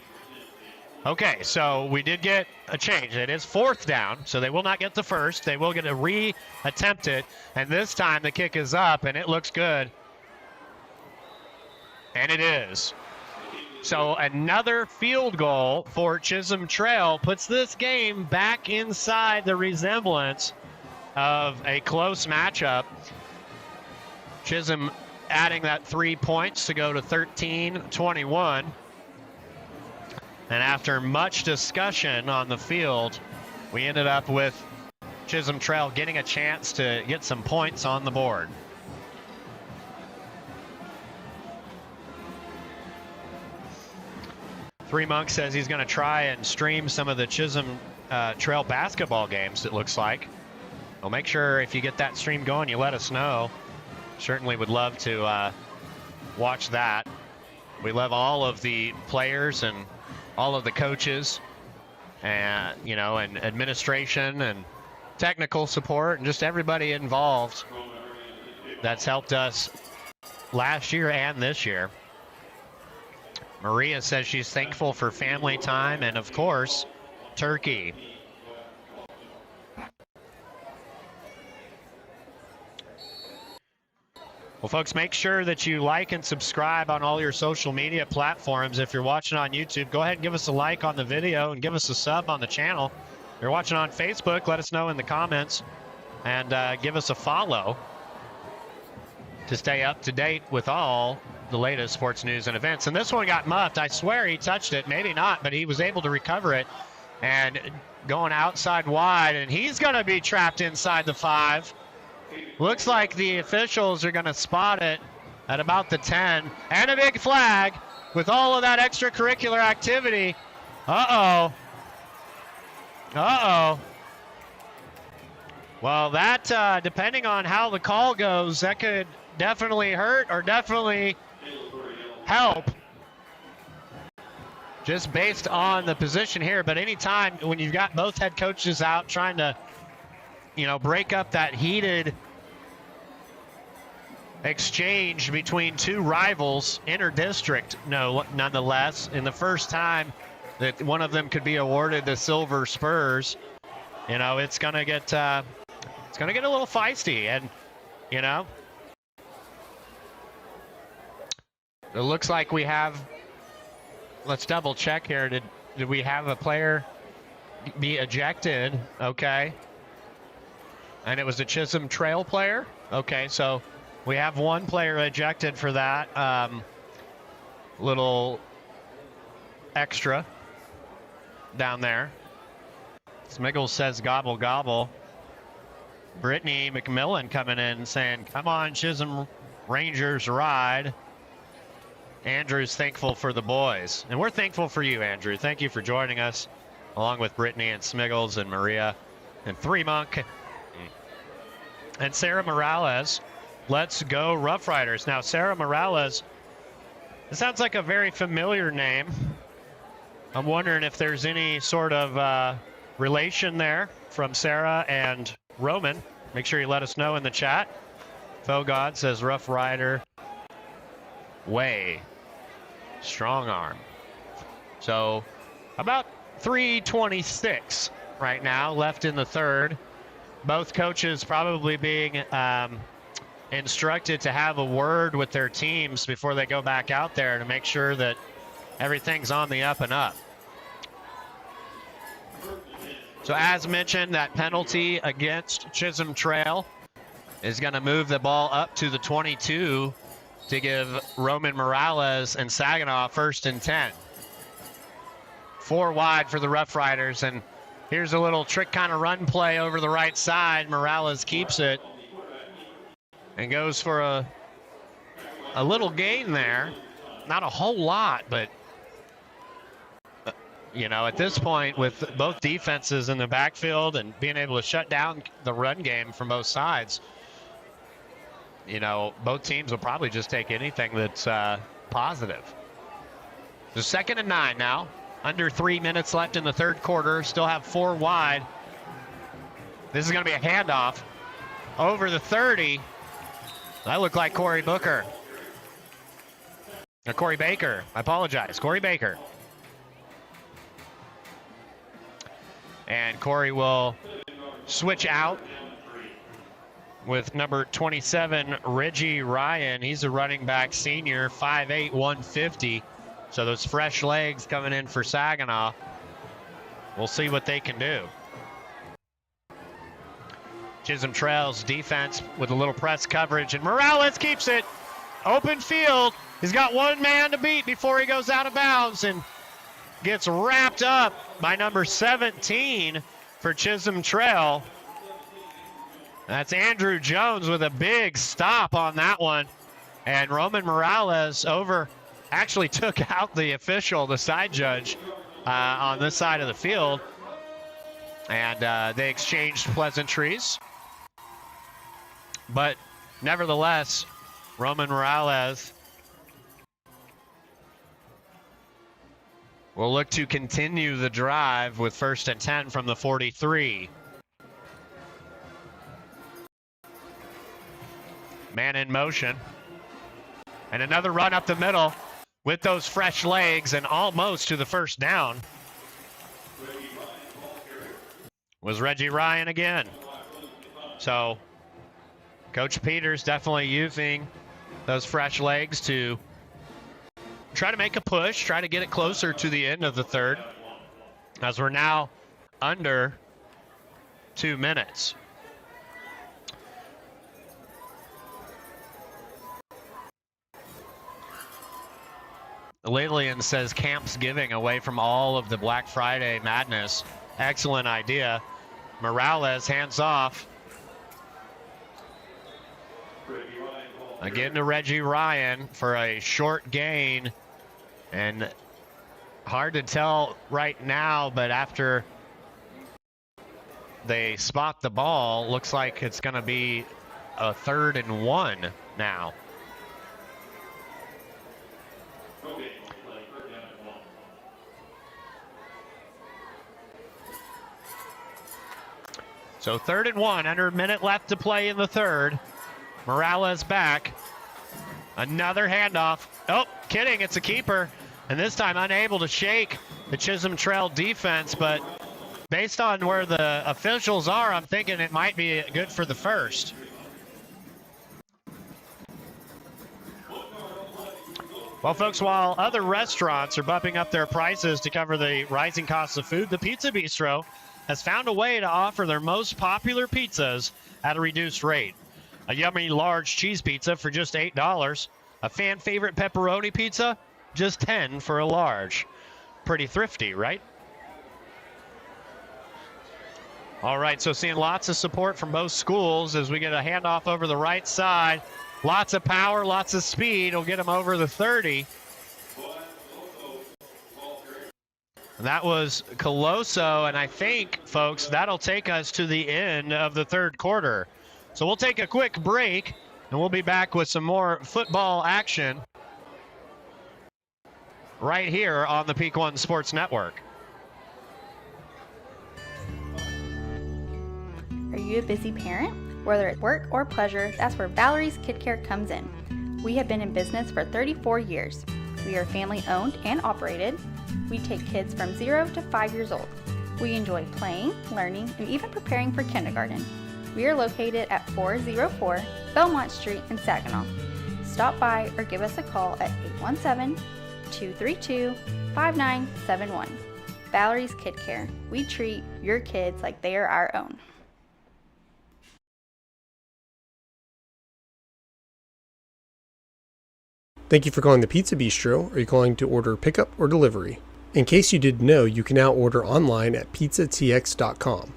so we did get a change. It is 4th down, so they will not get the first. They will get a re-attempt it, and this time the kick is up, and it looks good. And it is. So another field goal for Chisholm Trail puts this game back inside the resemblance of a close matchup. Chisholm adding that 3 points to go to 13-21. And after much discussion on the field, we ended up with Chisholm Trail getting a chance to get some points on the board. Three Monk says he's going to try and stream some of the Chisholm Trail basketball games, it looks like. Well, make sure if you get that stream going, you let us know. Certainly would love to watch that. We love all of the players and all of the coaches and, you know, and administration and technical support and just everybody involved that's helped us last year and this year. Maria says she's thankful for family time and, of course, turkey. Well, folks, make sure that you like and subscribe on all your social media platforms. If you're watching on YouTube, go ahead and give us a like on the video and give us a sub on the channel. If you're watching on Facebook, let us know in the comments and give us a follow to stay up to date with all the latest sports news and events. And this one got muffed. I swear he touched it, maybe not, but he was able to recover it and going outside wide, and he's going to be trapped inside the 5. Looks like the officials are going to spot it at about the 10. And a big flag with all of that extracurricular activity. Uh-oh. Well, that, depending on how the call goes, that could definitely hurt or definitely help. Just based on the position here. But anytime when you've got both head coaches out trying to, you know, break up that heated exchange between two rivals, inter-district, nonetheless, in the first time that one of them could be awarded the Silver Spurs, you know, it's gonna get a little feisty, and you know, it looks like we have. Let's double check here. Did we have a player be ejected? Okay. And it was a Chisholm Trail player? Okay, so we have one player ejected for that. Little extra down there. Smiggles says gobble gobble. Brittany McMillan coming in saying, come on, Chisholm Rangers ride. Andrew's thankful for the boys. And we're thankful for you, Andrew. Thank you for joining us, along with Brittany and Smiggles and Maria and Three Monk and Sarah Morales. Let's go Rough Riders. Now, Sarah Morales, it sounds like a very familiar name. I'm wondering if there's any sort of relation there from Sarah and Roman. Make sure you let us know in the chat. Fogod says Rough Rider way. Strong arm. So about 3:26 right now left in the third. Both coaches probably being instructed to have a word with their teams before they go back out there to make sure that everything's on the up and up. So as mentioned, that penalty against Chisholm Trail is going to move the ball up to the 22 to give Roman Morales and Saginaw 1st and 10. 4 wide for the Rough Riders, and here's a little trick kind of run play over the right side. Morales keeps it and goes for a little gain there. Not a whole lot, but you know, at this point, with both defenses in the backfield and being able to shut down the run game from both sides, you know, both teams will probably just take anything that's positive. The 2nd and 9 now. Under 3 minutes left in the third quarter. Still have 4 wide. This is going to be a handoff over the 30. That looked like Corey Booker. Or Corey Baker. I apologize. Corey Baker. And Corey will switch out with number 27, Reggie Ryan. He's a running back senior, 5'8", 150. So those fresh legs coming in for Saginaw. We'll see what they can do. Chisholm Trail's defense with a little press coverage, and Morales keeps it. Open field. He's got one man to beat before he goes out of bounds and gets wrapped up by number 17 for Chisholm Trail. That's Andrew Jones with a big stop on that one. And Roman Morales actually took out the official, the side judge, on this side of the field. And they exchanged pleasantries. But nevertheless, Roman Morales will look to continue the drive with 1st and 10 from the 43. Man in motion. And another run up the middle with those fresh legs and almost to the first down. Was Reggie Ryan again. So Coach Peters definitely using those fresh legs to try to make a push, try to get it closer to the end of the third, as we're now under 2 minutes. Lillian says Camp's giving away from all of the Black Friday madness. Excellent idea. Morales hands off. Again to Reggie Ryan for a short gain. And hard to tell right now, but after they spot the ball, looks like it's going to be a 3rd and 1 now. So 3rd and 1, under a minute left to play in the third. Morales back. Another handoff. Oh, kidding, it's a keeper. And this time unable to shake the Chisholm Trail defense, but based on where the officials are, I'm thinking it might be good for the first. Well, folks, while other restaurants are bumping up their prices to cover the rising costs of food, the Pizza Bistro has found a way to offer their most popular pizzas at a reduced rate. A yummy large cheese pizza for just $8, a fan favorite pepperoni pizza just 10 for a large. Pretty thrifty, right? All right, so seeing lots of support from both schools as we get a handoff over the right side. Lots of power, lots of speed. Will get him over the 30. And that was Colosso, and I think, folks, that'll take us to the end of the third quarter. So we'll take a quick break, and we'll be back with some more football action right here on the Peak One Sports Network. Are you a busy parent? Whether it's work or pleasure, that's where Valerie's Kid Care comes in. We have been in business for 34 years. We are family owned and operated. We take kids from 0 to 5 years old. We enjoy playing, learning, and even preparing for kindergarten. We are located at 404 Belmont Street in Saginaw. Stop by or give us a call at 817-232-5971. Valerie's Kid Care. We treat your kids like they are our own. Thank you for calling the Pizza Bistro. Are you calling to order pickup or delivery? In case you didn't know, you can now order online at pizzatx.com.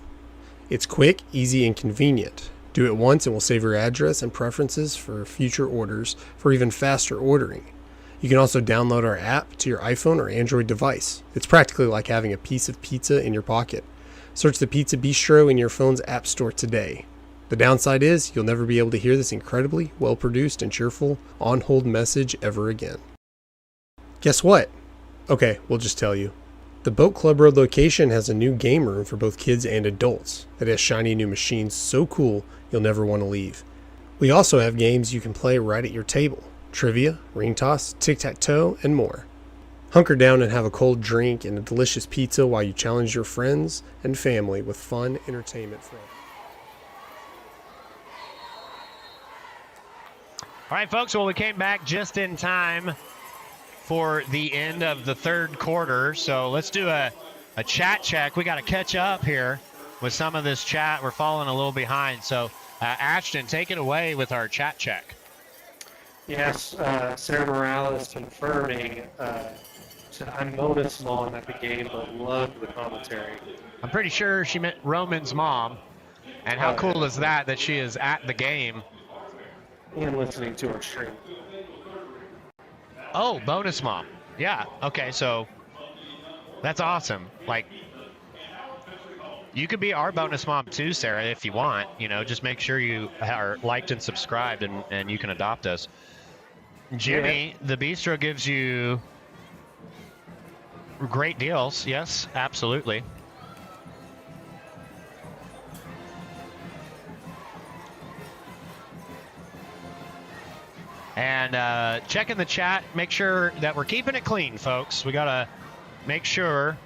It's quick, easy, and convenient. Do it once and we'll save your address and preferences for future orders for even faster ordering. You can also download our app to your iPhone or Android device. It's practically like having a piece of pizza in your pocket. Search the Pizza Bistro in your phone's app store today. The downside is you'll never be able to hear this incredibly well-produced and cheerful on-hold message ever again. Guess what? Okay, we'll just tell you. The Boat Club Road location has a new game room for both kids and adults that has shiny new machines so cool you'll never want to leave. We also have games you can play right at your table. Trivia, ring toss, tic-tac-toe, and more. Hunker down and have a cold drink and a delicious pizza while you challenge your friends and family with fun entertainment from. All right, folks, well, we came back just in time for the end of the third quarter. So let's do a chat check. We got to catch up here with some of this chat. We're falling a little behind. So, Ashton, take it away with our chat check. Yes, Sarah Morales confirming. Said, I'm Mona's mom at the game, but loved the commentary. I'm pretty sure she meant Roman's mom. And how cool is that she is at the game? And listening to our stream. Oh, bonus mom. Yeah. Okay. So that's awesome. Like, you could be our bonus mom too, Sarah, if you want. You know, just make sure you are liked and subscribed, and you can adopt us. Jimmy, the bistro gives you great deals. Yes, absolutely. And check in the chat. Make sure that we're keeping it clean, folks. We got to make sure.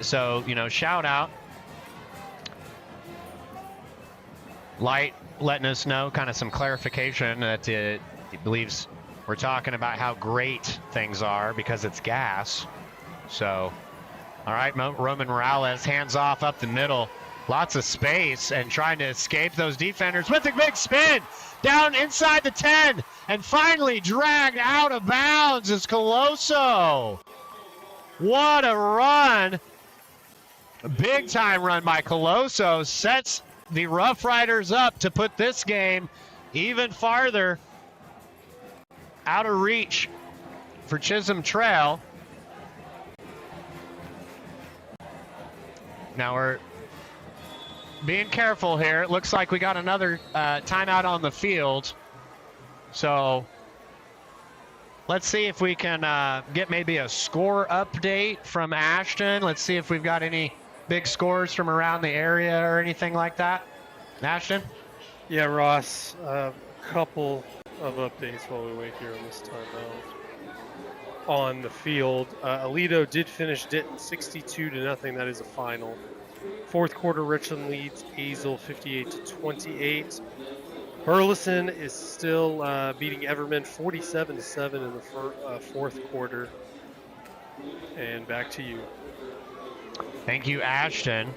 So, you know, shout out. Light letting us know kind of some clarification that he believes we're talking about how great things are because it's gas. So, all right, Roman Morales, hands off up the middle. Lots of space and trying to escape those defenders with a big spin. Down inside the 10 and finally dragged out of bounds is Colosso. What a run. A big time run by Colosso sets the Rough Riders up to put this game even farther out of reach for Chisholm Trail. Now we're being careful here. It looks like we got another timeout on the field. So let's see if we can get maybe a score update from Ashton. Let's see if we've got any big scores from around the area or anything like that. Ashton? Yeah, Ross, a couple of updates while we wait here on this timeout. On the field, Aledo did finish Denton 62-0. That is a final. Fourth quarter, Richland leads Hazel 58-28. Burleson is still beating Everman 47-7 in the fourth quarter. And back to you. Thank you, Ashton.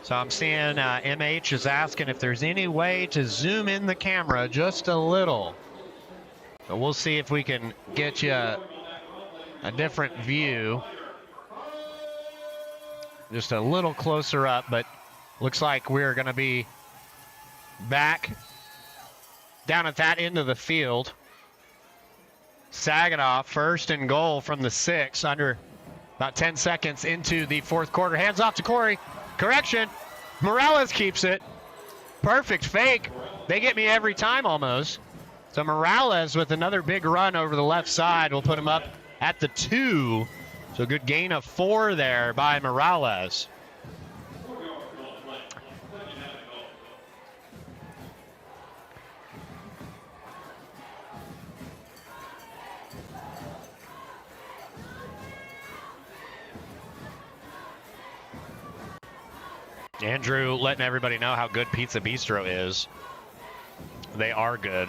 So I'm seeing MH is asking if there's any way to zoom in the camera just a little. But we'll see if we can get you a different view. Just a little closer up, but looks like we're going to be back down at that end of the field. Saginaw, first and goal from the 6, under about 10 seconds into the fourth quarter. Hands off to Korri. Correction. Morales keeps it. Perfect fake. They get me every time almost. So Morales with another big run over the left side will put him up at the 2. So good gain of 4 there by Morales. Andrew letting everybody know how good Pizza Bistro is. They are good.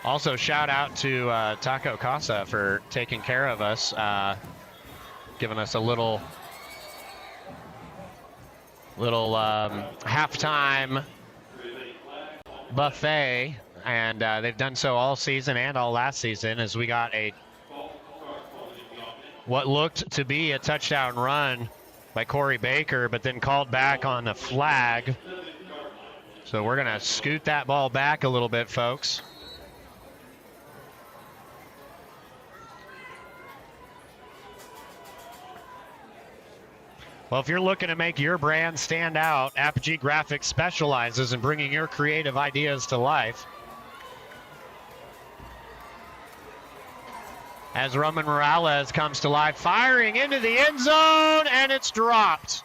Also, shout out to Taco Casa for taking care of us, giving us a little halftime buffet, and they've done so all season and all last season, as we got what looked to be a touchdown run by Korri Baker, but then called back on the flag. So we're going to scoot that ball back a little bit, folks. Well, if you're looking to make your brand stand out, Apogee Graphics specializes in bringing your creative ideas to life. As Roman Morales comes to life, firing into the end zone, and it's dropped.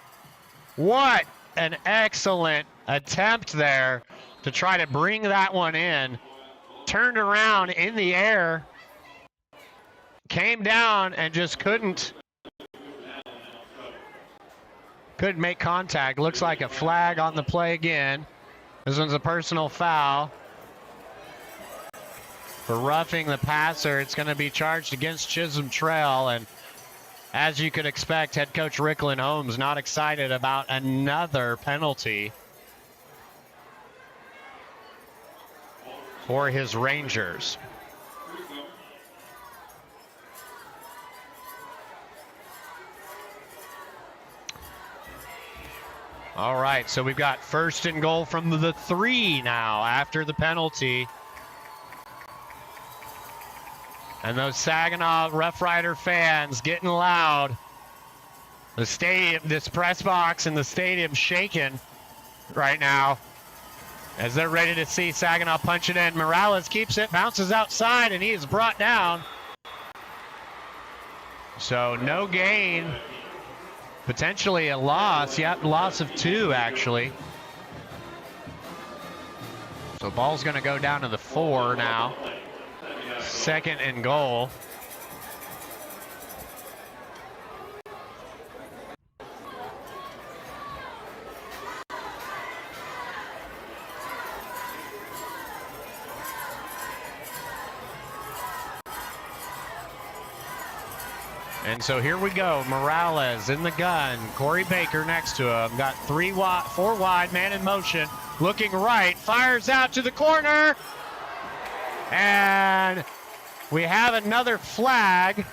What an excellent attempt there to try to bring that one in. Turned around in the air, came down, and just couldn't make contact. Looks like a flag on the play again. This one's a personal foul. For roughing the passer, it's going to be charged against Chisholm Trail, and as you could expect, head coach Ricklin Holmes not excited about another penalty for his Rangers. All right, so we've got first and goal from the 3 now after the penalty. And those Saginaw Rough Rider fans getting loud. The stadium, this press box in the stadium shaking right now as they're ready to see Saginaw punch it in. Morales keeps it, bounces outside, and he is brought down. So no gain, potentially a loss. Yep, loss of 2 actually. So ball's going to go down to the 4 now. Second and goal. And so here we go. Morales in the gun. Korri Baker next to him. Got 4 wide, man in motion. Looking right. Fires out to the corner. And we have another flag.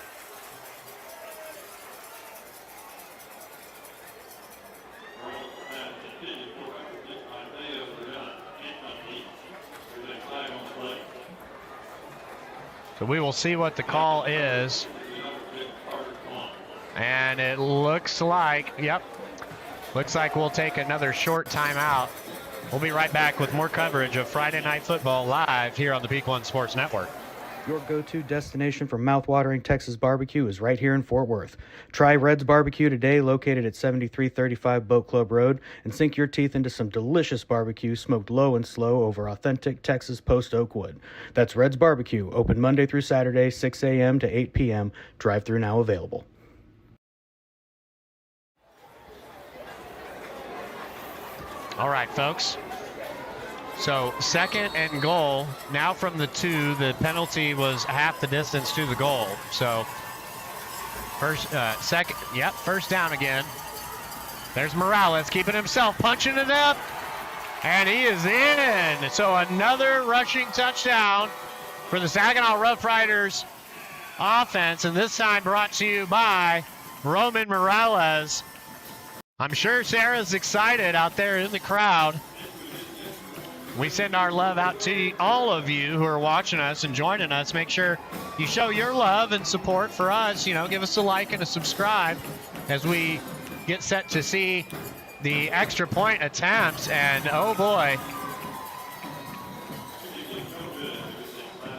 So we will see what the call is. And it looks like, looks like we'll take another short timeout. We'll be right back with more coverage of Friday Night Football live here on the Peak One Sports Network. Your go-to destination for mouth-watering Texas barbecue is right here in Fort Worth. Try Red's Barbecue today, located at 7335 Boat Club Road, and sink your teeth into some delicious barbecue smoked low and slow over authentic Texas post oak wood. That's Red's Barbecue, open Monday through Saturday, 6 a.m. to 8 p.m. Drive-thru now available. All right, folks. So second and goal. Now from the 2, the penalty was half the distance to the goal. So first down again. There's Morales keeping himself, punching it up, and he is in. So another rushing touchdown for the Saginaw Rough Riders. offense, and this time brought to you by Roman Morales. I'm sure Sarah's excited out there in the crowd. We send our love out to all of you who are watching us and joining us. Make sure you show your love and support for us. You know, give us a like and a subscribe as we get set to see the extra point attempts. And oh boy,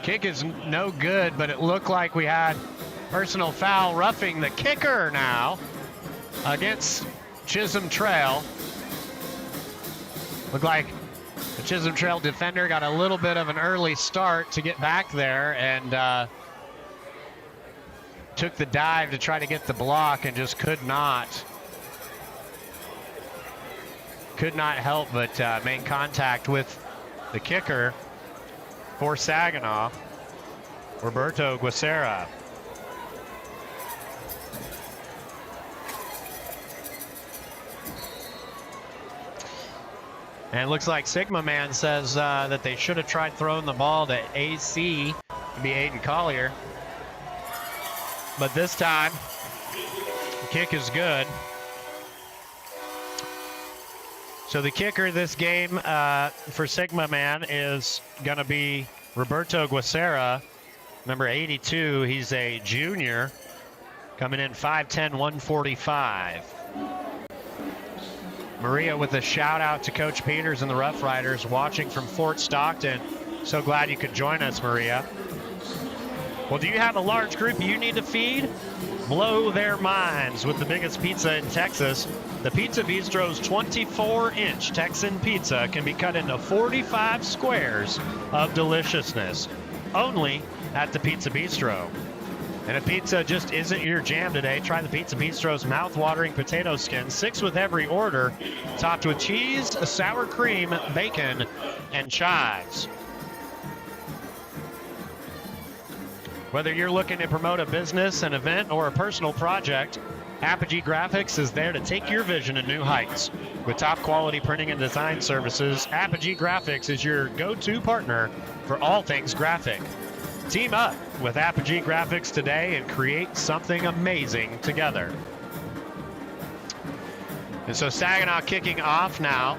kick is no good, but it looked like we had personal foul roughing the kicker now against Chisholm Trail. Looked like the Chisholm Trail defender got a little bit of an early start to get back there and took the dive to try to get the block and just could not help but make contact with the kicker for Saginaw, Roberto Guisera. And it looks like Sigma Man says that they should have tried throwing the ball to AC, to be Aiden Collier. But this time, the kick is good. So the kicker this game for Sigma Man is going to be Roberto Guisera, number 82. He's a junior, coming in 5'10", 145. Maria with a shout out to Coach Peters and the Rough Riders watching from Fort Stockton. So glad you could join us, Maria. Well, do you have a large group you need to feed? Blow their minds with the biggest pizza in Texas. The Pizza Bistro's 24-inch Texan pizza can be cut into 45 squares of deliciousness, only at the Pizza Bistro. And if pizza just isn't your jam today, try the Pizza Bistro's mouth-watering potato skin, 6 with every order, topped with cheese, sour cream, bacon, and chives. Whether you're looking to promote a business, an event, or a personal project, Apogee Graphics is there to take your vision to new heights. With top-quality printing and design services, Apogee Graphics is your go-to partner for all things graphic. Team up with Apogee Graphics today and create something amazing together. And so Saginaw kicking off now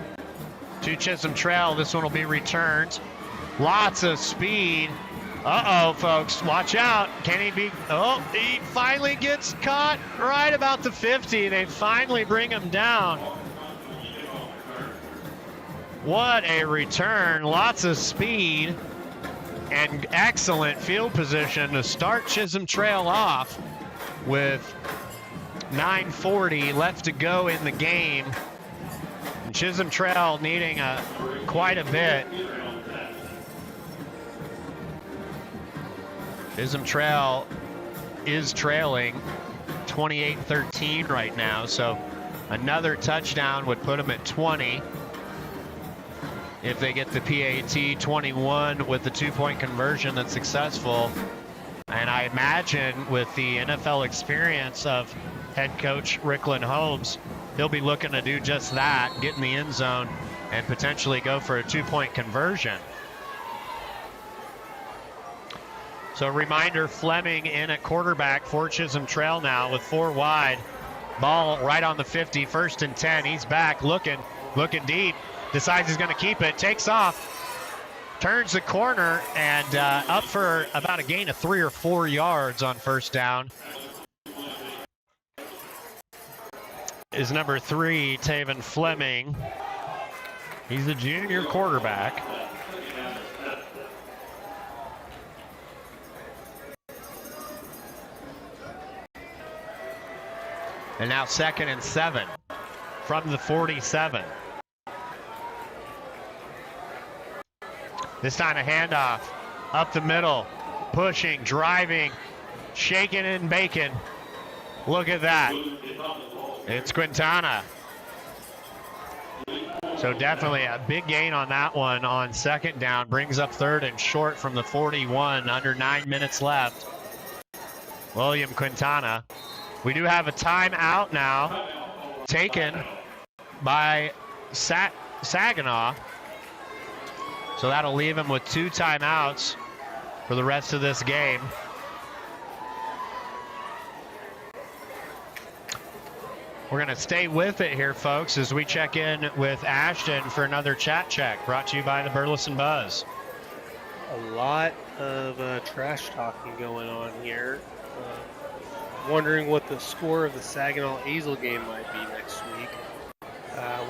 to Chisholm Trail. This one will be returned. Lots of speed. Uh-oh, folks, watch out. Can he be? Oh, he finally gets caught right about the 50. They finally bring him down. What a return. Lots of speed and excellent field position to start Chisholm Trail off with 9:40 left to go in the game. And Chisholm Trail needing quite a bit. Chisholm Trail is trailing 28-13 right now, so another touchdown would put them at 20. If they get the PAT 21 with the 2-point conversion that's successful. And I imagine with the NFL experience of head coach Ricklin Holmes, he'll be looking to do just that, get in the end zone and potentially go for a 2-point conversion. So a reminder, Fleming in at quarterback for Chisholm Trail now with 4 wide. Ball right on the 50, 1st and 10. He's back looking deep. Decides he's going to keep it, takes off, turns the corner, and up for about a gain of 3 or 4 yards on 1st down is number 3, Taven Fleming. He's a junior quarterback. And now 2nd and 7 from the 47. This time a handoff, up the middle, pushing, driving, shaking and baking. Look at that. It's Quintana. So definitely a big gain on that one on 2nd down. Brings up 3rd and short from the 41, under 9 minutes left. William Quintana. We do have a timeout now taken by Saginaw. So that'll leave him with 2 timeouts for the rest of this game. We're going to stay with it here, folks, as we check in with Ashton for another chat check brought to you by the Burleson Buzz. A lot of trash talking going on here. Wondering what the score of the Saginaw Azle game might be next week.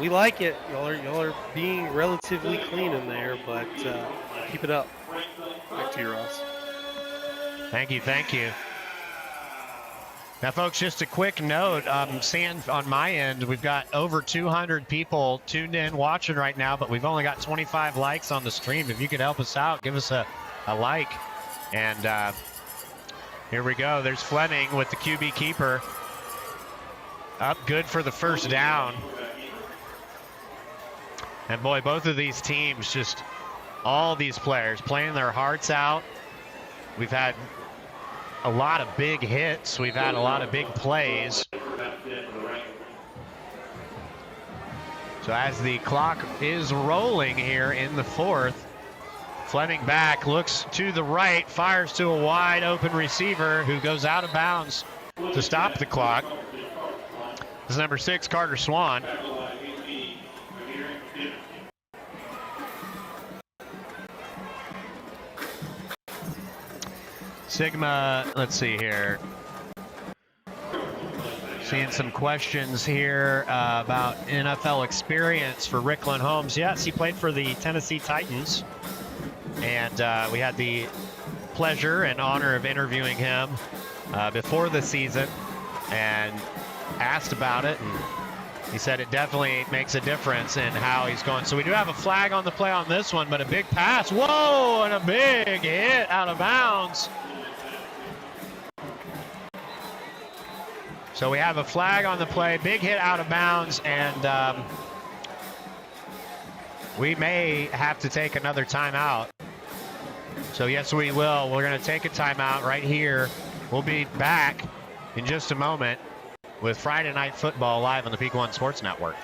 We like it. Y'all are being relatively clean in there, but keep it up. Back to you, Ross. Thank you. Now, folks, just a quick note. Seeing on my end, we've got over 200 people tuned in watching right now, but we've only got 25 likes on the stream. If you could help us out, give us a like. And here we go. There's Fleming with the QB keeper. Up good for the first down. And boy, both of these teams, just all these players playing their hearts out. We've had a lot of big hits. We've had a lot of big plays. So as the clock is rolling here in the fourth, Fleming back, looks to the right, fires to a wide open receiver who goes out of bounds to stop the clock. This is number 6, Carter Swan. Sigma, let's see here. Seeing some questions here about NFL experience for Rickland Holmes. Yes, he played for the Tennessee Titans. And we had the pleasure and honor of interviewing him before the season and asked about it. And he said it definitely makes a difference in how he's going. So we do have a flag on the play on this one, but a big pass. Whoa, and a big hit out of bounds. So we have a flag on the play, big hit out of bounds, and we may have to take another timeout. So yes, we will. We're going to take a timeout right here. We'll be back in just a moment with Friday Night Football live on the Peak One Sports Network.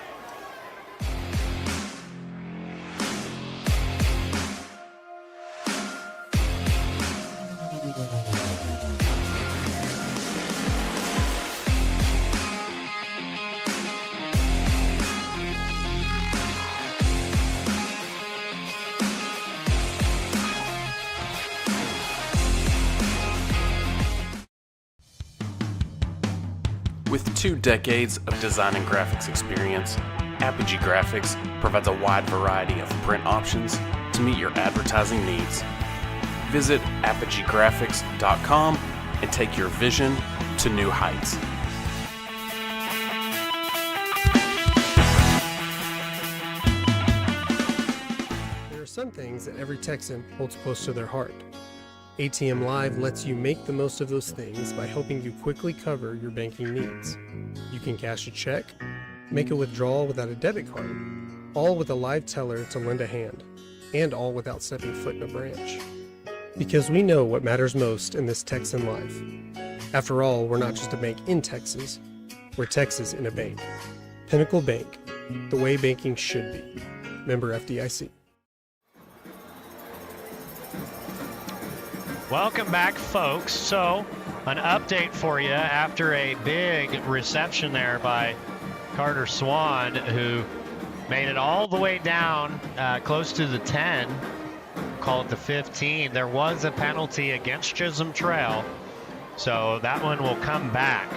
With 2 decades of design and graphics experience, Apogee Graphics provides a wide variety of print options to meet your advertising needs. Visit apogeegraphics.com and take your vision to new heights. There are some things that every Texan holds close to their heart. ATM Live lets you make the most of those things by helping you quickly cover your banking needs. You can cash a check, make a withdrawal without a debit card, all with a live teller to lend a hand, and all without stepping foot in a branch. Because we know what matters most in this Texan life. After all, we're not just a bank in Texas, we're Texas in a bank. Pinnacle Bank, the way banking should be. Member FDIC. Welcome back, folks. So, an update for you after a big reception there by Carter Swan, who made it all the way down close to the 10, call it the 15. There was a penalty against Chisholm Trail, so that one will come back.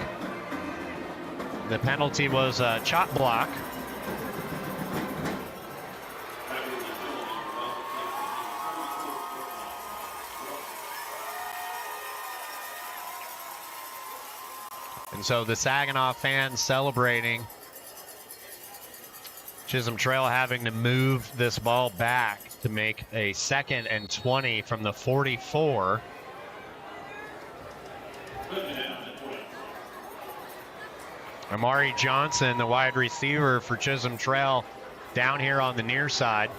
The penalty was a chop block. And so the Saginaw fans celebrating. Chisholm Trail having to move this ball back to make a 2nd and 20 from the 44. Amari Johnson, the wide receiver for Chisholm Trail, down here on the near side.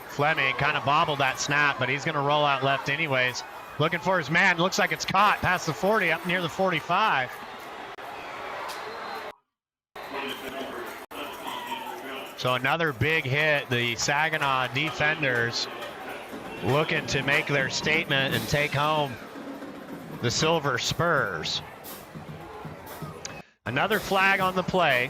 Fleming kind of bobbled that snap, but he's going to roll out left anyways. Looking for his man. Looks like it's caught past the 40, up near the 45. So another big hit. The Saginaw defenders looking to make their statement and take home the Silver Spurs. Another flag on the play.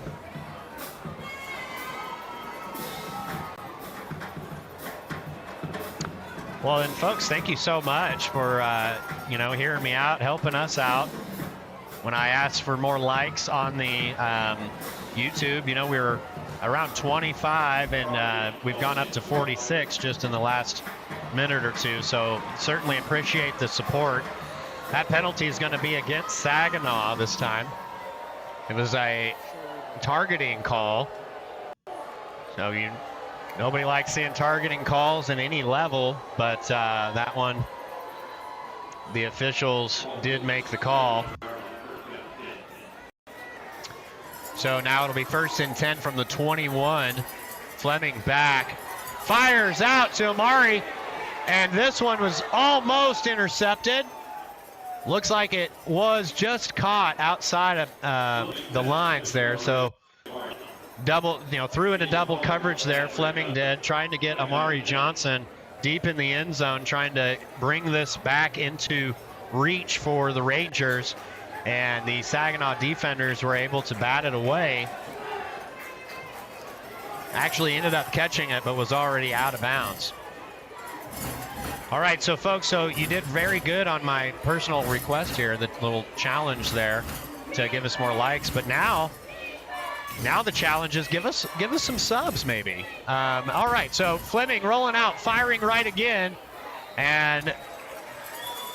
Well, and folks, thank you so much for, hearing me out, helping us out. When I asked for more likes on the YouTube, we were around 25, and we've gone up to 46 just in the last minute or two. So certainly appreciate the support. That penalty is going to be against Saginaw this time. It was a targeting call. So nobody likes seeing targeting calls in any level, but that one, the officials did make the call. So now it'll be 1st and 10 from the 21. Fleming back, fires out to Amari, and this one was almost intercepted. Looks like it was just caught outside of the lines there. So threw into double coverage there. Fleming did, trying to get Amari Johnson deep in the end zone, trying to bring this back into reach for the Rangers. And the Saginaw defenders were able to bat it away. Actually ended up catching it, but was already out of bounds. All right, so folks, you did very good on my personal request here, the little challenge there to give us more likes. But now the challenge is give us some subs maybe. All right, so Fleming rolling out, firing right again, and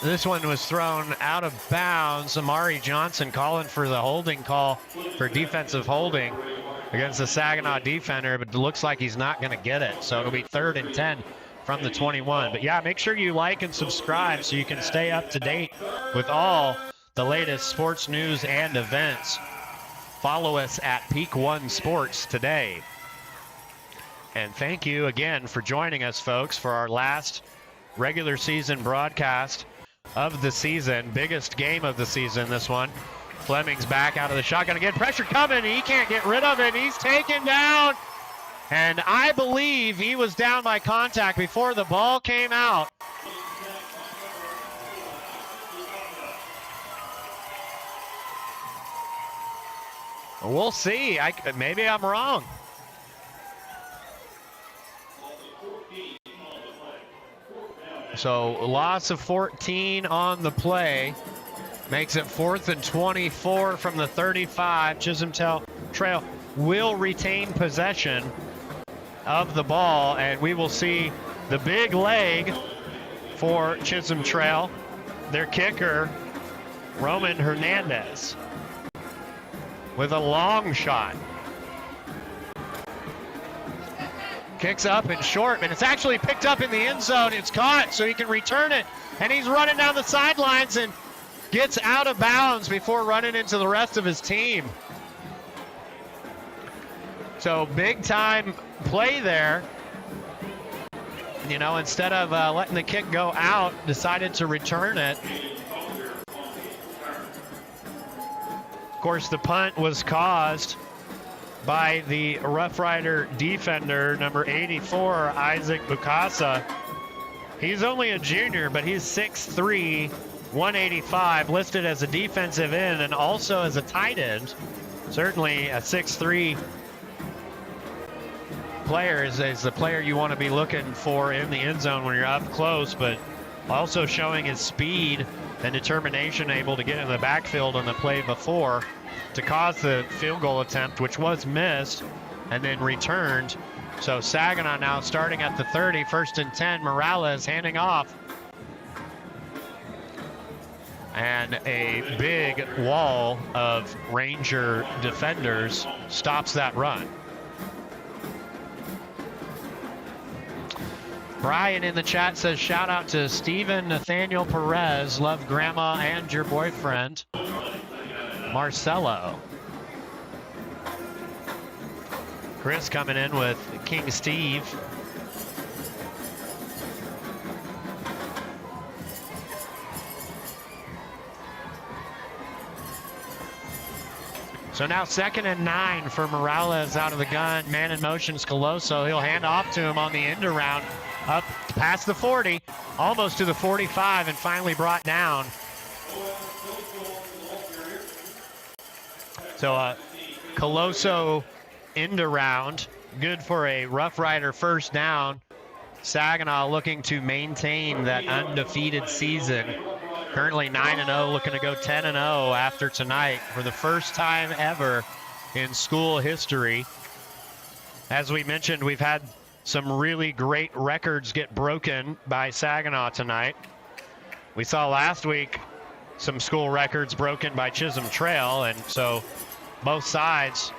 this one was thrown out of bounds. Amari Johnson calling for the holding call for defensive holding against the Saginaw defender, but it looks like he's not going to get it. So it'll be 3rd and 10 from the 21. But yeah, make sure you like and subscribe so you can stay up to date with all the latest sports news and events. Follow us at Peak One Sports today. And thank you again for joining us, folks, for our last regular season broadcast of the season. Biggest game of the season, this one. Fleming's back out of the shotgun again. Pressure coming. He can't get rid of it. He's taken down. And I believe he was down by contact before the ball came out. We'll see. Maybe I'm wrong. So loss of 14 on the play. Makes it 4th and 24 from the 35. Chisholm Trail will retain possession of the ball, and we will see the big leg for Chisholm Trail. Their kicker, Roman Hernandez, with a long shot. Kicks up and short, and it's actually picked up in the end zone. It's caught, so he can return it. And he's running down the sidelines and gets out of bounds before running into the rest of his team. So big time play there. Instead of letting the kick go out, decided to return it. Of course, the punt was caused by the Rough Rider defender, number 84, Isaac Bukasa. He's only a junior, but he's 6'3", 185, listed as a defensive end and also as a tight end. Certainly a 6'3" player is the player you want to be looking for in the end zone when you're up close, but also showing his speed and determination, able to get in the backfield on the play before to cause the field goal attempt, which was missed and then returned. So Saginaw now starting at the 30, 1st and 10. Morales handing off. And a big wall of Ranger defenders stops that run. Brian in the chat says, shout out to Stephen Nathaniel Perez. Love grandma and your boyfriend, Marcelo. Chris coming in with King Steve. So now 2nd and 9 for Morales out of the gun. Man in motion, Scaloso. He'll hand off to him on the end around. Up past the 40, almost to the 45, and finally brought down. So Coloso end around, good for a Rough Rider first down. Saginaw looking to maintain that undefeated season. Currently 9-0, looking to go 10-0 after tonight for the first time ever in school history. As we mentioned, we've had some really great records get broken by Saginaw tonight. We saw last week some school records broken by Chisholm Trail, and so both sides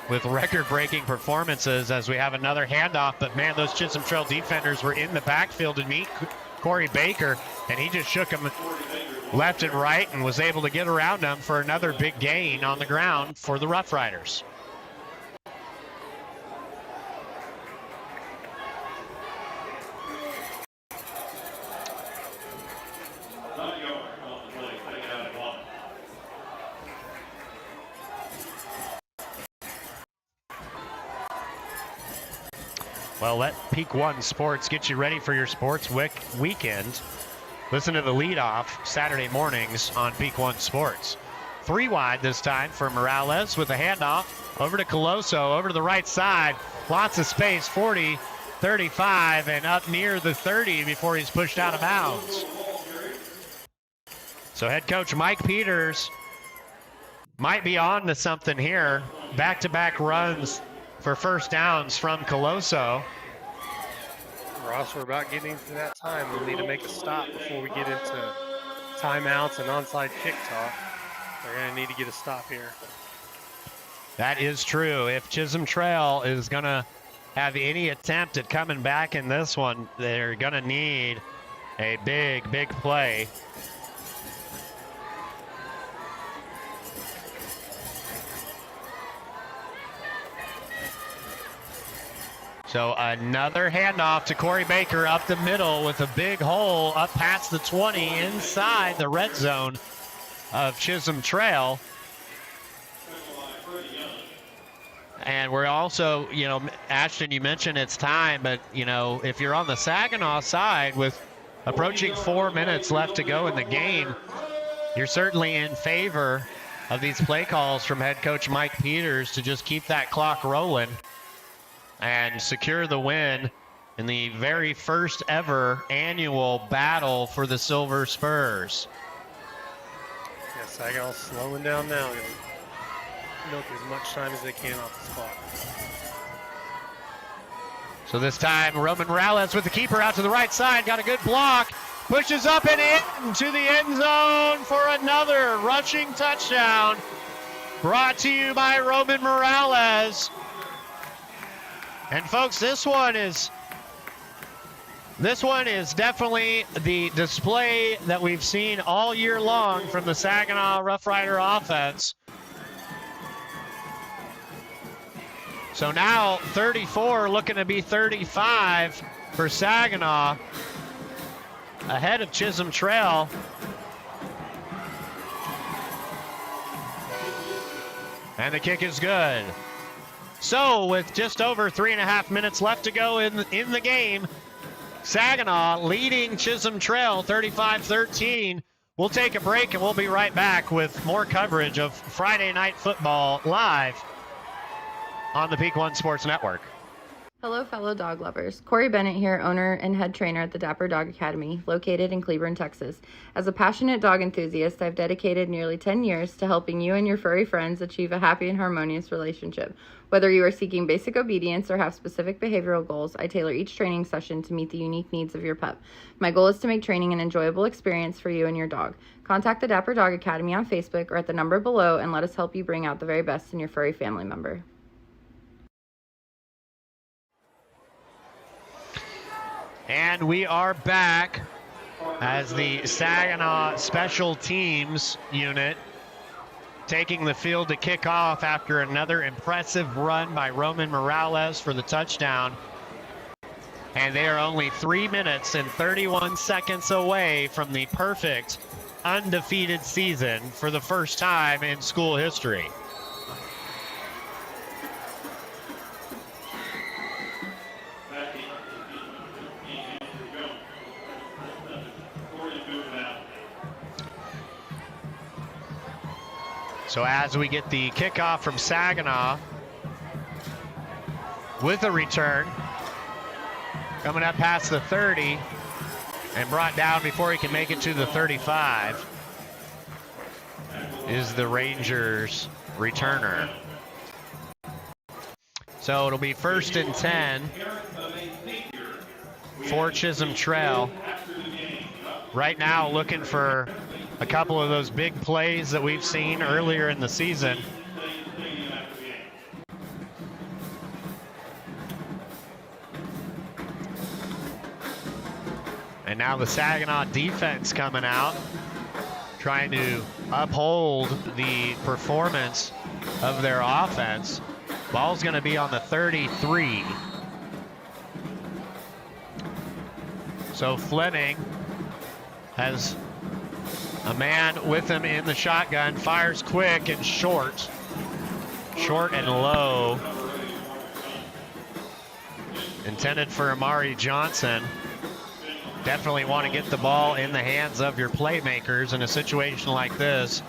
with record-breaking performances as we have another handoff. But man, those Chisholm Trail defenders were in the backfield to meet Korri Baker, and he just shook them left and right and was able to get around them for another big gain on the ground for the Rough Riders. Well, let Peak One Sports get you ready for your sports weekend. Listen to the leadoff Saturday mornings on Peak One Sports. 3 wide this time for Morales with a handoff over to Coloso, over to the right side. Lots of space, 40, 35, and up near the 30 before he's pushed out of bounds. So head coach Mike Peters might be on to something here. Back-to-back runs for first downs from Coloso. Ross, we're about getting to that time. We'll need to make a stop before we get into timeouts and onside kick talk. They're going to need to get a stop here. That is true. If Chisholm Trail is going to have any attempt at coming back in this one, they're going to need a big, big play. So another handoff to Korri Baker up the middle with a big hole up past the 20 inside the red zone of Chisholm Trail. And we're also, Ashton, you mentioned it's time, but, if you're on the Saginaw side with approaching 4 minutes left to go in the game, you're certainly in favor of these play calls from head coach Mike Peters to just keep that clock rolling and secure the win in the very first ever annual battle for the Silver Spurs. Yeah, Saginaw slowing down now. Gonna milk as much time as they can off the clock. So this time, Roman Morales with the keeper out to the right side, got a good block, pushes up and in to the end zone for another rushing touchdown. Brought to you by Roman Morales. And folks, this one is definitely the display that we've seen all year long from the Saginaw Rough Rider offense. So now 34 looking to be 35 for Saginaw, ahead of Chisholm Trail. And the kick is good. So with just over 3.5 minutes left to go in the game, Saginaw leading Chisholm Trail 35-13. We'll take a break and we'll be right back with more coverage of Friday Night Football live on the Peak One Sports Network. Hello, fellow dog lovers. Korri Bennett here, owner and head trainer at the Dapper Dog Academy, located in Cleburne, Texas. As a passionate dog enthusiast, I've dedicated nearly 10 years to helping you and your furry friends achieve a happy and harmonious relationship. Whether you are seeking basic obedience or have specific behavioral goals, I tailor each training session to meet the unique needs of your pup. My goal is to make training an enjoyable experience for you and your dog. Contact the Dapper Dog Academy on Facebook or at the number below and let us help you bring out the very best in your furry family member. And we are back as the Saginaw Special Teams unit taking the field to kick off after another impressive run by Roman Morales for the touchdown. And they are only 3 minutes and 31 seconds away from the perfect undefeated season for the first time in school history. So as we get the kickoff from Saginaw with a return, coming up past the 30 and brought down before he can make it to the 35 is the Rangers returner. So it'll be 1st and 10 for Chisholm Trail. Right now looking for a couple of those big plays that we've seen earlier in the season. And now the Saginaw defense coming out, trying to uphold the performance of their offense. Ball's going to be on the 33. So Fleming has a man with him in the shotgun, fires quick and short and low. Intended for Amari Johnson. Definitely want to get the ball in the hands of your playmakers in a situation like this.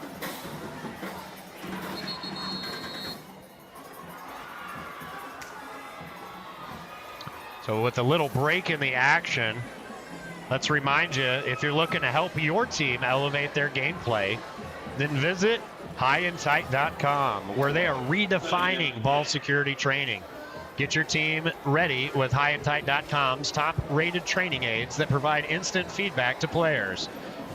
So with a little break in the action, let's remind you, if you're looking to help your team elevate their gameplay, then visit highandtight.com, where they are redefining ball security training. Get your team ready with highandtight.com's top-rated training aids that provide instant feedback to players.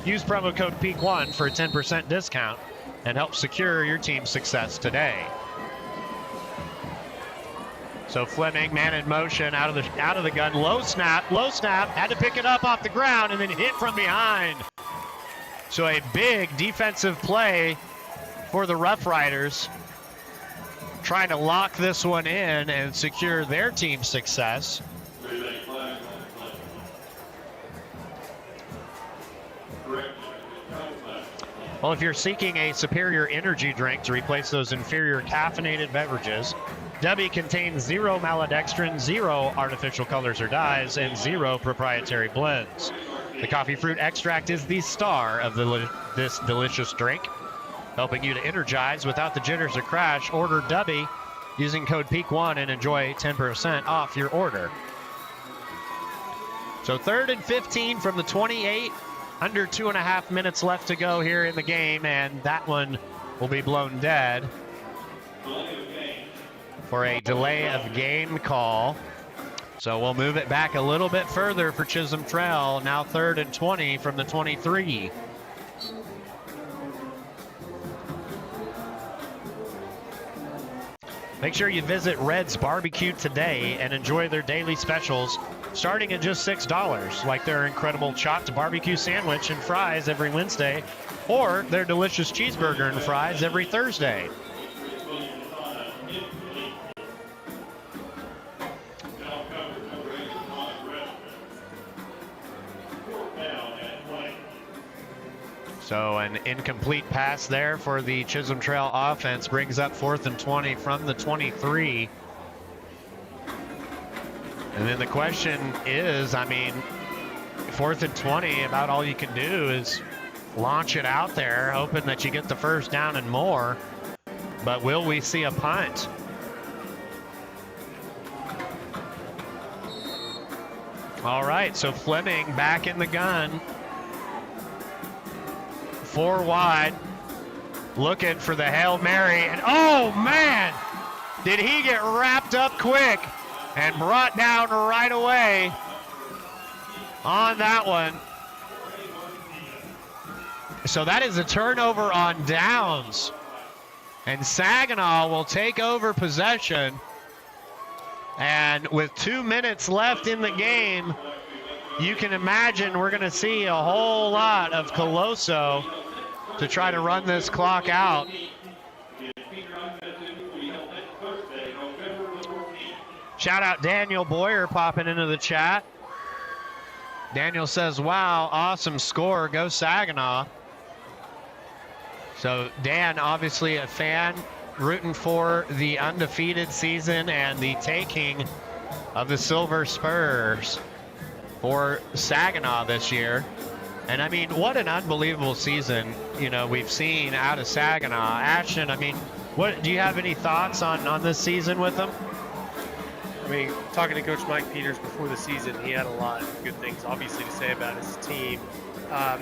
Use promo code PEAK1 for a 10% discount and help secure your team's success today. So Fleming, man in motion, out of the gun, low snap, had to pick it up off the ground and then hit from behind. So a big defensive play for the Rough Riders, trying to lock this one in and secure their team's success. Well, if you're seeking a superior energy drink to replace those inferior caffeinated beverages, Dubby contains 0 maltodextrin, 0 artificial colors or dyes, and 0 proprietary blends. The coffee fruit extract is the star of this delicious drink, helping you to energize without the jitters or crash. Order Dubby using code PEAK1 and enjoy 10% off your order. So 3rd and 15 from the 28, under 2.5 minutes left to go here in the game, and that one will be blown dead for a delay of game call. So we'll move it back a little bit further for Chisholm Trail, now 3rd and 20 from the 23. Make sure you visit Red's Barbecue today and enjoy their daily specials, starting at just $6, like their incredible chopped barbecue sandwich and fries every Wednesday, or their delicious cheeseburger and fries every Thursday. So an incomplete pass there for the Chisholm Trail offense brings up 4th and 20 from the 23. And then the question is, 4th and 20, about all you can do is launch it out there, hoping that you get the first down and more. But will we see a punt? All right, so Fleming back in the gun. 4 wide, looking for the Hail Mary, and oh man, did he get wrapped up quick and brought down right away on that one. So that is a turnover on downs, and Saginaw will take over possession, and with 2 minutes left in the game, you can imagine we're going to see a whole lot of Colosso to try to run this clock out. Shout out Daniel Boyer popping into the chat. Daniel says, wow, awesome score, go Saginaw. So Dan, obviously a fan, rooting for the undefeated season and the taking of the Silver Spurs for Saginaw this year. And I mean, what an unbelievable season, we've seen out of Saginaw. Ashton, I mean, what do you have any thoughts on this season with them? I mean, talking to Coach Mike Peters before the season, he had a lot of good things, obviously, to say about his team.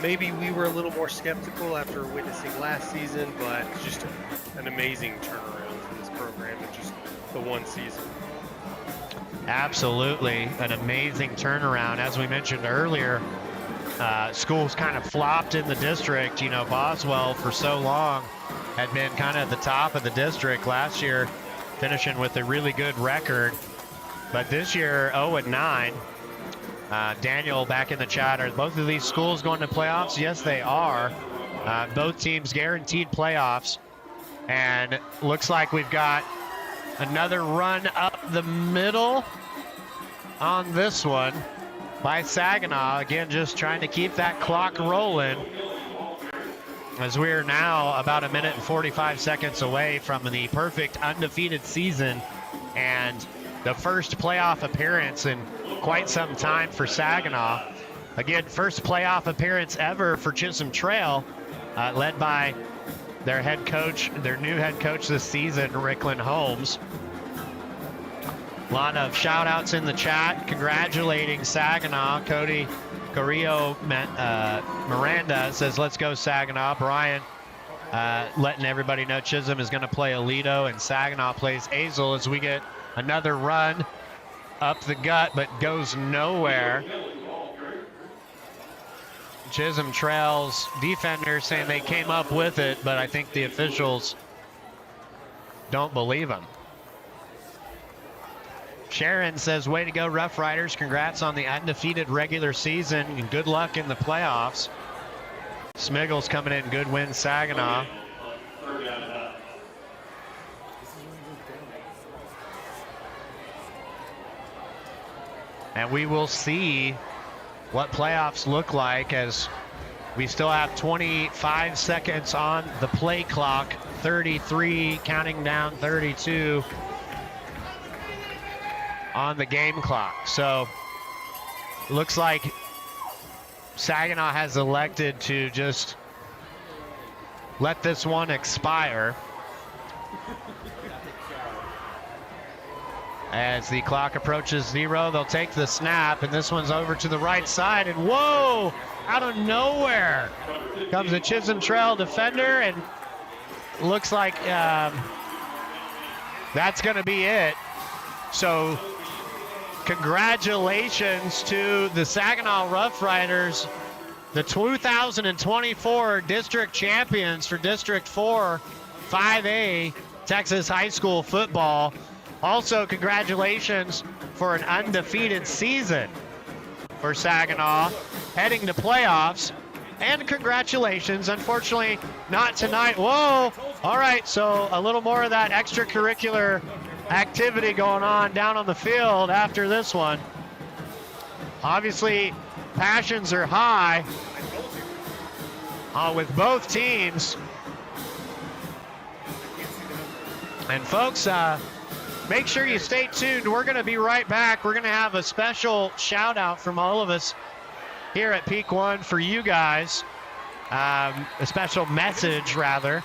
Maybe we were a little more skeptical after witnessing last season, but just an amazing turnaround for this program in just the one season. Absolutely, an amazing turnaround. As we mentioned earlier, schools kind of flopped in the district. Boswell for so long had been kind of at the top of the district last year, finishing with a really good record. But this year, 0-9. Daniel back in the chat. Are both of these schools going to playoffs? Yes, they are. Both teams guaranteed playoffs. And looks like we've got another run up the middle on this one by Saginaw. Again, just trying to keep that clock rolling, as we are now about 1 minute and 45 seconds away from the perfect undefeated season and the first playoff appearance in quite some time for Saginaw. Again, first playoff appearance ever for Chisholm Trail, led by their head coach, their new head coach this season, Ricklin Holmes. A lot of shout outs in the chat congratulating Saginaw. Cody Carrillo Miranda says, let's go Saginaw. Brian letting everybody know Chisholm is going to play Aledo and Saginaw plays Azle, as we get another run up the gut, but goes nowhere. Chisholm Trail's defenders saying they came up with it, but I think the officials don't believe them. Sharon says, way to go, Rough Riders. Congrats on the undefeated regular season and good luck in the playoffs. Smiggles coming in, good win, Saginaw. And we will see what playoffs look like, as we still have 25 seconds on the play clock, 33 counting down, 32 on the game clock. So looks like Saginaw has elected to just let this one expire as the clock approaches 0. They'll take the snap, and this one's over to the right side, and whoa, out of nowhere comes a Chisholm Trail defender, and looks like that's going to be it. So congratulations to the Saginaw Rough Riders, the 2024 district champions for District 4 5A Texas high school football. Also, congratulations for an undefeated season for Saginaw, heading to playoffs. And congratulations, unfortunately, not tonight. Whoa! All right, so a little more of that extracurricular activity going on down on the field after this one. Obviously, passions are high with both teams. And folks, make sure you stay tuned. We're going to be right back. We're going to have a special shout out from all of us here at Peak One for you guys. A special message, rather.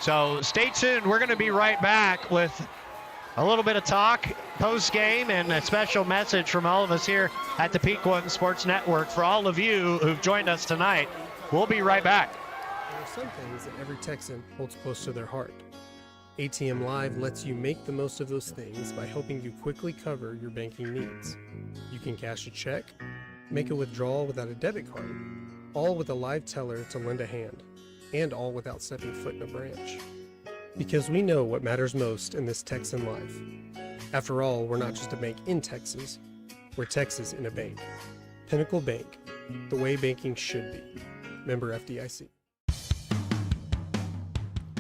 So stay tuned. We're going to be right back with a little bit of talk post-game and a special message from all of us here at the Peak One Sports Network for all of you who've joined us tonight. We'll be right back. There are some things that every Texan holds close to their heart. ATM Live lets you make the most of those things by helping you quickly cover your banking needs. You can cash a check, make a withdrawal without a debit card, all with a live teller to lend a hand, and all without stepping foot in a branch. Because we know what matters most in this Texan life. After all, we're not just a bank in Texas, we're Texas in a bank. Pinnacle Bank, the way banking should be. Member FDIC.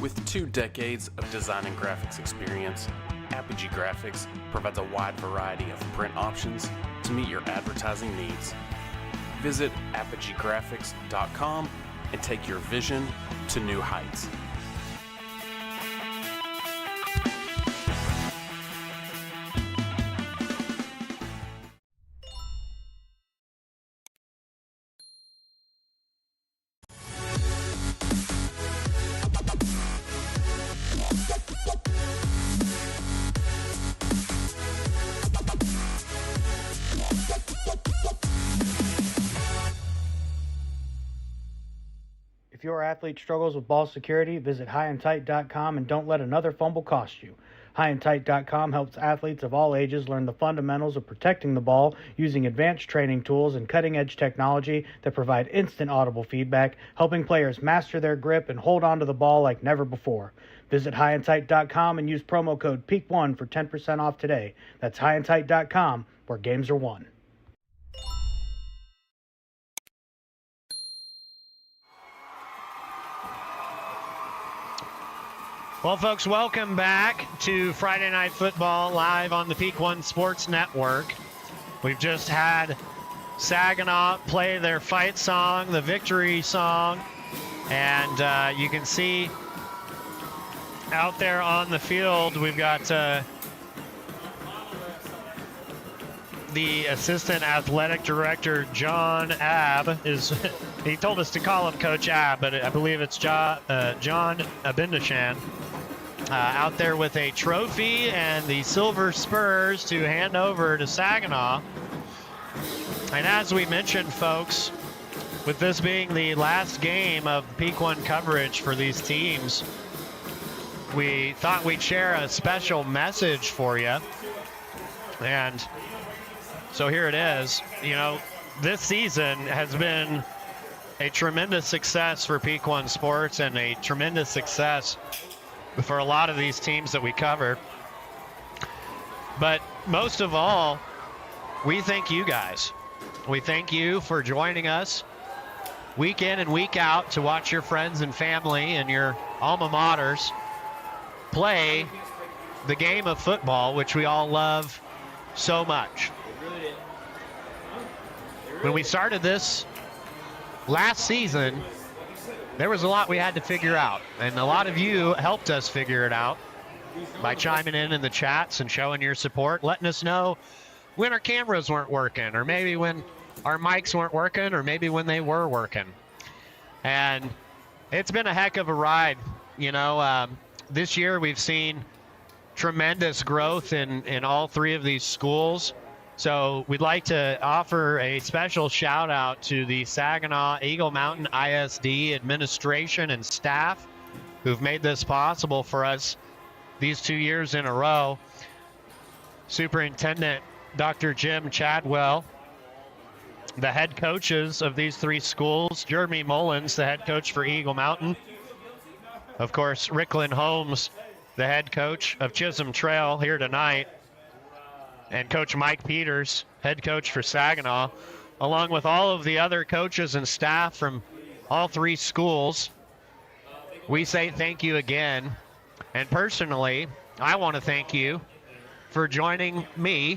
With 2 decades of design and graphics experience, Apogee Graphics provides a wide variety of print options to meet your advertising needs. Visit apogeegraphics.com and take your vision to new heights. If your athlete struggles with ball security, visit highandtight.com and don't let another fumble cost you. Highandtight.com helps athletes of all ages learn the fundamentals of protecting the ball using advanced training tools and cutting-edge technology that provide instant audible feedback, helping players master their grip and hold on to the ball like never before. Visit highandtight.com and use promo code PEAK1 for 10% off today. That's highandtight.com, where games are won. Well, folks, welcome back to Friday Night Football live on the Peak One Sports Network. We've just had Saginaw play their fight song, the victory song, and you can see out there on the field we've got the assistant athletic director, John Abb, he told us to call him Coach Abb, but I believe it's John Abindashan. Out there with a trophy and the Silver Spurs to hand over to Saginaw. And as we mentioned, folks, with this being the last game of Peak One coverage for these teams, we thought we'd share a special message for you. And so here it is. You know, this season has been a tremendous success for Peak One Sports and a tremendous success for a lot of these teams that we cover. But most of all, we thank you guys. We thank you for joining us week in and week out to watch your friends and family and your alma maters play the game of football, which we all love so much. When we started this last season, there was a lot we had to figure out, and a lot of you helped us figure it out by chiming in the chats and showing your support, letting us know when our cameras weren't working, or maybe when our mics weren't working, or maybe when they were working. And it's been a heck of a ride. You know, this year we've seen tremendous growth in all three of these schools. So we'd like to offer a special shout out to the Saginaw Eagle Mountain ISD administration and staff who've made this possible for us these 2 years in a row. Superintendent Dr. Jim Chadwell, the head coaches of these three schools, Jeremy Mullins, the head coach for Eagle Mountain. Of course, Ricklin Holmes, the head coach of Chisholm Trail here tonight. And Coach Mike Peters, head coach for Saginaw, along with all of the other coaches and staff from all three schools. We say thank you again. And personally, I want to thank you for joining me,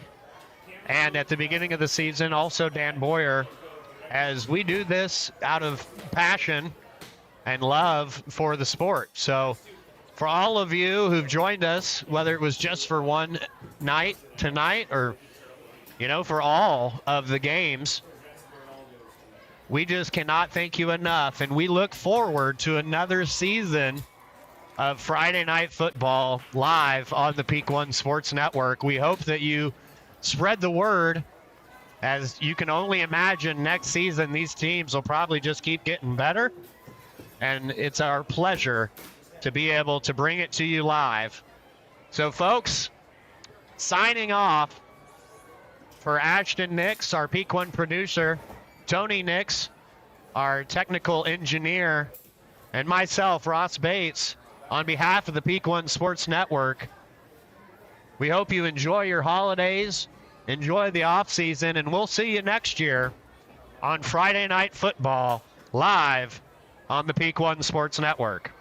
and at the beginning of the season, also Dan Boyer, as we do this out of passion and love for the sport. So for all of you who've joined us, whether it was just for one night tonight or, you know, for all of the games, we just cannot thank you enough. And we look forward to another season of Friday Night Football live on the Peak One Sports Network. We hope that you spread the word. As you can only imagine, next season these teams will probably just keep getting better. And it's our pleasure to be able to bring it to you live. So folks, signing off for Ashton Nix, our Peak One producer, Tony Nix, our technical engineer, and myself, Ross Bates, on behalf of the Peak One Sports Network, we hope you enjoy your holidays, enjoy the off season, and we'll see you next year on Friday Night Football live on the Peak One Sports Network.